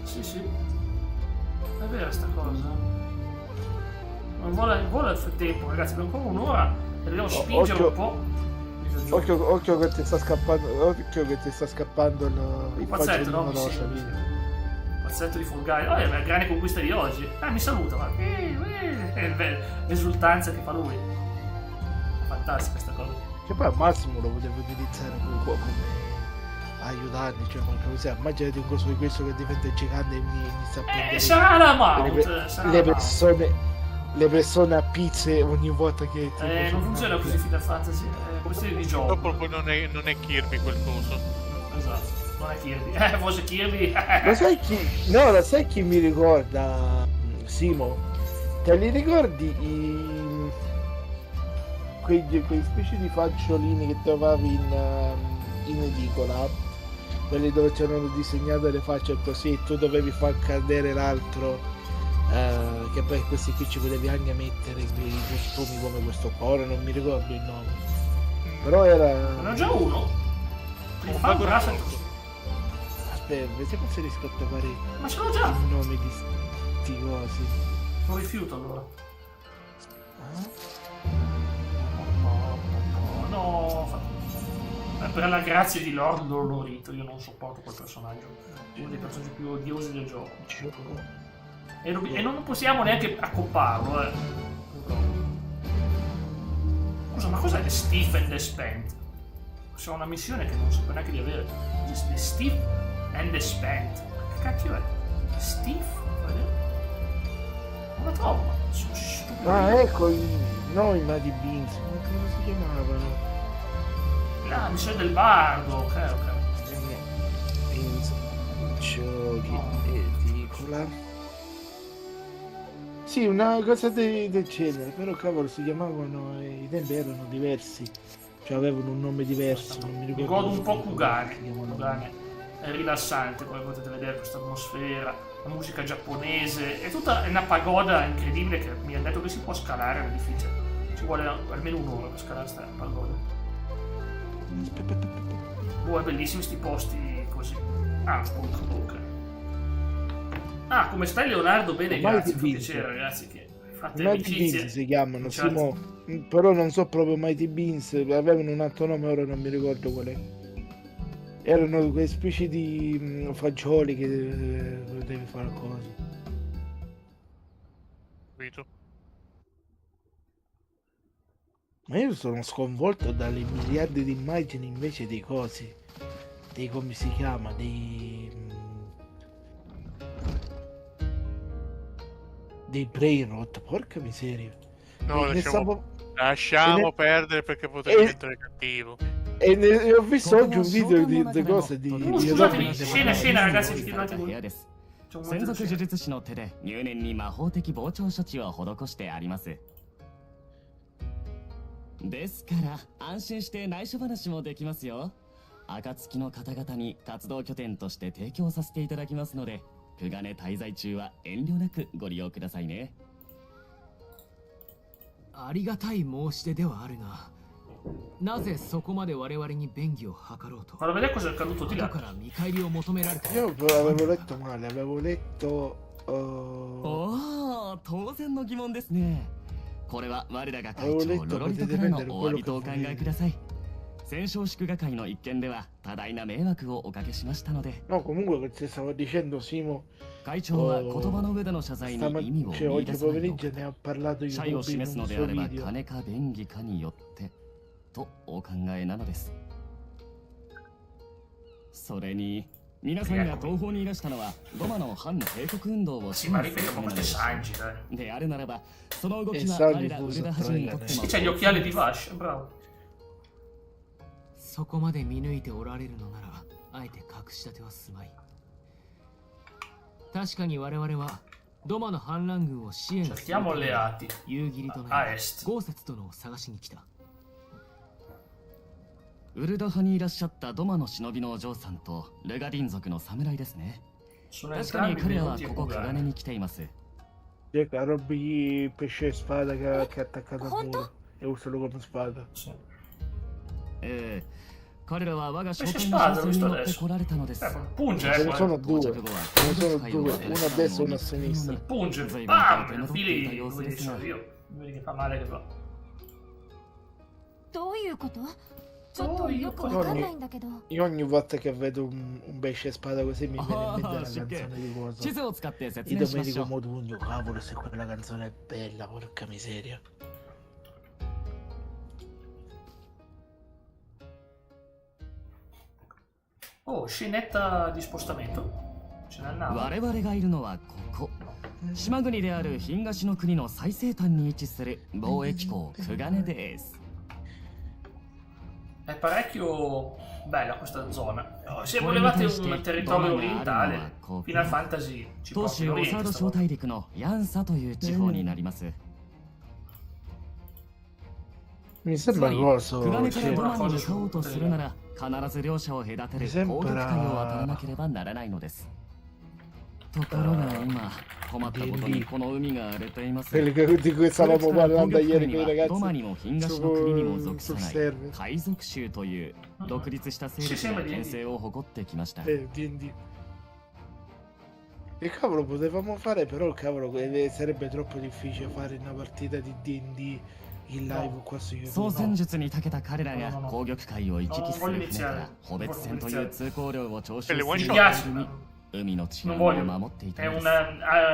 Sì. È vera sta cosa. Non vola il tempo, ragazzi, abbiamo ancora un'ora e dobbiamo spingere un po'. Occhio che ti sta scappando. Il pazzetto, no? Il pazzetto di Fall Guy. Oh, è la grande conquista di oggi. Mi saluta, ma l'esultanza che fa lui. Fantastica sta cosa. Che poi al massimo lo potevo utilizzare come aiutarmi, cioè qualche cosa. Immaginati un coso di questo che diventa gigante e mi sta a prendere. Sarà la mount. Le persone a pizze ogni volta che non funziona così Final Fantasy, è questione di gioco. Proprio non è Kirby quel coso. Esatto. Non è Kirby. Forse Kirby. Lo sai chi? No, lo sai chi mi ricorda, Simo? Te li ricordi quei specie di fagiolini che trovavi in edicola? Quelli dove c'erano disegnate le facce così e tu dovevi far cadere l'altro, che poi questi qui ci potevi anche mettere i costumi come questo qua, ora non mi ricordo il nome. Però era... Non ho già uno? Il fan Brass. Aspetta, vediamo se riesco a trovare Ma ce l'ho già! il nome di sti cosi. Lo rifiuto allora. No, per la grazia di Lord Lolorito, io non sopporto quel personaggio. È uno dei personaggi più odiosi del gioco. E non possiamo neanche accopparlo, Scusa, ma cos'è The Stiff and the Spent? C'è una missione che non sapevo neanche di avere. The Stiff and the Spent. Che cacchio è? The Stiff? Non la trovo, ma sono stupido. Ah, ecco, i Mighty Beans, ma come si chiamavano? La missione del bardo, ok. Beans, giochi, edicola. Sì, una cosa del genere, però cavolo si chiamavano, i tempi erano diversi, cioè avevano un nome diverso, non mi ricordo. Mi godo un po' Kugane. Kugane è rilassante, poi potete vedere questa atmosfera, la musica giapponese, è tutta una pagoda incredibile che mi hanno detto che si può scalare, è difficile. Ci vuole almeno un'ora per scalare questa pagoda. È bellissimi sti posti così. Ah, ok. Ah, come stai Leonardo? Bene, grazie, fa piacere ragazzi che fate Mighty amicizia. Beans si chiamano, Certo. Simo, però non so proprio Mighty Beans, avevano un altro nome, ora non mi ricordo qual è. Erano quelle specie di fagioli che devi fare cose. Capito? Ma io sono sconvolto dalle miliardi di immagini invece dei cosi, dei come si chiama, dei brain rot, porca miseria. No, Ne lasciamo perdere perché potrei essere cattivo. E ho visto oggi un video di cose di Scusatemi, scena ragazzi, vi chiedo un attimo. 専属呪術師の手で入念に魔法的膨張処置を施してあります。ですから安心して内緒話もできますよ。暁の方々に活動拠点として提供させていただきますので、久我根滞在中は遠慮なくご利用くださいね。ありがたい申し出ではあるが、なぜそこまで我々に便宜を図ろうと。 Vado a vedere cosa è accaduto di 後 là. から見返りを求められた。 Io avevo letto male, avevo letto おお、当然の疑問ですね。これは我らが会長ロロリトからのお詫びとお考えください。戦勝祝賀会の一件では多大な迷惑をおかけしましたので。 No, comunque che ti stavo dicendo Simo, 会長は言葉の上での謝罪に意味を cioè 見 oggi 出さないの pomeriggio ne ha parlato 謝意を YouTube 示 in す un のであ suo れば video. 金か便宜かによってとお考えなのです。それに皆さんが東方にいらしたのはロマの反帝国運動を Sì, ma ripeto, ma queste Sanji, dai. であるならばその動きは Sanji 我らウルダハジにとっても Sì, c'ha gli occhiali di Vash, bravo. そこまで見抜いておられるのなら、あえて隠し立てはすまい。確かに我々はドマの反乱軍を支援する Cerchiamo alleati 夕霧と a なり est. 豪雪殿を探しに来た。ウルダ派にいらっしゃったドマの忍びのお嬢さんとルガディン族の侍ですね。 Sono 確かに entrambi 彼らは venuti a ここ久我根 Kugane. に来ています。 Cioè, Robby pesce e spada che ha attaccato al muro e usalo come spada. Sì. 彼らは我が召pesce 喚の spada, 申 l'ho 請に visto 乗って adesso. 来られたのです。 Punge, Ce ne quello. sono 到 due, 着 ce 後は ne sono due, uno a destra e uno a sinistra. Punge, 随分と bam! 手の Fili, 取った様子 come ですが dicevo io. Vedi che fa male che fa. どういうこと？ちょっとよくわかんないんだけど。 Io ogni volta che vedo un pesce e spada così mi viene in mente la sì, che- canzone di 地 cosa. 図を使って説 Di 明しましょ Domenico う。 Modugno, cavolo, se quella canzone è bella, porca miseria. Oh, scenetta di spostamento. Ce n'è una. 我々がいるのはここ島国である東の国の最西端に位置する貿易港久我根です。È parecchio bella questa zona. Se volevate un territorio orientale, Final Fantasy ci porta 東 in 州オサー Oriente ド小 stavolta. 大陸のヤンサという地方になります Mi sembra cosa クガネから cioè, ドマに向かおうとするなら必ず両者を隔てる攻撃界を渡らなければならないのですところが今困ったことにこの海が荒れています quelli di cui stavamo parlando ieri con i ドマに ragazzi も東の国にも属さ sul ない server. 海賊州という独立した勢力が牽制を誇ってきました D&D. E cavolo, potevamo fare, però cavolo, sarebbe troppo difficile fare una partita di D&D in live qua su 操 YouTube. 船術に長けた彼らが攻撃界を行き来する船から No, 個別船という通行料を徴収す Quelle る one み shot. ピace. 海の治 Non 安を voglio. 守っていた È のです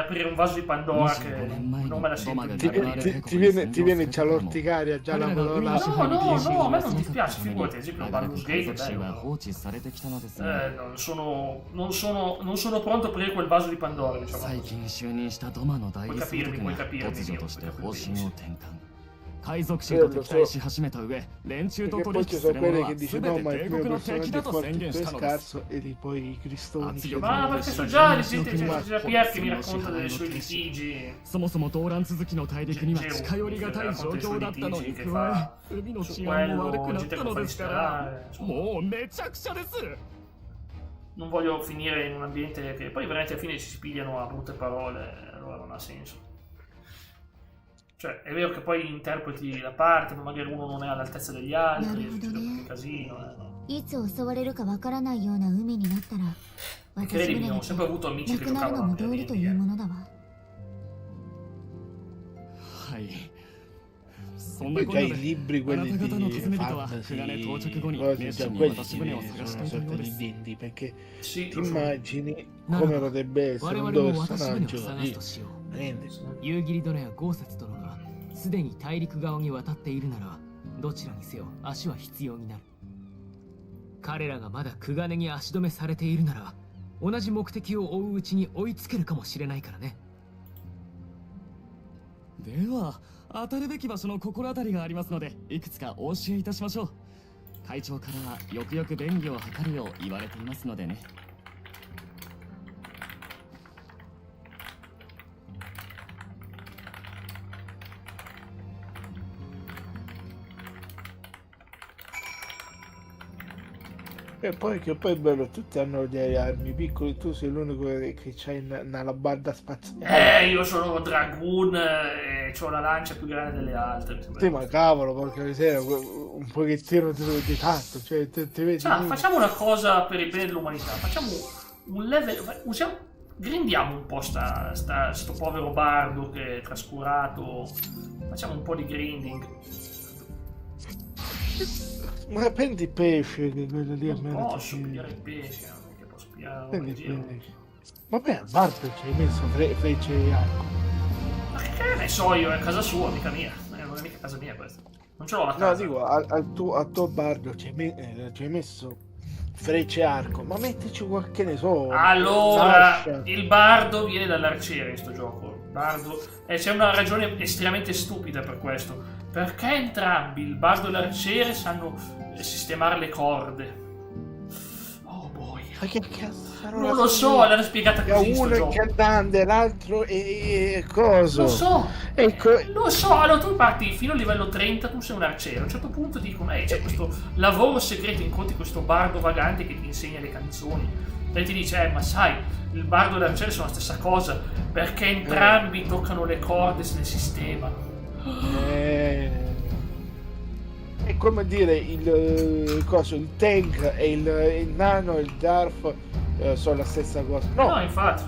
aprire un vaso di Pandora che 25年前に non me la ドマ sento が di ガル dire. バール Ti viene già l'orticaria, già la No, parola. No, no, no, a me non に dispiace, figurati, ad esempio 長らく Baldur's 海 Gate è 賊州は bello. 放置されてきたのですが Non sono pronto a aprire quel vaso di Pandora, diciamo. 最近就任したドマの代理勢力が Puoi capirmi, 突如として puoi capirmi. 方針を転換海賊衆と敵対し始めた上連中と Perché 取 poi 引 ci す sono る者 quelli は che 全 dicono no, て ma il 帝 primo 国の敵 personaggio だ è と forte 宣言 tu し è たのです scarso e lì poi i cristoni Anzi, che io- Ma perché so già, c'è Pierre che mi racconta dei suoi Anzi, litigi. そもそも動乱続きの大陸には近寄りがたい状況だったのに加え海の治安も悪くなったのですからもうめちゃくちゃです Non voglio finire in un ambiente che poi veramente alla fine ci si pigliano a brutte parole, allora non ha senso. Cioè, è vero che poi interpreti la parte, ma magari uno non è all'altezza degli altri, succede un casino. No? いつ襲われるかわからないような海になったら私 Credimi, 船 ho だけ sempre avuto amici な che くなるの giocavano も anche 道 a 理という D&D. ものだわはいそんな Poi こ già と i で libri あな quelli た方の di 尋ね人は船到 fantasy 着後に cose 熱 già 心に quelli 私船を sono 探して una いた sorta ので di す D&D perché Sì, ti lo so. immagini ならば come potrebbe 我 essere un 々も渡し船を personaggio 探す lì としよう Rende. 夕霧殿や豪雪殿がすでに大陸側に渡っているならどちらにせよ足は必要になる彼らがまだクガネに足止めされているなら同じ目的を追ううちに追いつけるかもしれないからねでは当たるべき場所の心当たりがありますのでいくつかお教えいたしましょう会長からはよくよく便宜を図るよう言われていますのでね E poi che poi è bello, tutti hanno delle armi piccole, tu sei l'unico che c'hai una labarda spaziale. Io sono Dragoon e ho la lancia più grande delle altre. Sì, ma cavolo, porca miseria, un pochettino di tanto, cioè ti vedi... Cioè, facciamo una cosa per il bene dell'umanità, facciamo un level, grindiamo un po' sto povero bardo che è trascurato, facciamo un po' di grinding. Ma prendi il pesce, che quello lì Non almeno posso ti... pigliare il pesce, non è che posso pigliare Prendi un il giro. pesce. Vabbè, al bardo ci hai messo frecce e arco. Ma che ne so io, è casa sua, mica mia, non è mica casa mia questa. Non ce l'ho la No, casa. dico, al tuo bardo ci hai messo frecce e arco, ma mettici qualche, ne so... Allora, fascia. il bardo viene dall'arciere in sto gioco. Bardo. E c'è una ragione estremamente stupida per questo. Perché entrambi, il bardo e l'arciere, sanno sistemare le corde. Oh boy. Ma che cazzo? Non lo so, l'hanno spiegata così in sto Uno è gioco. cantante, l'altro è coso. Lo so. Ecco, Lo so, allora tu parti fino a livello 30, tu sei un arciere. A un certo punto dicono, c'è questo lavoro segreto, incontri questo bardo vagante che ti insegna le canzoni. E ti dice, ma sai, il bardo e l'arciere sono la stessa cosa, perché entrambi toccano le corde nel sistema. è come dire il tank e il nano e il Darf sono la stessa cosa. No, infatti,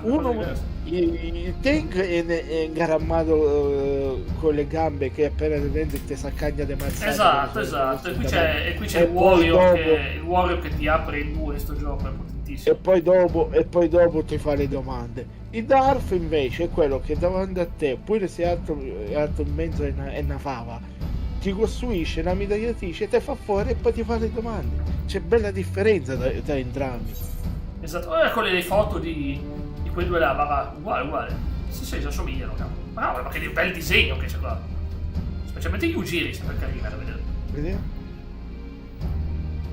il tank è ingarammato con le gambe che appena ne prende te saccagna di mazzate. Esatto. E qui c'è il warrior che ti apre in due in sto gioco, è potentissimo. E poi dopo ti fa le domande. Il Darf invece è quello che davanti a te, pure se è alto in mezzo è una fava, ti costruisce una mitragliatrice, te fa fuori e poi ti fa le domande. C'è bella differenza tra entrambi. Esatto, ecco le foto di quei due là, va, uguale. Sì, si assomigliano, cavolo. Bravo, ma che bel disegno che c'è qua. Specialmente gli Ujiri, sempre carina da vedere. Vediamo.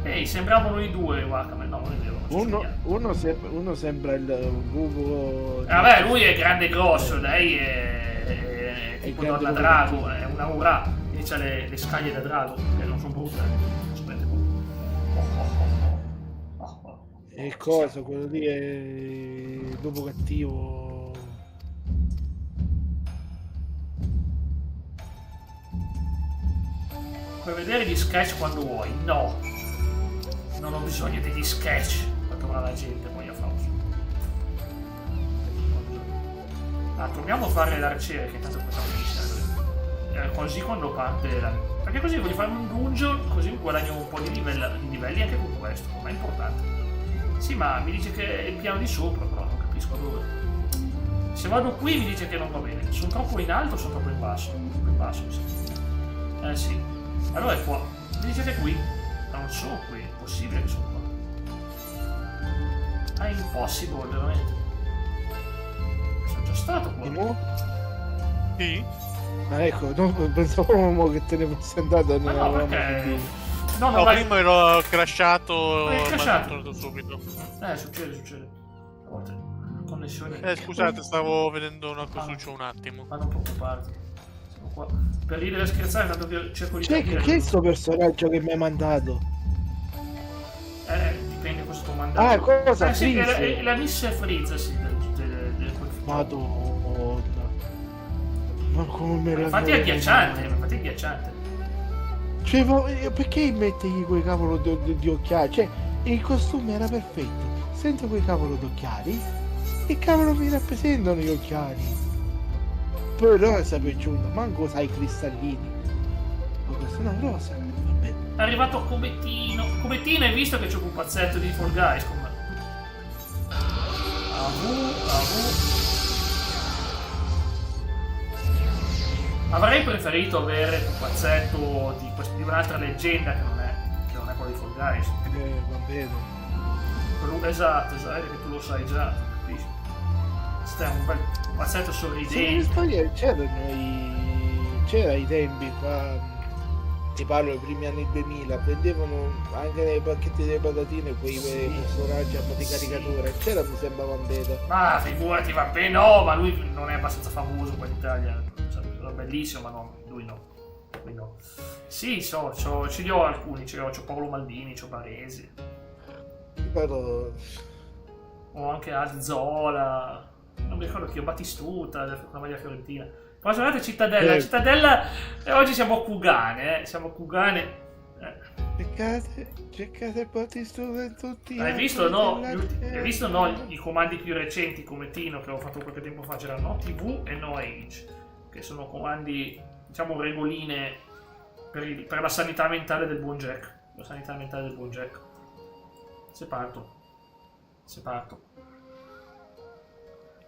Ehi, sembravano i due, Wakaman. No, non è vero. Uno sembra il buco. Vabbè, lui è grande e grosso, lei è tipo donna drago, è una ura. E c'ha le scaglie da drago, che non sono brutte. Aspetta. E il coso, quello lì è il lupo cattivo. Puoi vedere gli sketch quando vuoi. No, non ho bisogno degli sketch per trovare la gente poi a Faust. Torniamo a fare l'arciere, che tanto possiamo iniziare. Così quando parte la... Perché così voglio fare un dungeon, così guadagno un po' di livelli anche con questo, ma è importante. Sì, ma mi dice che è il piano di sopra, però non capisco dove. Se vado qui mi dice che non va bene. Sono troppo in alto o sono troppo in basso? In basso, mi sa. Sì. Allora è qua. Mi dice che è qui. Ma non sono qui, è possibile che sono qua. È impossible, veramente. Sono già stato qua. Sì? Ma ecco, non pensavo che te ne fossi andato. Ma no, perché... No, prima ero crashato, ma sono tornato subito. Succede. A volte connessione. Scusate, stavo vedendo una cosuccia un attimo. Ma non preoccuparti. Siamo qua. Per ridere e scherzare, tanto che cerco di capire. Chi è questo personaggio che mi hai mandato? Dipende cosa tu mandato. Ah, cosa? Sì, è la Miss Freeze, sì, Madonna. Ma come me la... Infatti è agghiacciante. Cioè, perché mettegli quei cavolo di occhiali? Cioè, il costume era perfetto. Senza quei cavolo d'occhiali, che cavolo mi rappresentano gli occhiali? Però è piaciuto, manco sai i cristallini. Ma questa è una rosa. Vabbè. È arrivato Comettino. Comettino, hai visto che c'è un pazzetto di Fall Guys con me? Avrei preferito avere un pupazzetto di un'altra leggenda che non è quello di Fall Guys. Va bene. Esatto, che tu lo sai già, capisci? Questo è un bel pupazzetto sorridente. C'era ai tempi qua, ti parlo dei primi anni 2000, vendevano anche nei pacchetti delle patatine quei personaggi a po' di caricatura. C'era, mi sembra, Vampeta. Ma figurati, vabbè, no, ma lui non è abbastanza famoso qua in Italia. Bellissimo, ma no, lui no. Sì, ce li ho alcuni, c'ho Paolo Maldini, c'ho Baresi. Però... Ho anche Alzola, non mi ricordo chi ho, Battistuta, la maglia fiorentina. Poi guardate Cittadella, e oggi siamo a Kugane, Cercate Battistuta in tutti. Hai visto, no? Hai visto, no? I comandi più recenti come Tino che ho fatto qualche tempo fa, c'erano No TV e No Age, che sono comandi, diciamo, regoline per la sanità mentale del buon Jack. La sanità mentale del buon Jack. Se parto.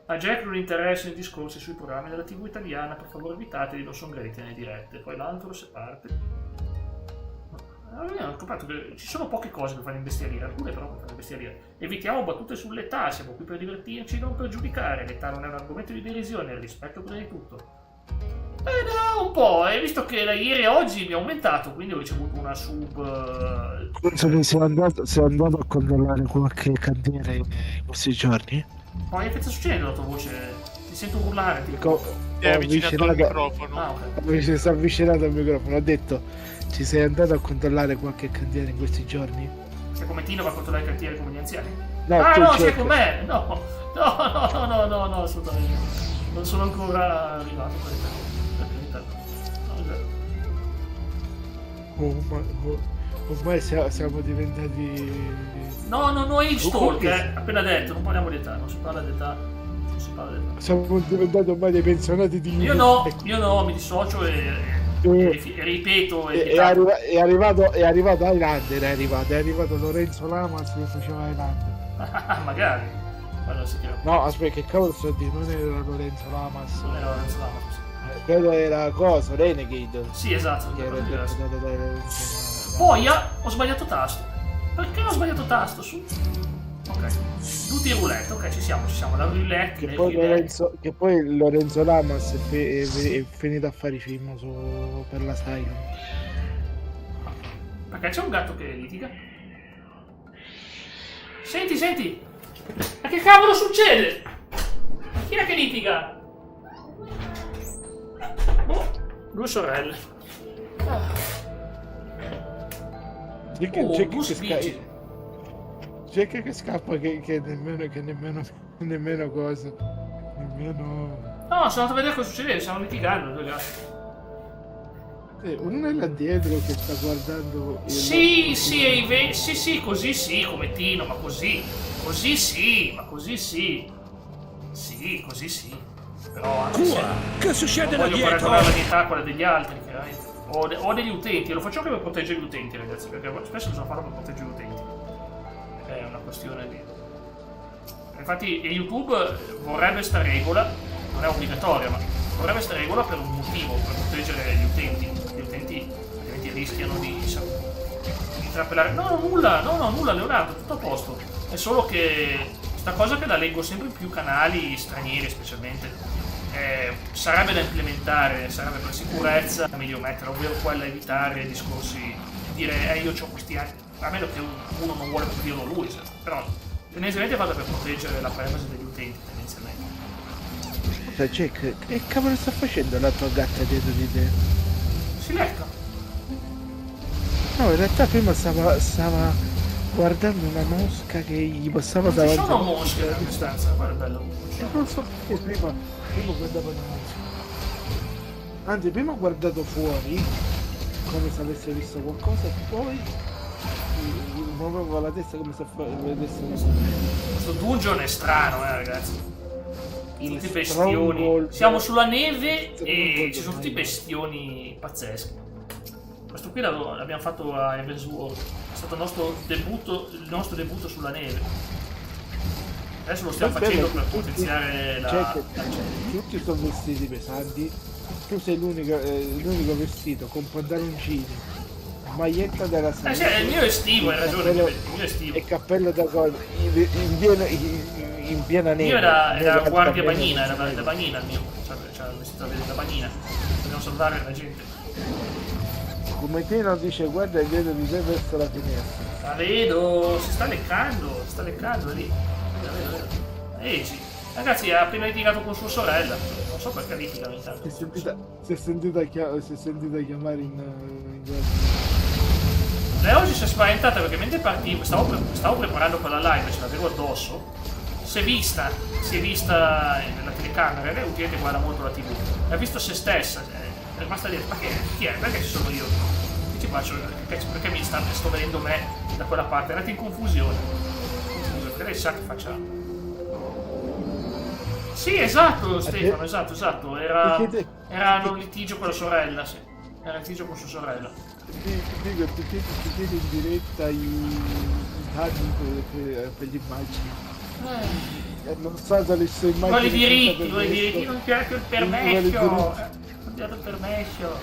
A Jack non interessano i discorsi sui programmi della TV italiana, per favore evitate di non songrete nelle dirette. Poi l'altro se parte. Ho scoperto che ci sono poche cose per fare imbestialire, alcune però per fare imbestialire. Evitiamo battute sull'età, siamo qui per divertirci, non per giudicare. L'età non è un argomento di derisione, il rispetto prima di tutto. No, un po', hai visto che da ieri e oggi mi ha aumentato, quindi ho ricevuto una sub... Penso che sia andato a controllare qualche cantiere in questi giorni. Poi che sta succedendo la tua voce? Ti sento urlare, è avvicinato al microfono. Ok. Mi si è avvicinato al microfono, ho detto, ci sei andato a controllare qualche cantiere in questi giorni? Sei come Tino va a controllare i cantieri come gli anziani? No, sei con me! No, assolutamente. Non sono ancora arrivato per carità. Ormai siamo diventati... No, il stalker, appena detto, non parliamo di età, non si parla di età. Siamo diventati ormai dei pensionati di... Io no, mi dissocio e ripeto. È arrivato Highlander, è arrivato Lorenzo Lamas che faceva Highlander. Magari. No, aspetta, che cavolo sto a dire? Non era Lorenzo Lamas. Non era Lorenzo Lamas. Quello era cosa? Renegade. Sì, esatto. Poi ho sbagliato tasto. Perché ho sbagliato tasto? Ok. Tutti in roulette, ok, ci siamo. La roulette. Che poi Lorenzo Lamas è finito a fare i film per la Saiyan. Perché c'è un gatto che litiga? Senti, senti! Ma che cavolo succede? Chi è che litiga? Oh, 2 sorelle. Jack che scappa che nemmeno cosa. Nemmeno. No, sono andato a vedere cosa succedeva, stavano litigando due gatti. Uno è là dietro che sta guardando Sì, così sì, come Tino, ma così sì, ma così sì. Sì, così sì. Però anche se Che succede non là voglio dietro? paragonare la dignità a quella degli altri, chiaramente. O degli utenti, lo faccio anche per proteggere gli utenti, ragazzi, perché spesso bisogna farlo per proteggere gli utenti. È una questione di... Infatti YouTube vorrebbe sta regola, non è obbligatoria, ma vorrebbe sta regola per un motivo, per proteggere gli utenti. Gli utenti altrimenti rischiano di intrappolare. No, nulla, Leonardo, tutto a posto. È solo che sta cosa che la leggo sempre in più canali stranieri specialmente. Sarebbe da implementare, sarebbe per sicurezza meglio mettere, ovvero quella evitare discorsi di dire io ho questi anni, a meno che uno non vuole dirlo lui, però tendenzialmente vado per proteggere la privacy degli utenti, tendenzialmente. Scusa Jack, che cavolo sta facendo la tua gatta dietro di te? Si lecca. No, in realtà prima stava guardando una mosca che gli passava Non ci davanti. sono mosche nella mia stanza, guarda bello. Non so perché prima guardavo una mosca. Anzi, prima ho guardato fuori, come se avesse visto qualcosa, e poi muovevo la testa come se vedesse una mosca. Questo dungeon è strano, ragazzi. Tutti bestioni. Stronghold. Siamo sulla neve e ci sono tutti bestioni pazzeschi. Questo qui l'abbiamo fatto a Heavensward. È stato il nostro debutto sulla neve. Adesso lo stiamo facendo per potenziare la... Tutti sono vestiti pesanti. Tu sei l'unico vestito con pantaloncini, maglietta della sì, il mio è estivo, hai ragione, il mio è estivo. E cappello da cosa in piena neve. Il mio era guardia bagnina, era da bagnina il mio. C'era il vestito da bagnina. Dobbiamo salvare la gente. Come te non dice guarda dietro di te verso la finestra. La vedo, si sta leccando è lì. La vedo. Ehi, ragazzi, ha appena litigato con sua sorella. Non so perché litiga ogni tanto. Si è sentita chiamare in Lei oggi si è spaventata perché mentre partivo, stavo preparando quella live, ce l'avevo addosso. Si è vista nella telecamera, lei ultimamente guarda molto la TV. Ha visto se stessa, è rimasta lì, ma chi è? Perché ci sono io? Che ci faccio? Perché sto vedendo me da quella parte? Era in confusione. Perché lei sa che facciamo. Sì, esatto, Stefano, esatto. Era un litigio con la sorella, sì. Era un litigio con sua sorella. Dico, ti chiedi in diretta i danni per le immagini. Non so se le sue immagini. Vuole i diritti, non piace il permesso. Non dato il permesso.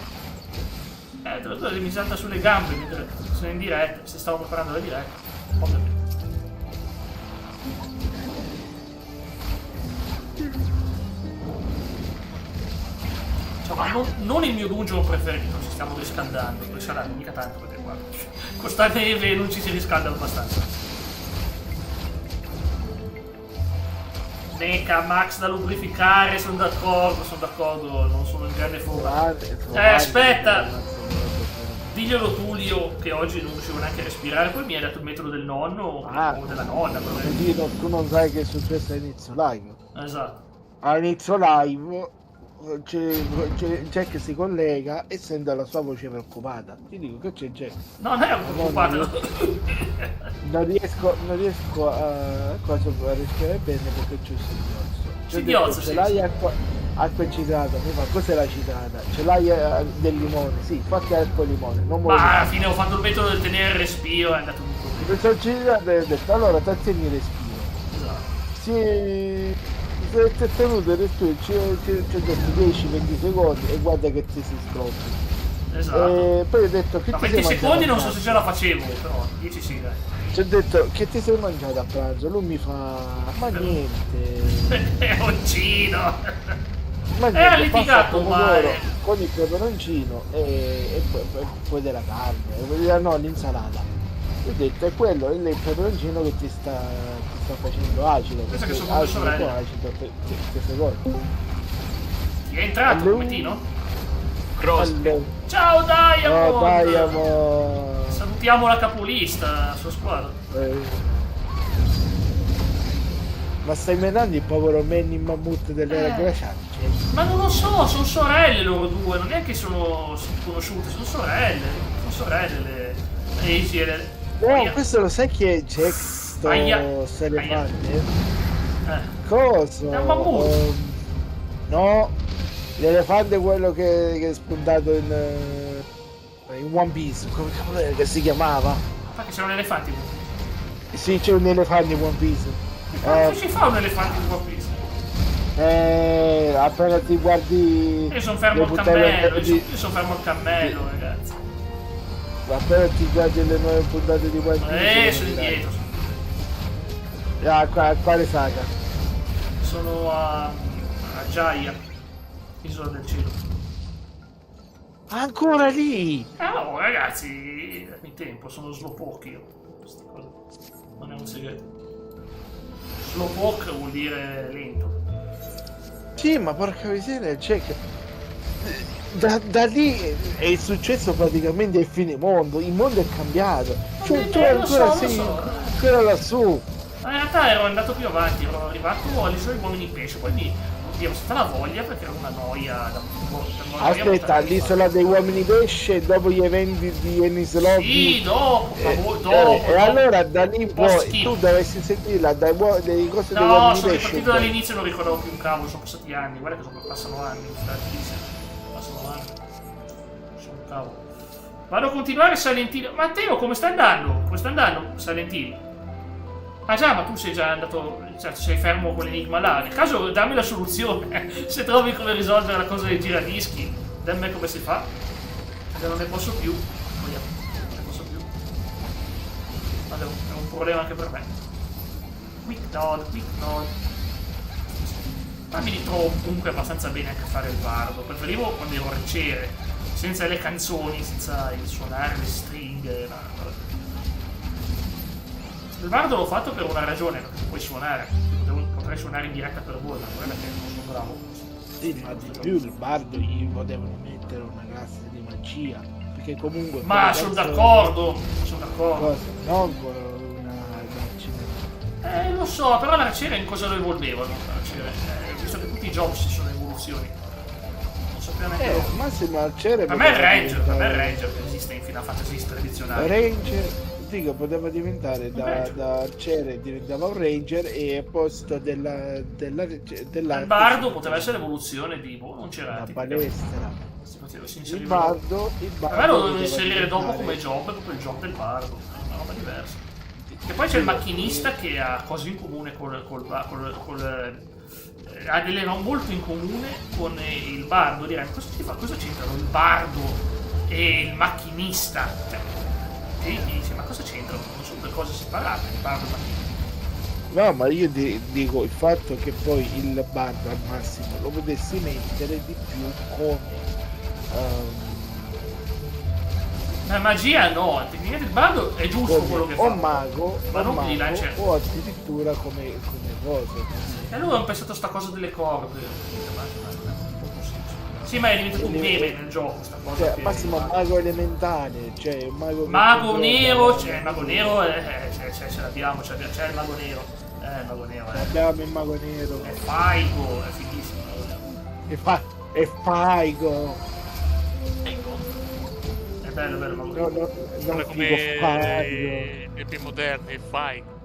Mi salta sulle gambe mentre sono in diretta, se stavo preparando la diretta. Ma non il mio dungeon preferito, ci stiamo riscaldando mica tanto perché guarda, con sta neve non ci si riscalda abbastanza. Mecha, Max da lubrificare, sono d'accordo, non sono in grande forma. Aspetta! Diglielo Tullio che oggi non riuscivo neanche a respirare, poi mi hai dato il metodo del nonno o della nonna. Tu non sai che è successo a inizio live. Esatto. A inizio live Jack si collega e sente la sua voce preoccupata. Ti dico che c'è Jack. No, non è preoccupato. Non riesco a respirare bene perché c'è il singhiozzo. Ce l'hai acqua citrata, mi fa cos'è la citrata? Ce l'hai del limone? Sì, fatti acqua e limone. Ma alla fine ho fatto il metodo del tenere il respiro, è andato tutto bene. Sono citrata e ho detto allora trattieni il respiro. Esatto. Sì. Se è tenuto il respiro ci ho detto 10-20 secondi e guarda che ti si sblocca. Esatto. Poi ho detto che ma ti 20 secondi non so se ce la facevo, però 10 sì dai. Ci ho detto che ti sei mangiato a pranzo, lui mi fa ma niente. Peperoncino. Ma era litigato male con il peperoncino e poi della carne, no, l'insalata. Ho detto è quello, è il peperoncino che ti sta facendo acido. Pensa che Perché sono due acido sorelle. con acido che secondo. Chi è entrato, Fumettino? Ciao Oh, Diamond! dai, amo. Salutiamo la capolista, la sua squadra. Ma stai menando il povero Manny Mammut dell'era glaciale? Ma non lo so, sono sorelle loro due, non è che sono conosciute, sono sorelle. Sono sorelle le Easy e le... No, questo lo sai chi è Jack? Sto elefante? Cosa? È un mammut. No, l'elefante è quello che è spuntato in One Piece, come cavolo è che si chiamava? Perché c'erano elefanti? Sì, c'è un elefante in One Piece. Cosa ci fa un elefante in One Piece? Appena ti guardi... Io sono fermo al cammello, io sono fermo al cammello, ragazzi. Appena ti guardi le nuove puntate di One Piece... sono indietro. Quale saga? Sono a Jaya, Isola del Cielo. Ancora lì? No, ragazzi, dammi tempo, sono slowpoke io. Queste cose. Non è un segreto. Slowpoke vuol dire lento. Sì, ma porca miseria, cioè che... Da lì è successo praticamente il fine mondo, il mondo è cambiato. Cioè tu ancora sei ancora lassù. Ma in realtà ero andato più avanti, ero arrivato all'isola dei uomini pesce, poi mi è stata la voglia perché era una noia Aspetta, l'isola dei uomini pesce dopo gli eventi di Ennis Lobby. Sì, dopo. E allora da lì in poi tu dovresti sentirla dei cose dei uomini No, sono pesce. ripartito dall'inizio e non ricordavo più un cavolo, sono passati anni, guarda che passano anni, passano anni. Sono un cavolo. Vado a continuare Silent Hill. Matteo, come sta andando? Come sta andando Silent Hill? Ah già, ma tu sei già andato, cioè sei fermo con l'enigma là. Nel caso dammi la soluzione. Se trovi come risolvere la cosa dei giradischi, dammi come si fa. Se non ne posso più. Non ne posso più. Vabbè, è un problema anche per me. Quick node. Ma mi ritrovo comunque abbastanza bene anche a fare il bardo. Preferivo quando ero arciere, senza le canzoni, senza il suonare le stringhe. Il bardo l'ho fatto per una ragione, perché puoi suonare. Potrei suonare in diretta per voi, ma guarda che non sono bravo. Sì, ma di più il bardo gli potevano mettere una classe di magia. Perché comunque... Ma sono d'accordo, Cosa? Non con una magia. Lo so, però l'arciere in cosa lo evolvevano? Visto che tutti i giochi ci sono evoluzioni. Non sappiamo neanche. Massimo arciere... Per me è Ranger, che esiste in Final Fantasy tradizionale. Ranger... Dico, poteva diventare da arciere, diventava un ranger e a posto della il bardo poteva essere l'evoluzione di non c'era la palestra. Il bardo per me lo dovevano inserire dopo come job, dopo il job del bardo, una roba diversa. E poi c'è il macchinista che ha cose in comune ha delle non molto in comune con il bardo. Direi, cosa si fa? Cosa c'entrano il bardo e il macchinista? E gli dice, ma cosa c'entrano? Non sono due cose separate, il bardo e il macchinista. No, ma io dico il fatto che poi il bardo al massimo lo potessi mettere di più come la magia no, tecnicamente il bardo è giusto quello che fa. O mago, ma non di o addirittura come cose. E allora hanno pensato a sta cosa delle corde. Sì, ma è diventato un meme nel gioco sta cosa. Cioè, massimo mago elementare, cioè mago nero, c'è il mago nero, ce l'abbiamo, c'è il mago nero. Il mago nero, abbiamo il mago nero. È Faigo, è fighissimo. È Faigo. È bello il mago nero. Non come i più moderni, il Faigo.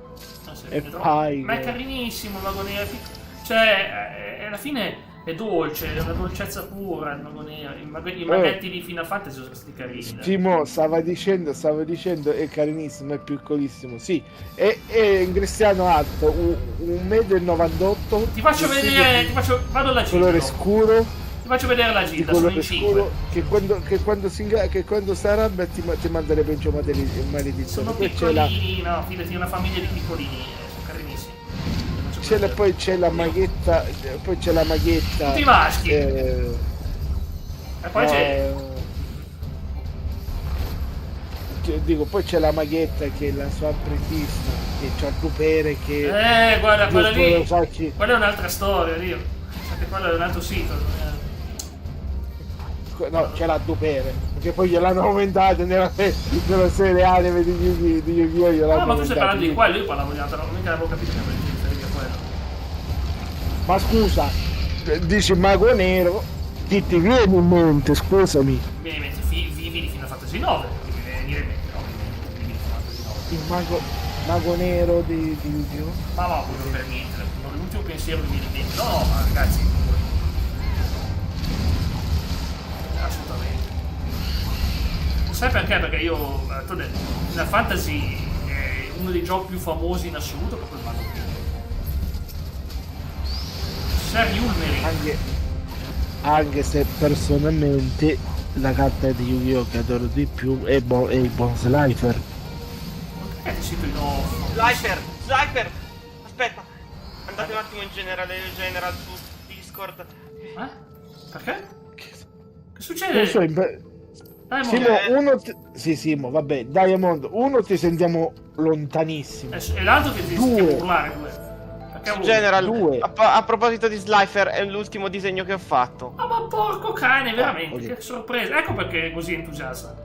È Faigo. Ma è carinissimo il mago nero. Cioè, alla fine è dolce, è una dolcezza pura il mago nero. I maghetti di Final Fantasy sono stati carini. Timo stava dicendo, è carinissimo, è piccolissimo, sì. È in cristiano alto, 1,98 m. Ti faccio vedere, vado alla Gilda. Colore scuro. Ti faccio vedere la Gilda, sono in 5. Che quando si arrabbia ti manda le peggio maledizioni. Sono piccolini, no, fidati, è una famiglia di piccolini, sono carinissimi. Poi c'è la maghetta, tutti maschi. E poi c'è dico, poi c'è la maghetta che è la sua apprendista, che c'ha il dupere che... Guarda, quella lì, Sacchi. quella è un'altra storia, Dio. Sapete, quello è un altro sito. No, c'è la dupere, perché poi gliel'hanno aumentato nella serie anime di Yu-Gi-Oh! Ma tu stai parlando di quello, io parlavo di altro, mica avevo capito che avevo riferito a quello. Ma scusa, dici mago nero, chi ti viene in mente, scusami? Mi viene in mente vivi di Final Fantasy 9, mi viene in mente, no, vivi di Final Fantasy 9. Il mago nero di Yu-Gi-Oh! Ma no, quello per niente, l'ultimo pensiero che mi viene in mente. No, ma ragazzi, assolutamente. Sai perché? Perché io, Final Fantasy è uno dei giochi più famosi in assoluto, proprio il mago nero. Sir Yulmeri. Anche se personalmente la carta di Yu-Gi-Oh! Che adoro di più è il Buon Slifer. È il sito in off. Slifer! Aspetta, andate un attimo in general su Discord. Perché? Che succede? Non so, Simo, vabbè, Diamond, uno ti sentiamo lontanissimo. E l'altro che ti devo urlare, due. Su General, a proposito di Slifer, è l'ultimo disegno che ho fatto. Ma porco cane, veramente, che sorpresa. Ecco perché è così entusiasta.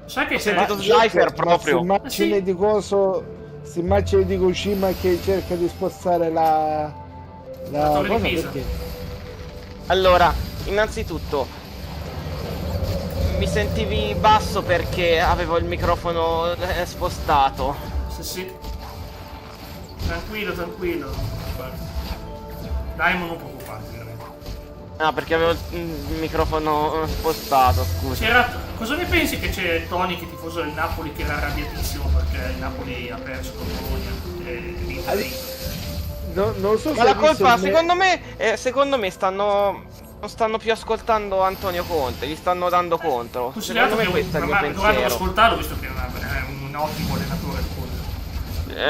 Sai che ho sentito Slifer proprio. Immagine di coso, si immagina di Kojima che cerca di spostare la torre di Pisa. Allora, innanzitutto mi sentivi basso perché avevo il microfono spostato. Sì. Tranquillo. Dai, ma non preoccuparti, veramente. No, perché avevo il microfono spostato, scusa. Cosa ne pensi che c'è Tony, che tifoso del Napoli, che era arrabbiatissimo perché il Napoli ha perso con Bologna? Non so. Ma la colpa, secondo me non stanno più ascoltando Antonio Conte, gli stanno dando contro. Secondo me questo è il mio pensiero. Dovrebbero ascoltarlo, visto che è un ottimo allenatore.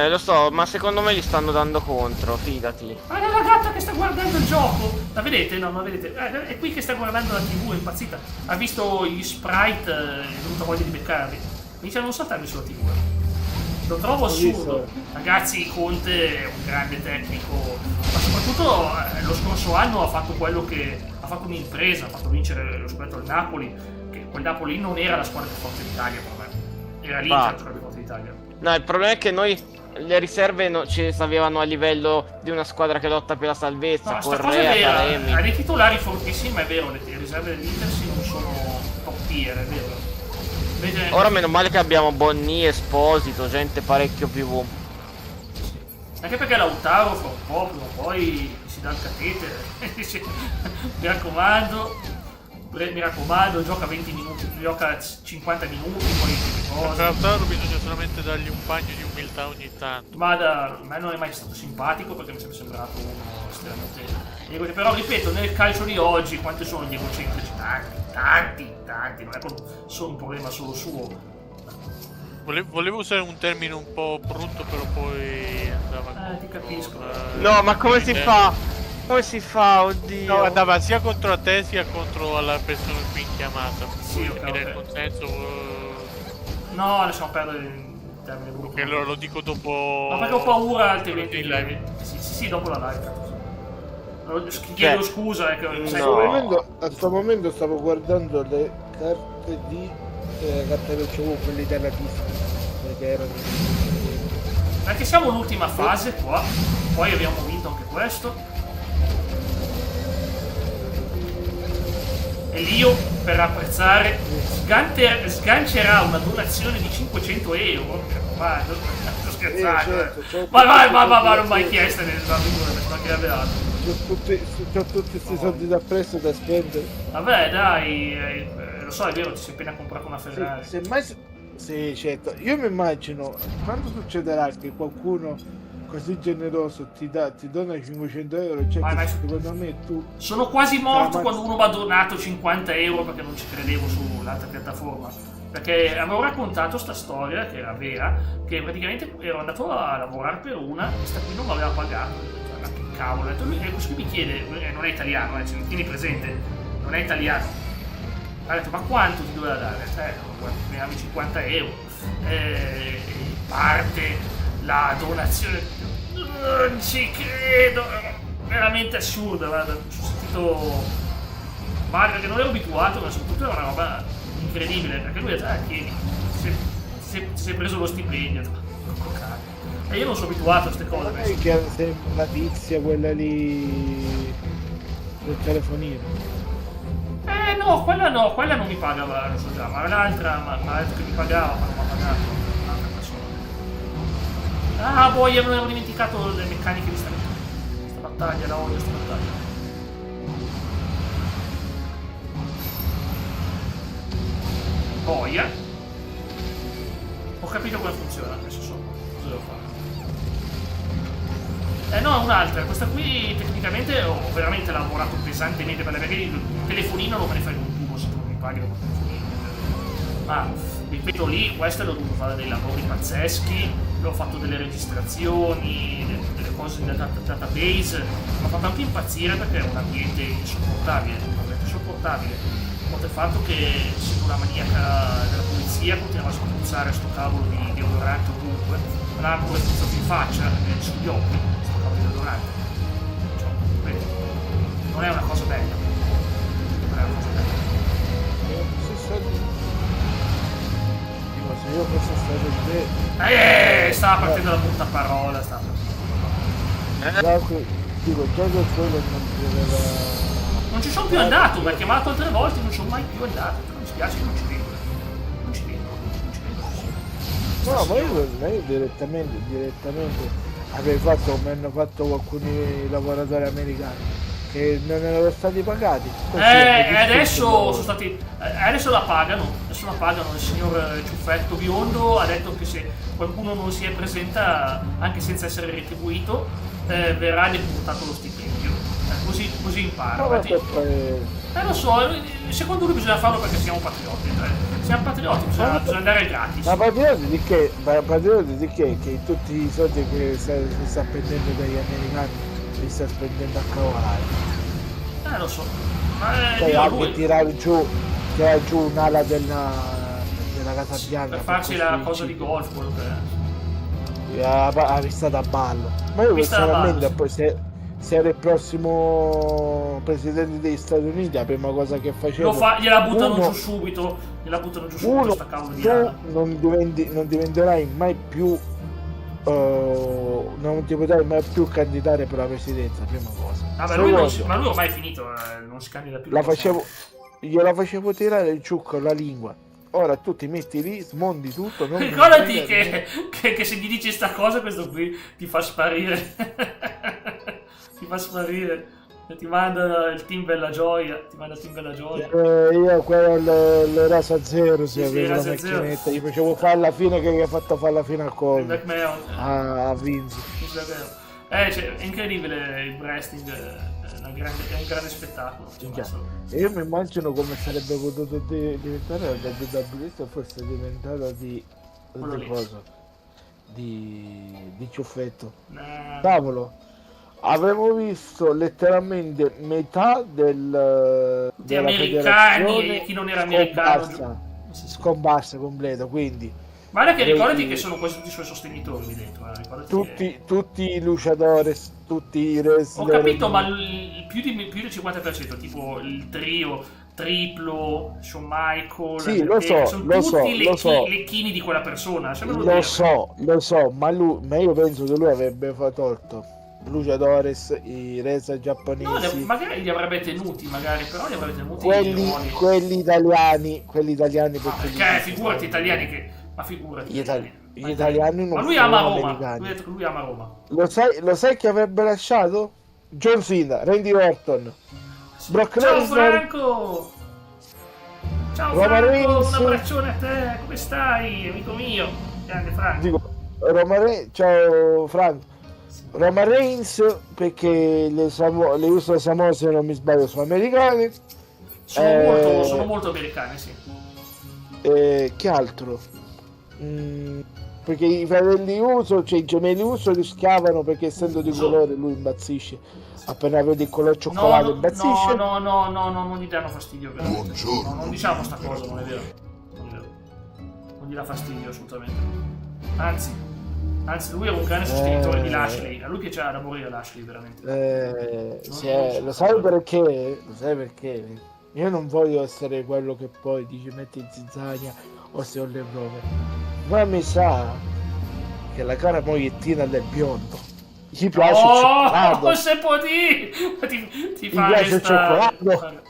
Lo so, ma secondo me gli stanno dando contro, fidati. Ma è la gatta che sta guardando il gioco! La vedete? No, non la vedete. È qui che sta guardando la TV, è impazzita. Ha visto gli sprite, è venuta voglia di beccarli. Inizia a non saltarmi sulla TV. Lo trovo assurdo. Ragazzi, Conte è un grande tecnico, ma soprattutto lo scorso anno ha fatto quello che ha fatto un'impresa, ha fatto vincere lo scudetto al Napoli, che quel Napoli non era la squadra più forte d'Italia per me. Era l'Inter la squadra più forte d'Italia. No, il problema è che noi le riserve ci sapevano a livello di una squadra che lotta per la salvezza. No, Correa, Taremi. Ha dei titolari fortissimi, ma è vero, le riserve dell'Inter non sono top tier, è vero. Ora meno male che abbiamo Bonni, Esposito, gente parecchio più. Anche perché Lautaro fa un po', prima o poi si dà il catetere. Mi raccomando, gioca 20 minuti, gioca 50 minuti, poi per Lautaro bisogna solamente dargli un bagno di umiltà ogni tanto. Ma a me non è mai stato simpatico, perché mi è sempre sembrato uno estremamente... Però ripeto, nel calcio di oggi quanti sono gli egocentrici? Tanti, non è solo un problema solo suo. Volevo usare un termine un po' brutto, però poi andava ti capisco. No, ma come si fa? Come si fa, oddio? No, andava sia contro a te sia contro la persona qui in chiamata. Sì, ok. Il consenso. No, lasciamo perdere il termine brutto. Che lo dico dopo. Ma perché ho paura altrimenti. In live. Sì, dopo la live. Chiedo scusa, A questo momento stavo guardando le carte di carte che c'avevo, quelli della pista, perché erano. Perché siamo all'ultima fase qua, poi abbiamo vinto anche questo. E Lio, per apprezzare, sgancerà una donazione di 500 euro. Guarda, sto scherzando. Certo. Ma non mai chiesto nella figura, mi mancherebbe altro. C'ho tutti questi soldi da presto da spendere. Vabbè, dai, lo so, è vero, ti sei appena comprato una Ferrari. Sì, certo. Io mi immagino quando succederà che qualcuno così generoso ti dona 500 euro, cioè secondo me tu... Sono quasi morto quando uno mi ha donato 50 euro perché non ci credevo sull'altra piattaforma. Perché avevo raccontato sta storia, che era vera, che praticamente ero andato a lavorare per una e sta qui non mi aveva pagato. Ma che cavolo, e questo mi chiede, non è italiano, tieni presente, non è italiano. Ha detto, ma quanto ti doveva dare? Ne avevi 50 euro. Parte la donazione. Non ci credo. Veramente assurdo, guarda. Ho sentito male perché non ero abituato, ma soprattutto era una roba incredibile. Perché lui ha detto, chiedi, si è preso lo stipendio. E io non sono abituato a queste cose. Non è che la tizia, quella lì del telefonino. No, quella non mi pagava, lo so già, ma l'altra, ma l'altra che mi pagava, ma non mi ha pagato, un'altra persona. Ah, boh, io non ero dimenticato le meccaniche di sta battaglia, la odio sta battaglia. Boia. Ho capito come funziona, adesso so cosa devo fare. No, un'altra, questa qui tecnicamente ho veramente lavorato pesantemente perché il telefonino non me ne fai un tubo se tu non mi paghi con il telefonino. Ma ripeto lì, questo l'ho dovuto fare dei lavori pazzeschi, ho fatto delle registrazioni, delle cose nel database, mi ha fatto anche impazzire perché è un ambiente insopportabile, Oltre al fatto che essendo una maniaca della polizia continuava a spruzzare sto cavolo di deodorante ovunque, me l'ha pure spruzzato in faccia, sugli occhi. Cioè, non è una cosa bella. Se io fossi stato in te. Stava partendo la brutta parola, Dico, già che quello non doveva. Non ci sono più andato, mi ha chiamato altre volte, non sono mai più andato. Mi spiace che non ci vengo. No, ma io direttamente avrei fatto come hanno fatto alcuni lavoratori americani che non erano stati pagati. Adesso sono stati. Adesso la pagano, il signor Ciuffetto Biondo ha detto che se qualcuno non si presenta anche senza essere retribuito verrà deputato lo stipendio. Così impara. Lo so, secondo lui bisogna farlo perché siamo patrioti. Siamo patrioti, bisogna andare gratis. Ma patrioti di che? Che tutti i soldi che si sta prendendo dagli americani li sta spendendo a cavolare. Lo so. Anche tirare giù un'ala della Casa Bianca per farsi la cosa di golf, quello che è. La vista da ballo. Ma io personalmente poi se era il prossimo presidente degli Stati Uniti, la prima cosa che facevo gliela buttano giù subito sta cavolo di ala. Non diventerai mai più non ti potrai mai più candidare per la presidenza, prima cosa. Ma lui ormai è finito, non si candida più. Gliela facevo tirare giù con la lingua. Ora tu ti metti lì, smondi tutto. Ricordati che se gli dici sta cosa, questo qui ti fa sparire. Ti manda il team Bella Gioia. Io quello l'Erasa Zero, se avevo la macchinetta, gli facevo fare la fine che gli ha fatto fare la fine al collo. A Vinci. È incredibile il wrestling, è un grande spettacolo. Io mi immagino come sarebbe potuto diventare la WWE se fosse diventato di Ciuffetto. Cavolo, avevo visto letteralmente metà di americani e chi non era americano scomparsa completo, quindi guarda che ricordati che sono quasi tutti i suoi sostenitori lì dentro, tutti i luchadores, tutti i wrestler. Ho capito, ma più del 50%, tipo il trio, Triplo, Shawn Michaels, sono tutti lecchini di quella persona. Lo so, ma io penso che lui avrebbe tolto luchadores, i wrestler giapponesi. No, magari li avrebbe tenuti, però li avrebbe tenuti quelli italiani perché figurati italiani che. Ma figurati. Gli italiani non. Ma lui ama Roma. Lui ha detto che lui ama Roma. Lo sai chi avrebbe lasciato? John Cena, Randy Orton, Brock Ciao Lesnar. Franco! Ciao Franco, un abbraccione a te, come stai, amico mio? Grande Franco. Ciao Franco. Roman Reigns, perché le USA Samoa, se non mi sbaglio, sono americane. Sono molto americane, sì. Che altro? Perché i fratelli Uso, cioè i gemelli Uso rischiavano perché essendo di colore lui impazzisce. Appena vede il colore cioccolato impazzisce. No, non gli danno fastidio. Buongiorno. No, non diciamo sta cosa, non è vero. Non gli dà fastidio assolutamente. Anzi, lui è un grande sostenitore di Lashley. A lui piaceva da morire Lashley, veramente. Lo sai perché? Lo sai perché? Io non voglio essere quello che poi dice metti in zizzania o se ho le prove. Ma mi sa che la cara mogliettina del biondo gli piace il cioccolato. Non si può dire! Ti fa piace il cioccolato.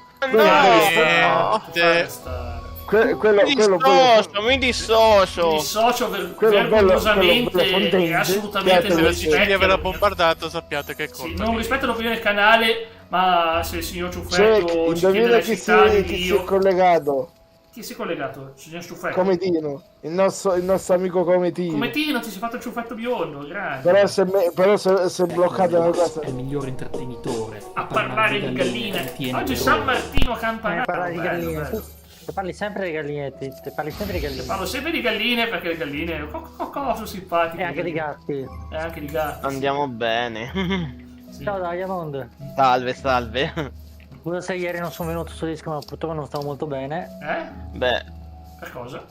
Mi dissocio vergognosamente e assolutamente non rispetto di aver bombardato, sappiate che sì, non rispetto l'opinione del canale, ma se il signor Ciuffetto ci chiede la città di chi si è collegato. Chi si è collegato? Il signor Ciuffetto? Cometino, il nostro amico Cometino. Cometino, ti sei fatto il ciuffetto biondo, grande. Però si è bloccato la cosa. È il miglior intrattenitore. A parlare di galline. Oggi San Martino Campanato. Parla di galline. Parli sempre di gallinetti. Parlo sempre di galline perché le galline cosa simpatiche. E anche di gatti. E anche di gatti. Andiamo bene. Sì. Ciao Diamond. Salve. Scusa se ieri non sono venuto su disco, ma purtroppo non stavo molto bene. Beh. Per cosa?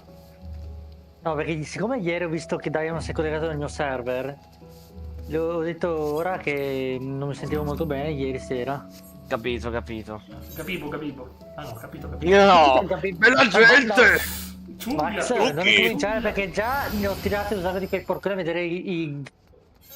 No, perché siccome ieri ho visto che Diamond si è collegato nel mio server, gli ho detto ora che non mi sentivo molto bene ieri sera. Capito. Capibo. Ah no, capito. No, bella gente! Max, non cominciare perché già ne ho tirato un sacco di quei porconi a vedere che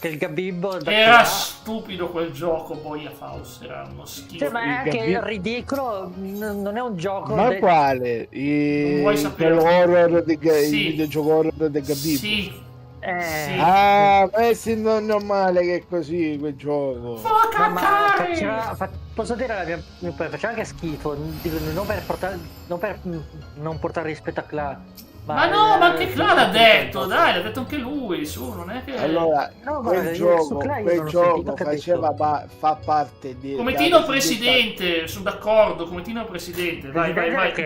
il Gabibbo era stupido quel gioco, Boia Faust, era uno schifo. Cioè, ma è anche ridicolo, non è un gioco. Ma quale? L'horror il videogioco horror del Gabibbo? Sì. Sì, non è male che è così quel gioco. Posso dire la mia faceva anche schifo, non per non portare rispetto a Cla. Ma anche Cla l'ha detto, dai, l'ha detto anche lui, su, non è che... Allora, quel gioco fa parte di... Cometino presidente, sono d'accordo, Cometino presidente, vai.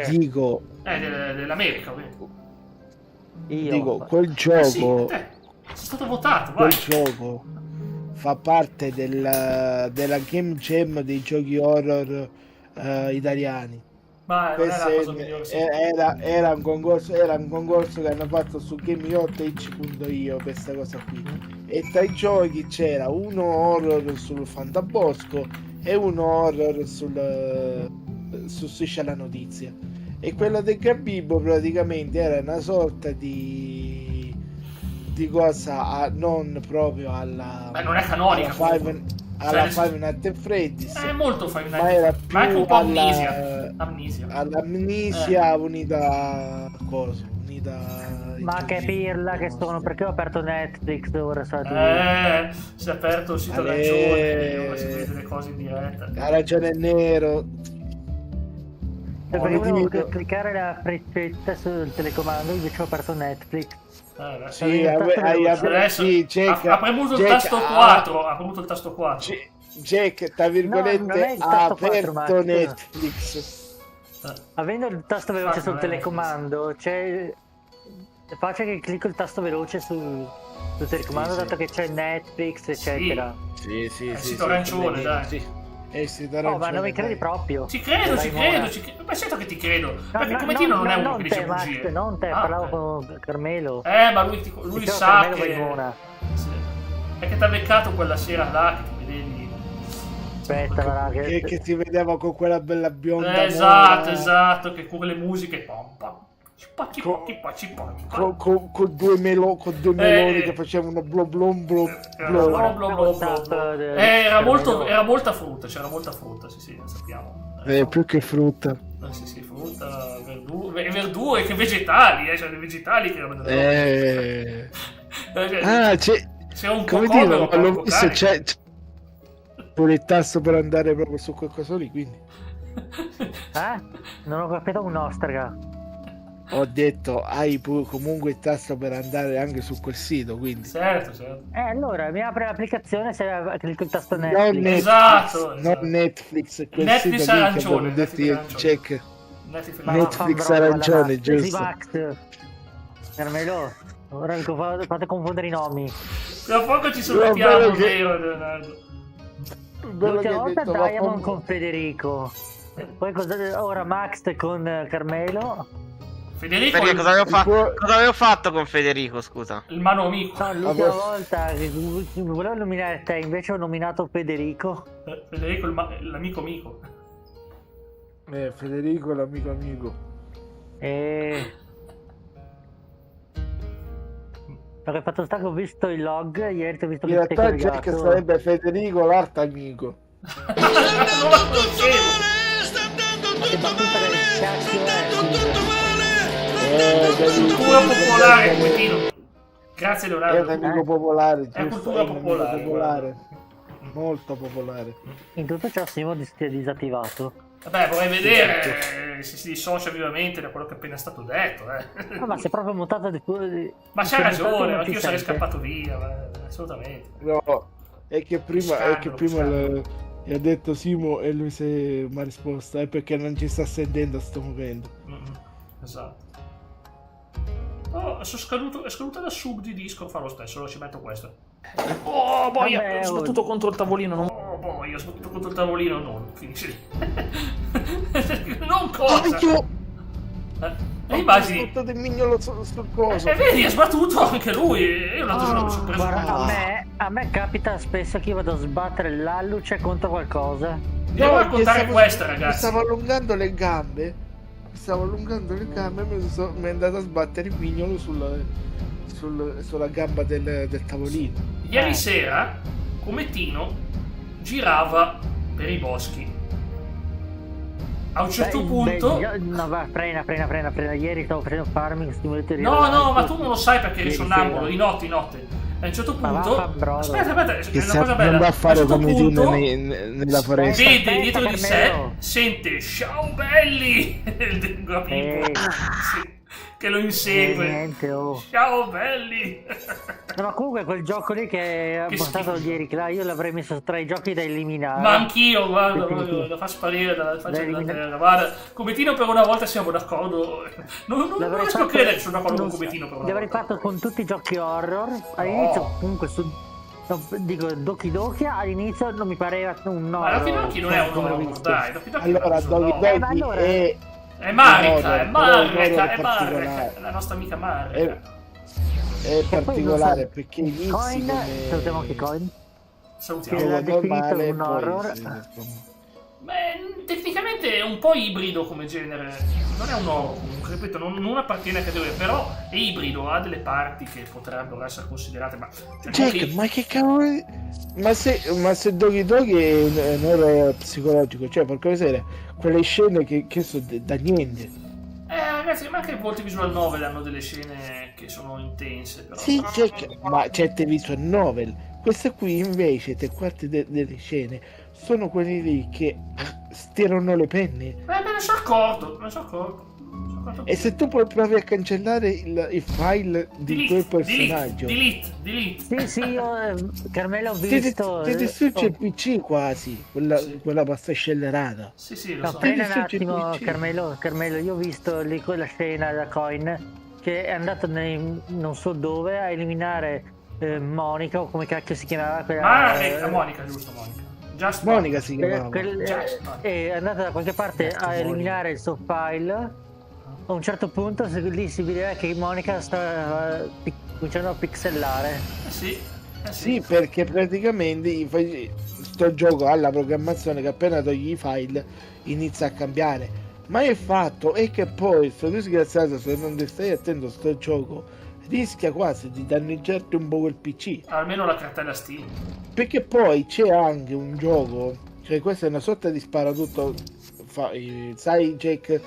Dico... dell'America, Dico, quel gioco... è stato votato, vai. Quel gioco fa parte della Game Jam dei giochi horror italiani. Ma era un concorso che hanno fatto su GameYoTech.io per questa cosa qui, e tra i giochi c'era uno horror sul Fantabosco e uno horror su Striscia la Notizia, e quello del Gabibbo praticamente era una sorta di cosa non proprio alla non è canonica alla Five Nights at Freddy's, è molto Five Nights, ma era più anche un po' all'amnesia unita a cosa? Ma capirla che sono, perché ho aperto Netflix ora si è aperto il sito ragione, ora si vede le cose in diretta. Ha ragione nero. Perché volevo cliccare la freccetta sul telecomando, invece ho aperto Netflix. Ha premuto il tasto 4. Ha premuto il tasto 4. Jack, tra virgolette, ha aperto Netflix. Avendo il tasto veloce sul telecomando, è facile che clicco il tasto veloce sul telecomando, dato che c'è Netflix, eccetera. Sì. È sito arancione, dai. Ma non mi credi proprio? Ci credo. Ma certo che ti credo. Perché Cometino non è uno che dice bugie. Non te, parlavo con Carmelo. Ma lui sa che... È che t'ha beccato quella sera là che ti vedevi. Aspetta, che si vedeva con quella bella bionda. Esatto, che con le musiche con due meloni che facevano era molta frutta, c'era molta frutta, sì, lo sappiamo. Più che frutta. Sì, frutta, verdure che vegetali, cioè dei vegetali che erano c'è un cocomero, l'ho visto, c'è pure il tasto per andare proprio su quel coso lì, quindi. Non ho capito un'ostrega. Ho detto, hai comunque il tasto per andare anche su quel sito, quindi. Certo. Allora mi apre l'applicazione se clicco il tasto Netflix. Esatto. Non Netflix, quel Netflix sito lì che abbiamo detto check. Netflix ha ragione, giusto. Carmelo. Ora fate confondere i nomi. Tra poco ci solleviamo, vero Leonardo? L'ultima volta Diamond con Federico. Poi ora Max con Carmelo. Federico, perché cosa avevo fatto con Federico, scusa? Il mano amico. No, l'ultima volta volevo nominare te, invece ho nominato Federico. Federico l'amico amico. Federico l'amico amico. Perché fatto sta che ho visto il log ieri, ti ho visto in che realtà Jack sarebbe Federico l'arte amico. Non la conoscevo. Ma che battuta del cazzo Cultura popolare, Quintino. Grazie Leonardo. È un amico popolare, è cultura popolare. Molto popolare. In tutto ciò Simo si è disattivato. Vabbè, vorrei vedere se si dissocia vivamente da quello che è appena stato detto. Ma si è proprio mutato di ma c'ha ragione, anche io sarei scappato via, assolutamente. No, è che prima gli ha detto Simo e lui mi ha risposto è perché non ci sta sentendo a sto momento. Esatto. Oh, è scaduta la sub di disco, fa lo stesso, ci metto questo. Oh, boia, ho sbattuto contro il tavolino, non... Oh, boia, ho sbattuto contro il tavolino, non, finisce lì. Non cosa! Immagini... Ho sbattuto il mignolo sul coso. Vedi, ha sbattuto anche lui, io l'altro giorno mi sono preso... Guarda, a me capita spesso che io vado a sbattere l'alluce contro qualcosa. Devo raccontare questa, ragazzi. Stavo allungando le gambe e mi è andato a sbattere il mignolo sulla gamba del tavolino. Ieri sera Comettino girava per i boschi. A un certo punto... No, va, frena. Ieri stavo facendo farming simulator. No, ma tu non lo sai perché eri sonnambulo, di notte. A un certo punto... Aspetta, è una cosa bella. Non va a fare come tu nella foresta. Vede dietro di sé, sente Ciao belli! Che lo insegue. Ciao belli! No, ma comunque quel gioco lì che ha portato ieri, io l'avrei messo tra i giochi da eliminare. Ma anch'io, guarda, lo fa sparire dalla faccia della terra. Guarda, Comettino per una volta siamo d'accordo. Non riesco a credere che sono d'accordo con Comettino per una volta. L'avrei fatto con tutti i giochi horror. All'inizio comunque dico Doki Doki all'inizio non mi pareva un horror. Ma Doki Doki non è un horror, dai. Doki Doki allora Doki Doki è Marica, è la nostra amica Marica. È particolare perché gli Coin, salutiamo anche Coin. Salutiamo. L'ha definito un horror. Beh, tecnicamente è un po' ibrido come genere. Non è un horror, comunque, ripeto, non appartiene a categoria, però è ibrido, ha delle parti che potrebbero essere considerate, ma... ma che cavolo... Ma se Doki Doki è un horror psicologico, cioè porca miseria, quelle scene che sono da niente. Ragazzi, ma anche molti visual novel hanno delle scene che sono intense, però... Sì, ma certe visual novel, queste qui invece, tre quarti delle scene, sono quelli lì che stirano le penne. Me ne sono accorto. E se tu provi a cancellare il file di quel personaggio... Delete. Sì, io Carmelo ho visto... Ti distrugge il PC quasi, quella pasta scellerata. Sì, lo no, so. frena un attimo, Carmelo, io ho visto lì quella scena da Coin che è andato non so dove a eliminare Monica, o come cacchio si chiamava quella... Monica, giusto, Monica. Monica si chiamava. È andata da qualche parte a eliminare il suo file. A un certo punto lì si vedeva che Monica stava cominciando a pixellare. Sì, perché praticamente sto gioco ha la programmazione che appena togli i file inizia a cambiare. Ma il fatto è che poi sto disgraziato, se non ti stai attento a sto gioco, rischia quasi di danneggiarti un po' il PC. Almeno la cartella Steam. Perché poi c'è anche un gioco, cioè questa è una sorta di sparatutto, sai Jack,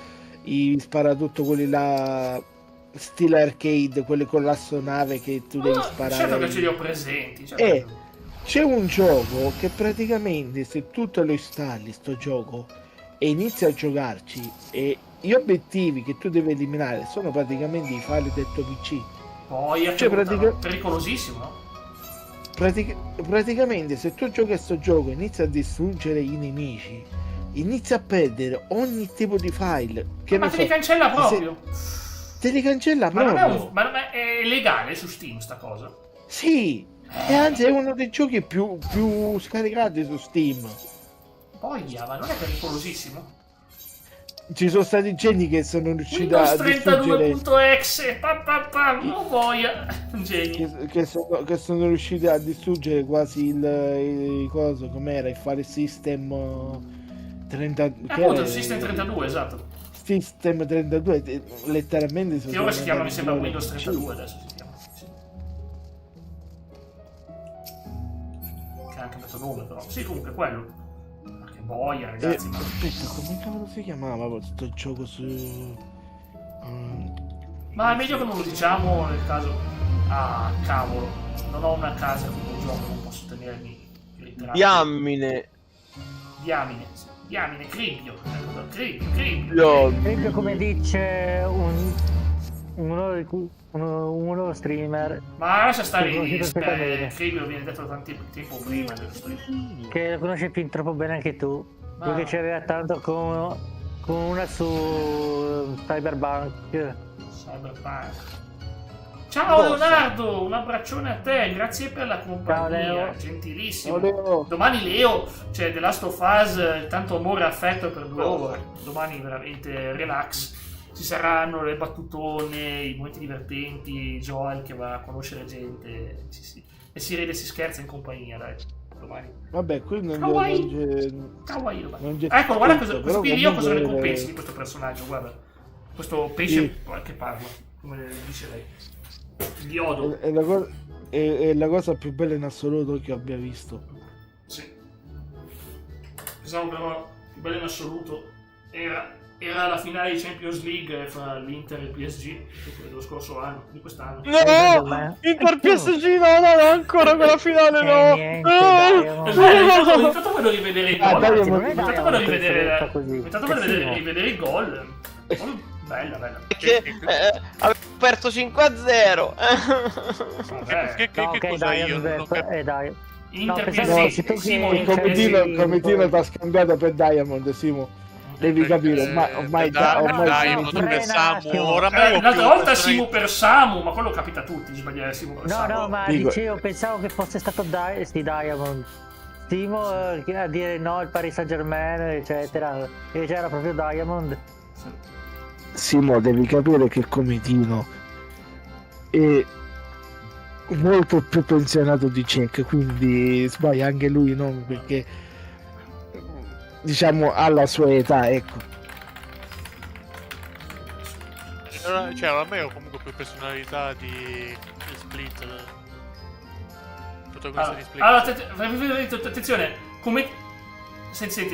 i sparatutto quelli là stile arcade, quelli con l'astronave che tu devi sparare. Certo che ce li ho presenti. C'è un gioco che praticamente se tu te lo installi sto gioco e inizi a giocarci e gli obiettivi che tu devi eliminare sono praticamente i file del tuo PC. Poi è pericolosissimo, no? Praticamente se tu giochi a sto gioco e inizi a distruggere i nemici, inizi a perdere ogni tipo di file che ma te li cancella proprio. te li cancella proprio. Ma non è legale su Steam sta cosa? Sì, e anzi è uno dei giochi più scaricati su Steam. Boia, ma non è pericolosissimo? Ci sono stati geni che sono riusciti Windows a distruggere 32.exe, oh boia, geni. che sono riusciti a distruggere quasi il coso, com'era, il file system 30 appunto il System 32, esatto. System 32 letteralmente che ora si chiama, mi sembra, Windows 32 adesso si chiama, sì. Che ha anche questo nome però, sì, comunque quello. Ma che boia, ragazzi, ma... aspetta, come cavolo si chiamava questo gioco su... ma è meglio che non lo diciamo nel caso... ah, cavolo, non ho una casa con un gioco, non posso tenermi i ritratti. Diamine, sì. Diamine, Cribbio. Cribbio, come dice uno streamer. Ma lascia stare Cribbio, viene detto da tempo prima dello stream. Che lo conosci fin troppo bene anche tu. Perché ci aveva tanto con una su Cyberpunk. Ciao Leonardo, un abbraccione a te, grazie per la compagnia, gentilissimo. Leo. Domani Leo, c'è The Last of Us, tanto amore e affetto per 2 ore. Domani veramente relax. Ci saranno le battutone, i momenti divertenti, Joel che va a conoscere gente, e si ride e si scherza in compagnia, dai. Domani. Vabbè, qui non Kawaii. Ecco, guarda cosa ne compensi di questo personaggio, guarda. Questo pesce che parla, come dice lei. Diodo. È la cosa più bella in assoluto che abbia visto. Sì. Pensavo però più bella in assoluto era la finale di Champions League fra l'Inter e il PSG dello scorso anno, di quest'anno. No! Inter PSG no, ancora quella finale no! Intanto voglio rivedere il gol. Intanto voglio rivedere il gol. Bella. Perché avevo perso 5-0. Che cos'è io? Non ho capito. Inter PSG, Simo, come Tino ti ha scambiato per Diamond, Simo. Devi capire, ormai Diamond per Samu. L'altra volta Simo per Samu, ma quello capita a tutti, sbagliare Simo per Samu. No, ma dicevo, pensavo che fosse stato Diamond. Simo a dire no al Paris Saint-Germain, eccetera. E c'era proprio Diamond. Simo, devi capire che come Tino è molto più pensionato di Cech, quindi sbaglia anche lui, no? Perché diciamo alla sua età, ecco. Cioè, a me ho comunque più personalità di Split. Protagonista di Split. Allora, attenzione, come senti,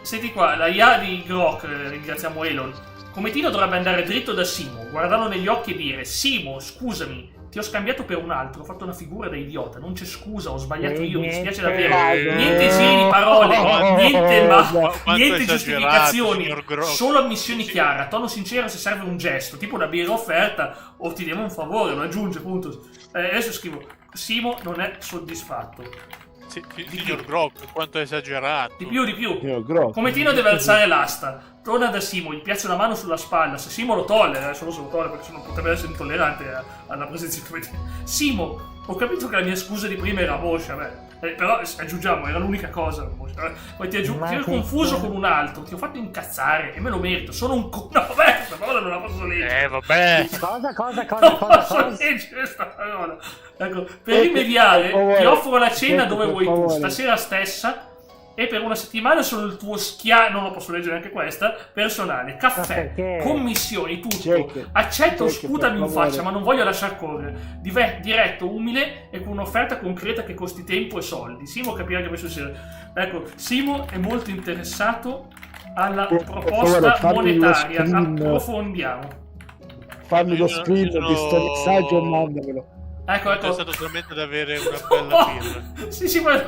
senti qua, la IA di Grok, ringraziamo Elon. Come Tino dovrebbe andare dritto da Simo, guardarlo negli occhi e dire: Simo, scusami, ti ho scambiato per un altro, ho fatto una figura da idiota, non c'è scusa, ho sbagliato io, mi dispiace davvero. Niente giri di parole, niente giustificazioni, solo ammissioni chiare, a tono sincero se serve un gesto, tipo una birra offerta o ti diamo un favore, lo aggiunge, punto. Adesso scrivo: Simo non è soddisfatto. Signor Grok, quanto è esagerato. Di più. Come Tino deve alzare l'asta. Torna da Simo, gli piazza una mano sulla spalla. Se Simo lo tollera, solo se lo tollera perché sennò potrebbe essere intollerante alla presenza di Simo, ho capito che la mia scusa di prima era moscia, però aggiungiamo, era l'unica cosa. Poi ti ho confuso con un altro, ti ho fatto incazzare e me lo merito. Sono un no, vabbè, questa parola non la posso leggere. Vabbè. Cosa? Non posso leggere questa parola. Ecco, per rimediare, ti offro la cena dove vuoi tu, stasera stessa. E per una settimana sono il tuo non lo posso leggere anche questa, personale, caffè, commissioni, tutto. Accetto, sputami in faccia, ma non voglio lasciar correre. Diretto, umile e con un'offerta concreta che costi tempo e soldi. Simo capirà che questo sia. Ecco, Simo è molto interessato alla proposta monetaria. Approfondiamo. Fammi lo screen di sto messaggio e mandamelo. Ecco. È stato solamente da avere una bella birra. Sì, ma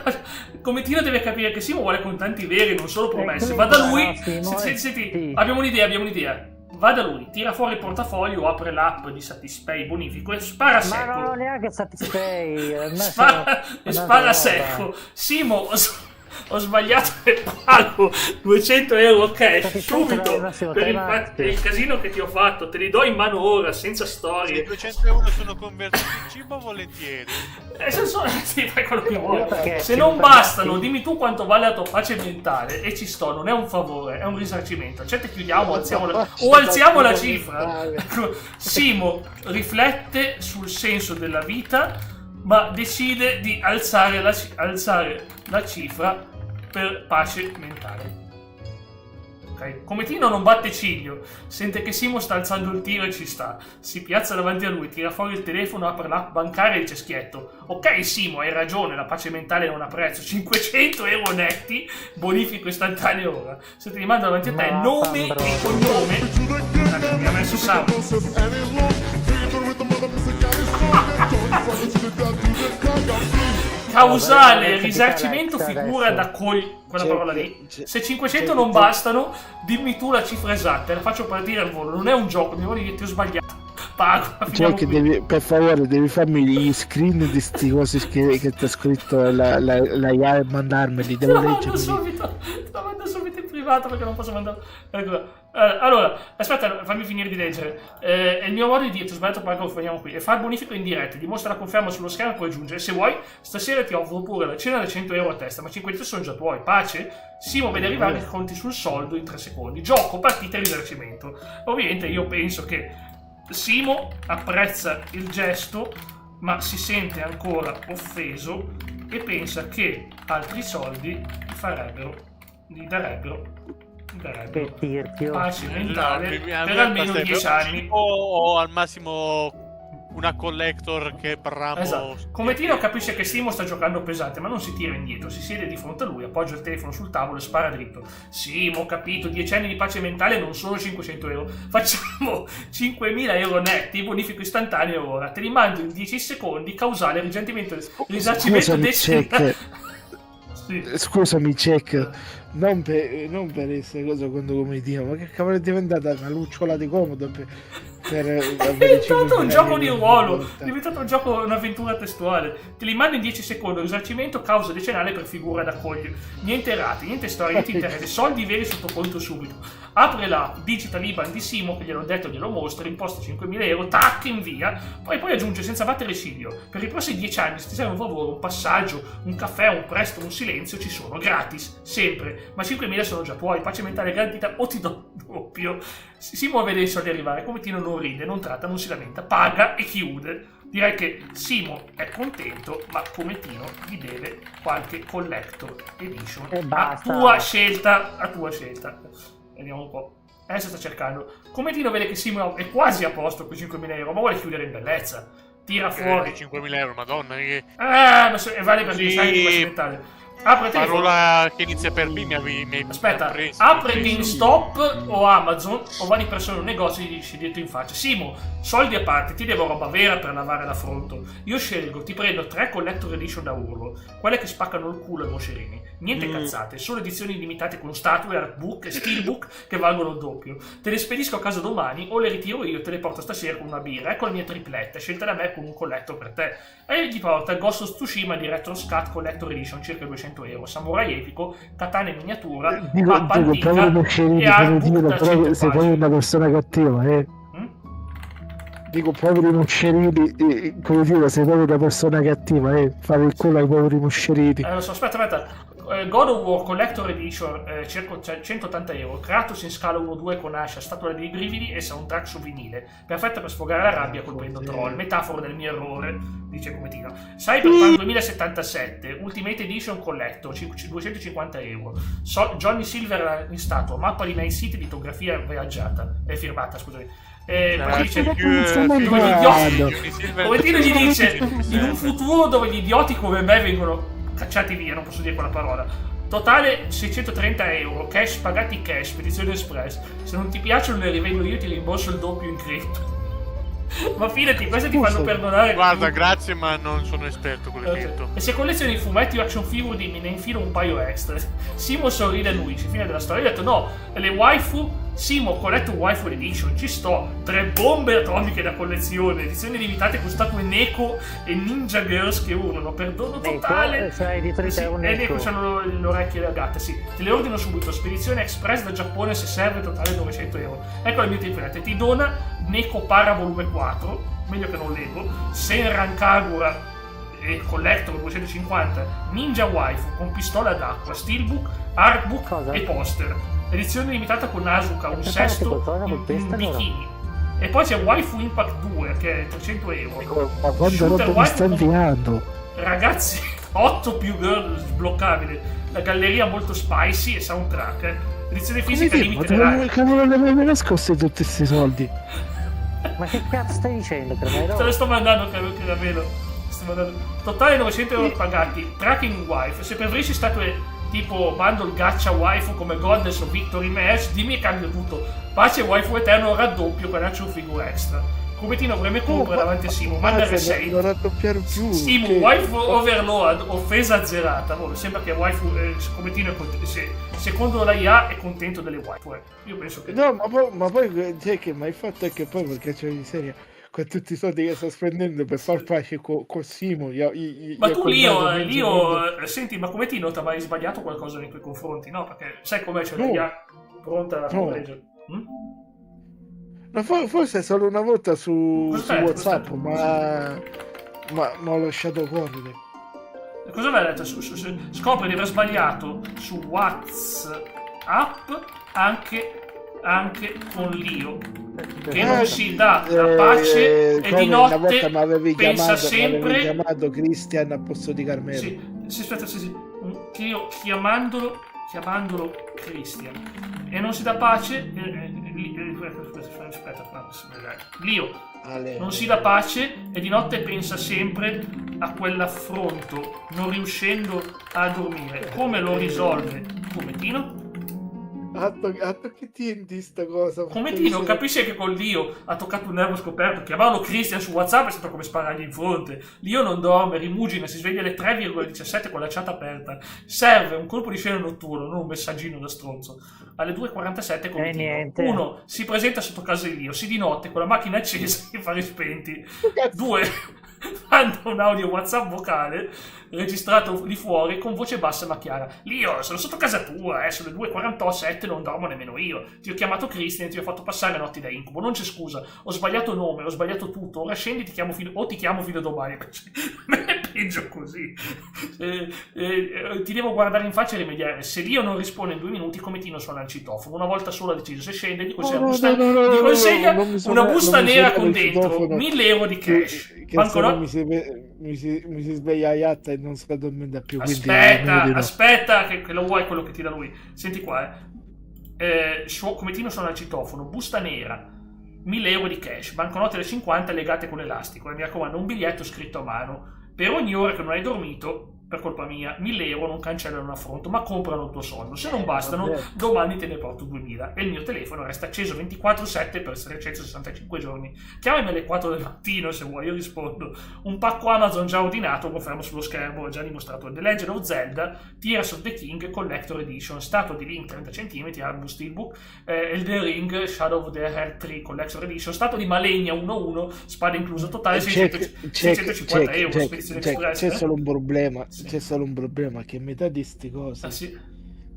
come Tino deve capire che Simo vuole contanti veri, non solo promesse. Va da lui. Senti, abbiamo un'idea. Va da lui, tira fuori il portafoglio, apre l'app di Satispay bonifico e spara secco. Ma non ho neanche Satispay. Spara secco. Simo ho sbagliato e pago 200 euro cash subito per il casino che ti ho fatto, te li do in mano ora senza storie. Se 200 euro sono convertiti in cibo, volentieri. Sì, fai quello che vuoi. Se non bastano, dimmi tu quanto vale la tua pace mentale e ci sto, non è un favore, è un risarcimento. Certo, chiudiamo, alziamo la cifra. Simo riflette sul senso della vita, ma decide di alzare la cifra per pace mentale. Ok? Cometino non batte ciglio, sente che Simo sta alzando il tiro e ci sta. Si piazza davanti a lui, tira fuori il telefono, apre l'app bancaria e dice schietto: ok Simo, hai ragione, la pace mentale non ha prezzo, 500 euro netti, bonifico istantaneo ora. Se ti rimando davanti a te nome e cognome, mi ha messo Samu. Causale, risarcimento, figura da quella parola lì. Se 500 non bastano, dimmi tu la cifra esatta, la faccio partire al volo. Non è un gioco, mi vuoi dire ti ho sbagliato. Pago. Cioè che per favore devi farmi gli screen di sti cose che ti ha scritto la IA e mandarmeli. Devo leggere subito. Lo mando subito in privato perché non posso mandare. Allora, aspetta, fammi finire di leggere. È il mio modo di dire, ti ho sbagliato, pago, finiamo qui. E fa il bonifico in diretta, dimostra la conferma sullo schermo e puoi aggiungere. Se vuoi, stasera ti offro pure la cena da 100 euro a testa, ma 500 sono già tuoi. Pace? Simo vede arrivare che conti sul soldo in 3 secondi. Gioco, partita e risarcimento. Ovviamente io penso che Simo apprezza il gesto, ma si sente ancora offeso e pensa che altri soldi gli darebbero pace mentale per almeno 10 anni. O al massimo una collector che bramo. Esatto. Cometino capisce che Simo sta giocando pesante, ma non si tira indietro, si siede di fronte a lui, appoggia il telefono sul tavolo e spara dritto. Simo, ho capito, 10 anni di pace mentale non sono 500 euro, facciamo 5.000 euro netti, bonifico istantaneo ora, te li mando in 10 secondi, causale, risarcimento decennale. Scusami, check. Non per queste cose quando Cometino, ma che cavolo è diventata una lucciola di comodo è diventato un gioco di ruolo, è diventato un gioco, un'avventura testuale. Te li mando in 10 secondi, risarcimento, causa decennale per figura da cogliere. Niente rati, niente storie, niente interesse, soldi veri sotto conto subito. Apre la digital IBAN di Simo, che gliel'ho detto, glielo mostra, imposta 5.000 euro, tac, invia, poi aggiunge senza battere ciglio: per i prossimi 10 anni, se ti serve un favore, un passaggio, un caffè, un prestito, un silenzio, ci sono, gratis, sempre, ma 5.000 sono già tuoi, pace mentale garantita o ti do doppio. Simo vede i soldi arrivare, Cometino non ride, non tratta, non si lamenta, paga e chiude. Direi che Simo è contento, ma Cometino gli deve qualche collector edition a tua scelta. Vediamo un po'. Adesso sta cercando. Cometino vede che Simo è quasi a posto con 5.000 euro, ma vuole chiudere in bellezza. Tira fuori 5.000 euro, madonna. Ma vale per pensare di pace mentale. Apre parola che inizia per B aspetta, apre GameStop o Amazon o va di persona in un negozio e gli dici dietro in faccia: Simo, soldi a parte, ti devo roba vera per lavare l'affronto. Io scelgo, ti prendo 3 collector edition da urlo, quelle che spaccano il culo ai moscerini. Niente cazzate, solo edizioni limitate con statue, artbook e steelbook che valgono il doppio. Te le spedisco a casa domani o le ritiro io e te le porto stasera con una birra. Ecco la mia tripletta, scelta da me con un collector per te. E gli porta Ghost of Tsushima di Retro Scat Collector Edition, circa 200 euro, samurai epico, katana in miniatura, mappa antica e artbook. Sei proprio una persona cattiva, Dico, poveri moscerini, come dire, sei proprio una persona cattiva, fare il culo ai poveri moscerini. Lo so, aspetta. God of War Collector Edition, circa 180 euro, Kratos in scala 1-2 con ascia, statua dei brividi e soundtrack su vinile, perfetta per sfogare la rabbia colpendo troll, metafora del mio errore, dice Cometino. Cyberpunk 2077 Ultimate Edition Collector, 250 euro, Johnny Silver in statua, mappa di Night City, litografia viaggiata, firmata, scusami. Poi dice Cometino gli dice: in un futuro dove gli idioti come me vengono cacciati via, non posso dire quella parola, totale 630 euro, cash pagati cash, spedizione express, se non ti piacciono le rivendo io, ti rimborso il doppio in cripto. Ma fidati, queste ti fanno perdonare. Guarda, grazie, ma non sono esperto con le cripto. E se collezioni fumetti o action figure, dimmi, ne infilo un paio extra. Simo sorride a Luigi, fine della storia. Ha detto no, le waifu Simo Collect Waifu Edition, ci sto. 3 bombe atomiche da collezione, edizioni limitate con statue Neko e Ninja Girls che urlano. Perdono totale. Neko c'hanno le orecchie legate, sì. Te le ordino subito. Spedizione express da Giappone se serve, totale 900 euro. Ecco la mia template. Ti dona Neko Para volume 4, meglio che non leggo. Senran Kagura e Collector 250, Ninja Waifu con pistola d'acqua, steelbook, artbook e poster. Edizione limitata con Asuka, un sesto in bikini. E poi c'è Waifu Impact 2 che è 300 euro. Ma quando roba mi sta inviando? Ragazzi, 8 più girl sbloccabile. La galleria molto spicy e soundtrack. Edizione fisica limited. Ma che cavolo ne avevi nascosti tutti questi soldi? Ma che cazzo stai dicendo, Carmelo? Te lo sto mandando, Caramelo. Totale 900 euro pagati. Tracking Wife. Se preferisci statue tipo bundle gacha waifu come Goddess o Victory Match, dimmi e cambio tutto. Pace waifu eterno raddoppio con un figure extra. Cometino preme compra davanti a Simo, manda R6. Non raddoppiare più. Simo, waifu overload, offesa azzerata. Sembra che waifu Cometino è contento. Secondo la IA è contento delle waifu. Io penso che. No, ma poi cioè, che mai fatto è che poi perché c'è di serie. Con tutti i soldi che sto spendendo per far pace con Simo. Ma tu Lio, senti, ma come ti nota mai sbagliato qualcosa nei tuoi confronti? No, perché sai com'è, c'è l'IA pronta a correggere. No, forse solo una volta su WhatsApp, ma ho lasciato correre. Cosa aveva detto? Scopre di aver sbagliato su WhatsApp anche con Lio, che non si dà la pace e di notte pensa sempre. Mi chiamato Christian al posto di Carmelo. Sì, aspetta, che io chiamandolo Christian e non si dà pace. Lio non si dà pace e di notte pensa sempre a quell'affronto, non riuscendo a dormire. Come lo risolve Cometino? Che tieni sta cosa? Cometino capisce che con Lio ha toccato un nervo scoperto. Chiamarlo Christian su WhatsApp è stato come sparargli in fronte. Lio non dorme, rimugina, si sveglia alle 3,17 con la chat aperta. Serve un colpo di scena notturno, non un messaggino da stronzo. Alle 2:47 Cometino. 1. Si presenta sotto casa di Lio, di notte con la macchina accesa e i fari spenti. 2. Manda un audio WhatsApp vocale registrato lì fuori con voce bassa ma chiara. Lio, sono sotto casa tua, sono le 2:47, non dormo nemmeno io. Ti ho chiamato Christian e ti ho fatto passare notti da incubo. Non c'è scusa, ho sbagliato nome, ho sbagliato tutto. Ora scendi, ti chiamo fino a domani. È peggio così. Ti devo guardare in faccia e rimediare. Se Lio non risponde in 2 minuti, Cometino suona il citofono. Una volta sola ha deciso, se scende gli consegna una busta nera con dentro 1.000 euro di cash. Mi si sveglia a Yatta e non sta dormendo più. Aspetta che lo vuoi quello che ti dà lui. Senti qua, Cometino suona il citofono, busta nera, 1.000 euro di cash, banconote da 50 legate con elastico. E mi raccomando, un biglietto scritto a mano. Per ogni ora che non hai dormito, per colpa mia, 1.000 euro non cancellano un affronto, ma comprano il tuo sonno. Se non bastano, domani te ne porto 2.000. E il mio telefono resta acceso 24/7 per 365 giorni. Chiamami alle 4 del mattino se vuoi, io rispondo. Un pacco Amazon già ordinato, confermo sullo schermo, ho già dimostrato. The Legend of Zelda, Tears of the King, Collector Edition, statua di Link 30 cm, Artbook Steelbook, Elden Ring, Shadow of the Heart 3, Collector Edition, statua di Malegna 1-1, spada inclusa, totale 650 euro, spedizione express. C'è solo un problema. C'è solo un problema, che metà di sti cose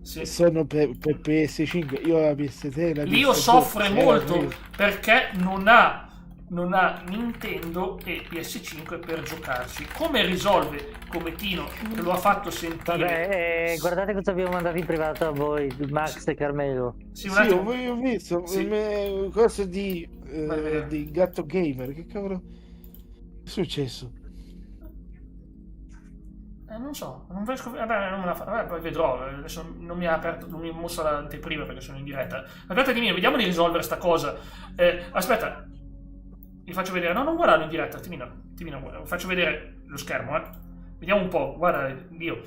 sono per PS5. Io ho la PS3, Lio soffre molto perché non ha Nintendo e PS5 per giocarci. Come risolve Cometino, che lo ha fatto sentire? Vabbè, guardate cosa abbiamo mandato in privato a voi, Max e Carmelo. Sì, ho visto cose di Gatto Gamer. Che cavolo è successo? Non so, non riesco. Vabbè, non me la fa. Vabbè, poi vedrò. Adesso non mi ha aperto, non mi ha mosso l'anteprima perché sono in diretta. Aspetta di me, vediamo di risolvere sta cosa. Aspetta, vi faccio vedere. No, non guardarlo in diretta, Timino, faccio vedere lo schermo, Vediamo un po', guarda, Dio.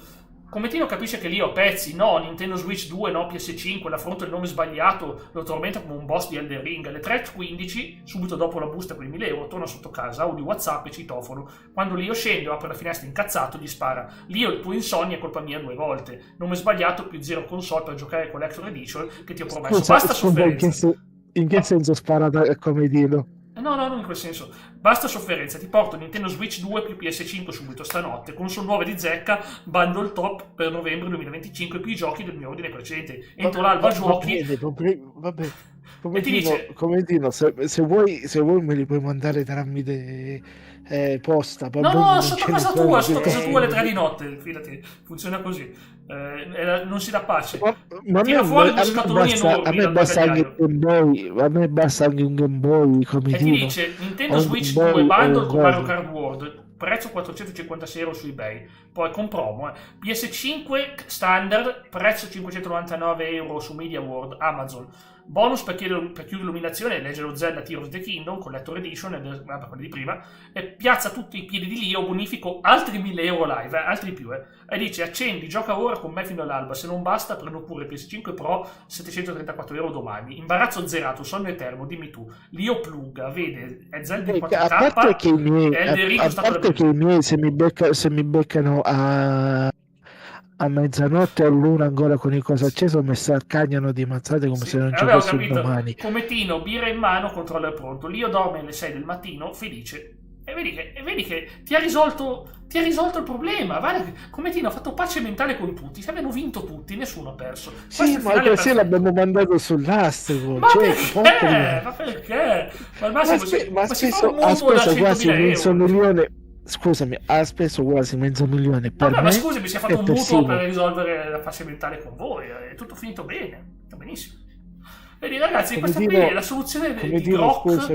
Cometino capisce che lì ho pezzi, no, Nintendo Switch 2, no, PS5, l'affronto il nome sbagliato, lo tormenta come un boss di Elden Ring. Alle 3:15, subito dopo la busta per i 1.000 euro, torna sotto casa, audio WhatsApp e citofono. Quando Lio scende o apre la finestra incazzato, gli spara: Lio, il tuo insonnia è colpa mia 2 volte. Nome sbagliato, più 0 console per giocare Collector Edition che ti ho promesso. Basta sofferenza. In che senso spara da Cometino? No, non in quel senso. Basta sofferenza, ti porto Nintendo Switch 2 più PS5 subito stanotte, console nuove di zecca, bundle top per novembre 2025 più i giochi del mio ordine precedente. Entro l'alba giochi. Vabbè. Cometino, se vuoi me li puoi mandare tramite posta. No, sotto casa tua alle 3 di notte, fidati, funziona così. Non si dà pace. Ma tira fuori due scatoloni enormi. A me basta anche un Game Boy. E ti dice Nintendo Switch 2 bundle con Mario Kart World, prezzo 456 euro su eBay, poi con promo. PS5 standard, prezzo 599 euro su Media World, Amazon. Bonus per chiudere l'illuminazione, legge lo Zelda Tears of the Kingdom, Collector Edition, quella di prima, e piazza tutti i piedi di Lio, bonifico altri 1.000 euro live, altri più, e dice accendi, gioca ora con me fino all'alba, se non basta prendo pure PS5 Pro, 734 euro domani. Imbarazzo zerato, sonno eterno, dimmi tu. Lio pluga, vede, è Zelda in 4K, a parte che i miei se mi beccano a mezzanotte o all'una ancora con il coso acceso mi s'accagnano di mazzate come se non ci fosse un domani. Cometino, birra in mano, controllo è pronto. Lio dorme alle 6 del mattino, felice. E vedi che ti ha risolto il problema. Guarda, Cometino ha fatto pace mentale con tutti. Se abbiano vinto tutti, nessuno ha perso. Sì, ma così l'abbiamo mandato sull'astrico. Ma perché? Ma al massimo ha speso quasi mezzo milione. Scusami, ha speso quasi $500,000 per me. Ma scusami, si è fatto un mutuo per risolvere la pace mentale con voi. È tutto finito bene. Va benissimo. Vedi ragazzi, come questa qui è la soluzione di Grok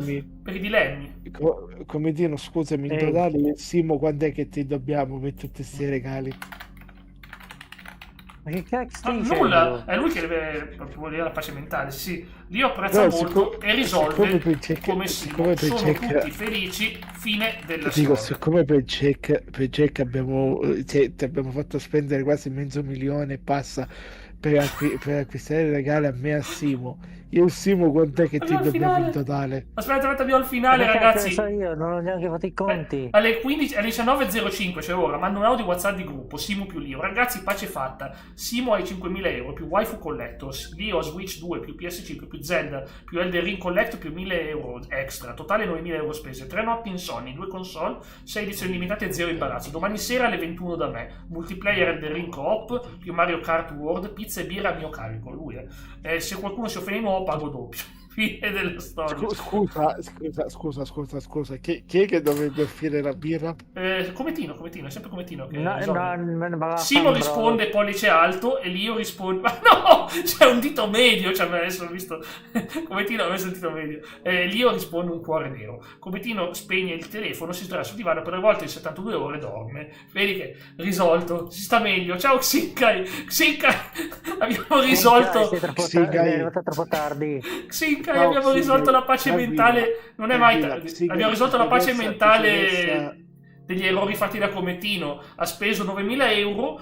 per i dilemmi. Come dire, scusami, in totale, Simo, quando è che ti dobbiamo per tutti questi regali? Ma che cazzo nulla, è lui che deve volere la pace mentale. Sì, Dio apprezza molto e risolve come Simo. Sono tutti felici. Fine della storia. Siccome per Jack abbiamo fatto spendere quasi $500,000 e passa per acquistare il regalo a me e a Simo. Io Simo, quant'è che ti dobbiamo in totale? Aspetta, abbiamo il finale, ragazzi. Io non ho neanche fatto i conti. Alle 19:05, cioè ora, mando un audio WhatsApp di gruppo, Simo più Lio. Ragazzi, pace fatta. Simo ai $5,000 euro più waifu collectors, Lio a Switch 2 più PS5 più Zelda più Elden Ring Collector più $1.000 euro extra. Totale $9.000 euro spese. 3 notti insonni, 2 console, 6 edizioni limitate e 0 imbarazzo. Domani sera alle 21 da me. Multiplayer Elden Ring Co-op più Mario Kart World, pizza e birra a mio carico. Lui se qualcuno si offende di nuovo pago doppio. Fine della storia. Scusa, chi è che dovrebbe offrire la birra? Cometino, è sempre Cometino che Simo risponde pollice alto e Lio risponde ma no, c'è un dito medio, cioè adesso ho visto Cometino ha messo il dito medio, Lio risponde un cuore nero. Cometino spegne il telefono, si sdraia sul divano per 2 volte in 72 ore dorme. Vedi che risolto, si sta meglio. Ciao Xinkai, abbiamo risolto. È arrivato troppo tardi. Abbiamo risolto la pace mentale. Non è mai tardi. Abbiamo risolto la pace mentale degli errori fatti da Cometino. Ha speso $9.000 euro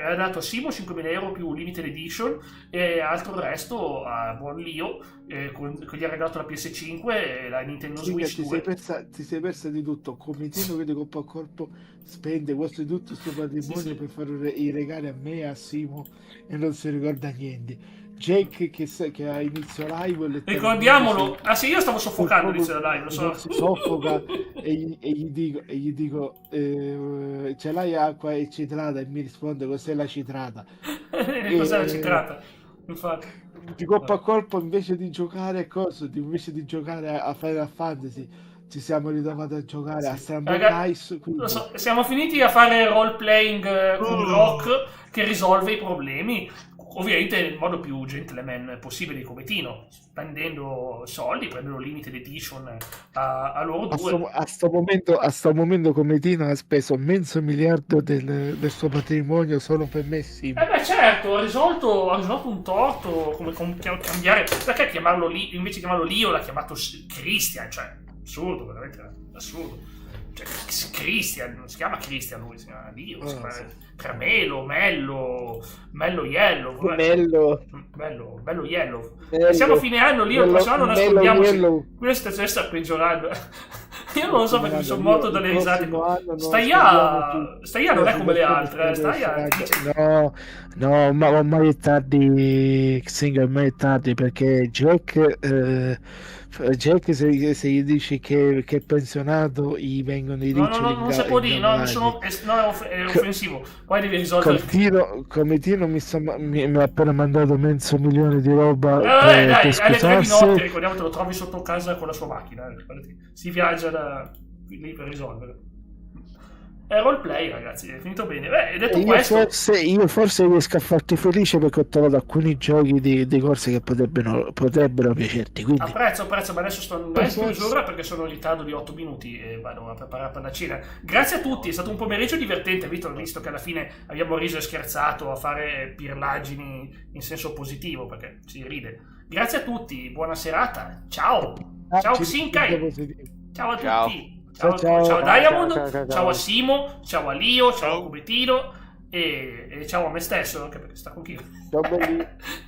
ha dato a Simo $5.000 euro più limited edition e altro il resto a buon Lio che gli ha regalato la PS5 e la Nintendo Switch 2. Ti sei persa di tutto. Cometino che colpo a colpo spende quasi tutto il suo patrimonio per fare i regali a me e a Simo e non si ricorda niente. Jake che ha inizio live, ricordiamolo. Sì, io stavo soffocando l'inizio della live, lo so. Si soffoca e gli dico ce l'hai acqua e citrata e mi risponde cos'è la citrata. Cos'è la citrata? Infatti di colpo a colpo invece di giocare a Final Fantasy ci siamo ritrovati a giocare a Stumble Dice. Lo so, siamo finiti a fare role playing con Rock che risolve i problemi. Ovviamente nel modo più gentleman possibile di Cometino, spendendo soldi, prendendo limited edition a loro due. A sto momento Cometino ha speso $500,000 del suo patrimonio solo per me. Sì. Certo, ha risolto un torto, come cambiare, perché chiamarlo Lio, invece di chiamarlo Lio l'ha chiamato Christian, cioè assurdo, veramente assurdo. cioè, Christian, non si chiama Christian lui, si chiama Dio, si chiama Carmelo, Mello Yellow, Bello Yellow. Siamo a fine anno, lì il prossimo anno nascondiamoci. Questa situazione sta peggiorando. Io non lo so perché mi sono morto dalle risate. Staia non è come le altre, No, ma ormai è tardi, Xing, ormai è tardi, perché Jack se gli dici che è pensionato, gli vengono i riccioli. Non si può dire, no, è offensivo. Poi devi risolvere. Comitino mi ha appena mandato $500,000 di roba dai, per alle 3 di scusarsi. notte, ricordiamo, te lo trovi sotto casa con la sua macchina. Si viaggia da lì per risolvere. È roleplay, ragazzi, è finito bene. Detto questo, io forse riesco a farti felice perché ho trovato alcuni giochi di corse che potrebbero piacerti. Quindi apprezzo, ma adesso sto in chiusura perché sono in ritardo di 8 minuti e vado a preparare per la cena. Grazie a tutti, è stato un pomeriggio divertente, visto che alla fine abbiamo riso e scherzato a fare pirlaggini in senso positivo, perché si ride. Grazie a tutti, buona serata, ciao Xinkai, ciao a tutti. Ciao Diamond, ciao a Simo, ciao a Lio, ciao a Cubetino e ciao a me stesso, anche perché sta con chi. ciao belli. Ciao.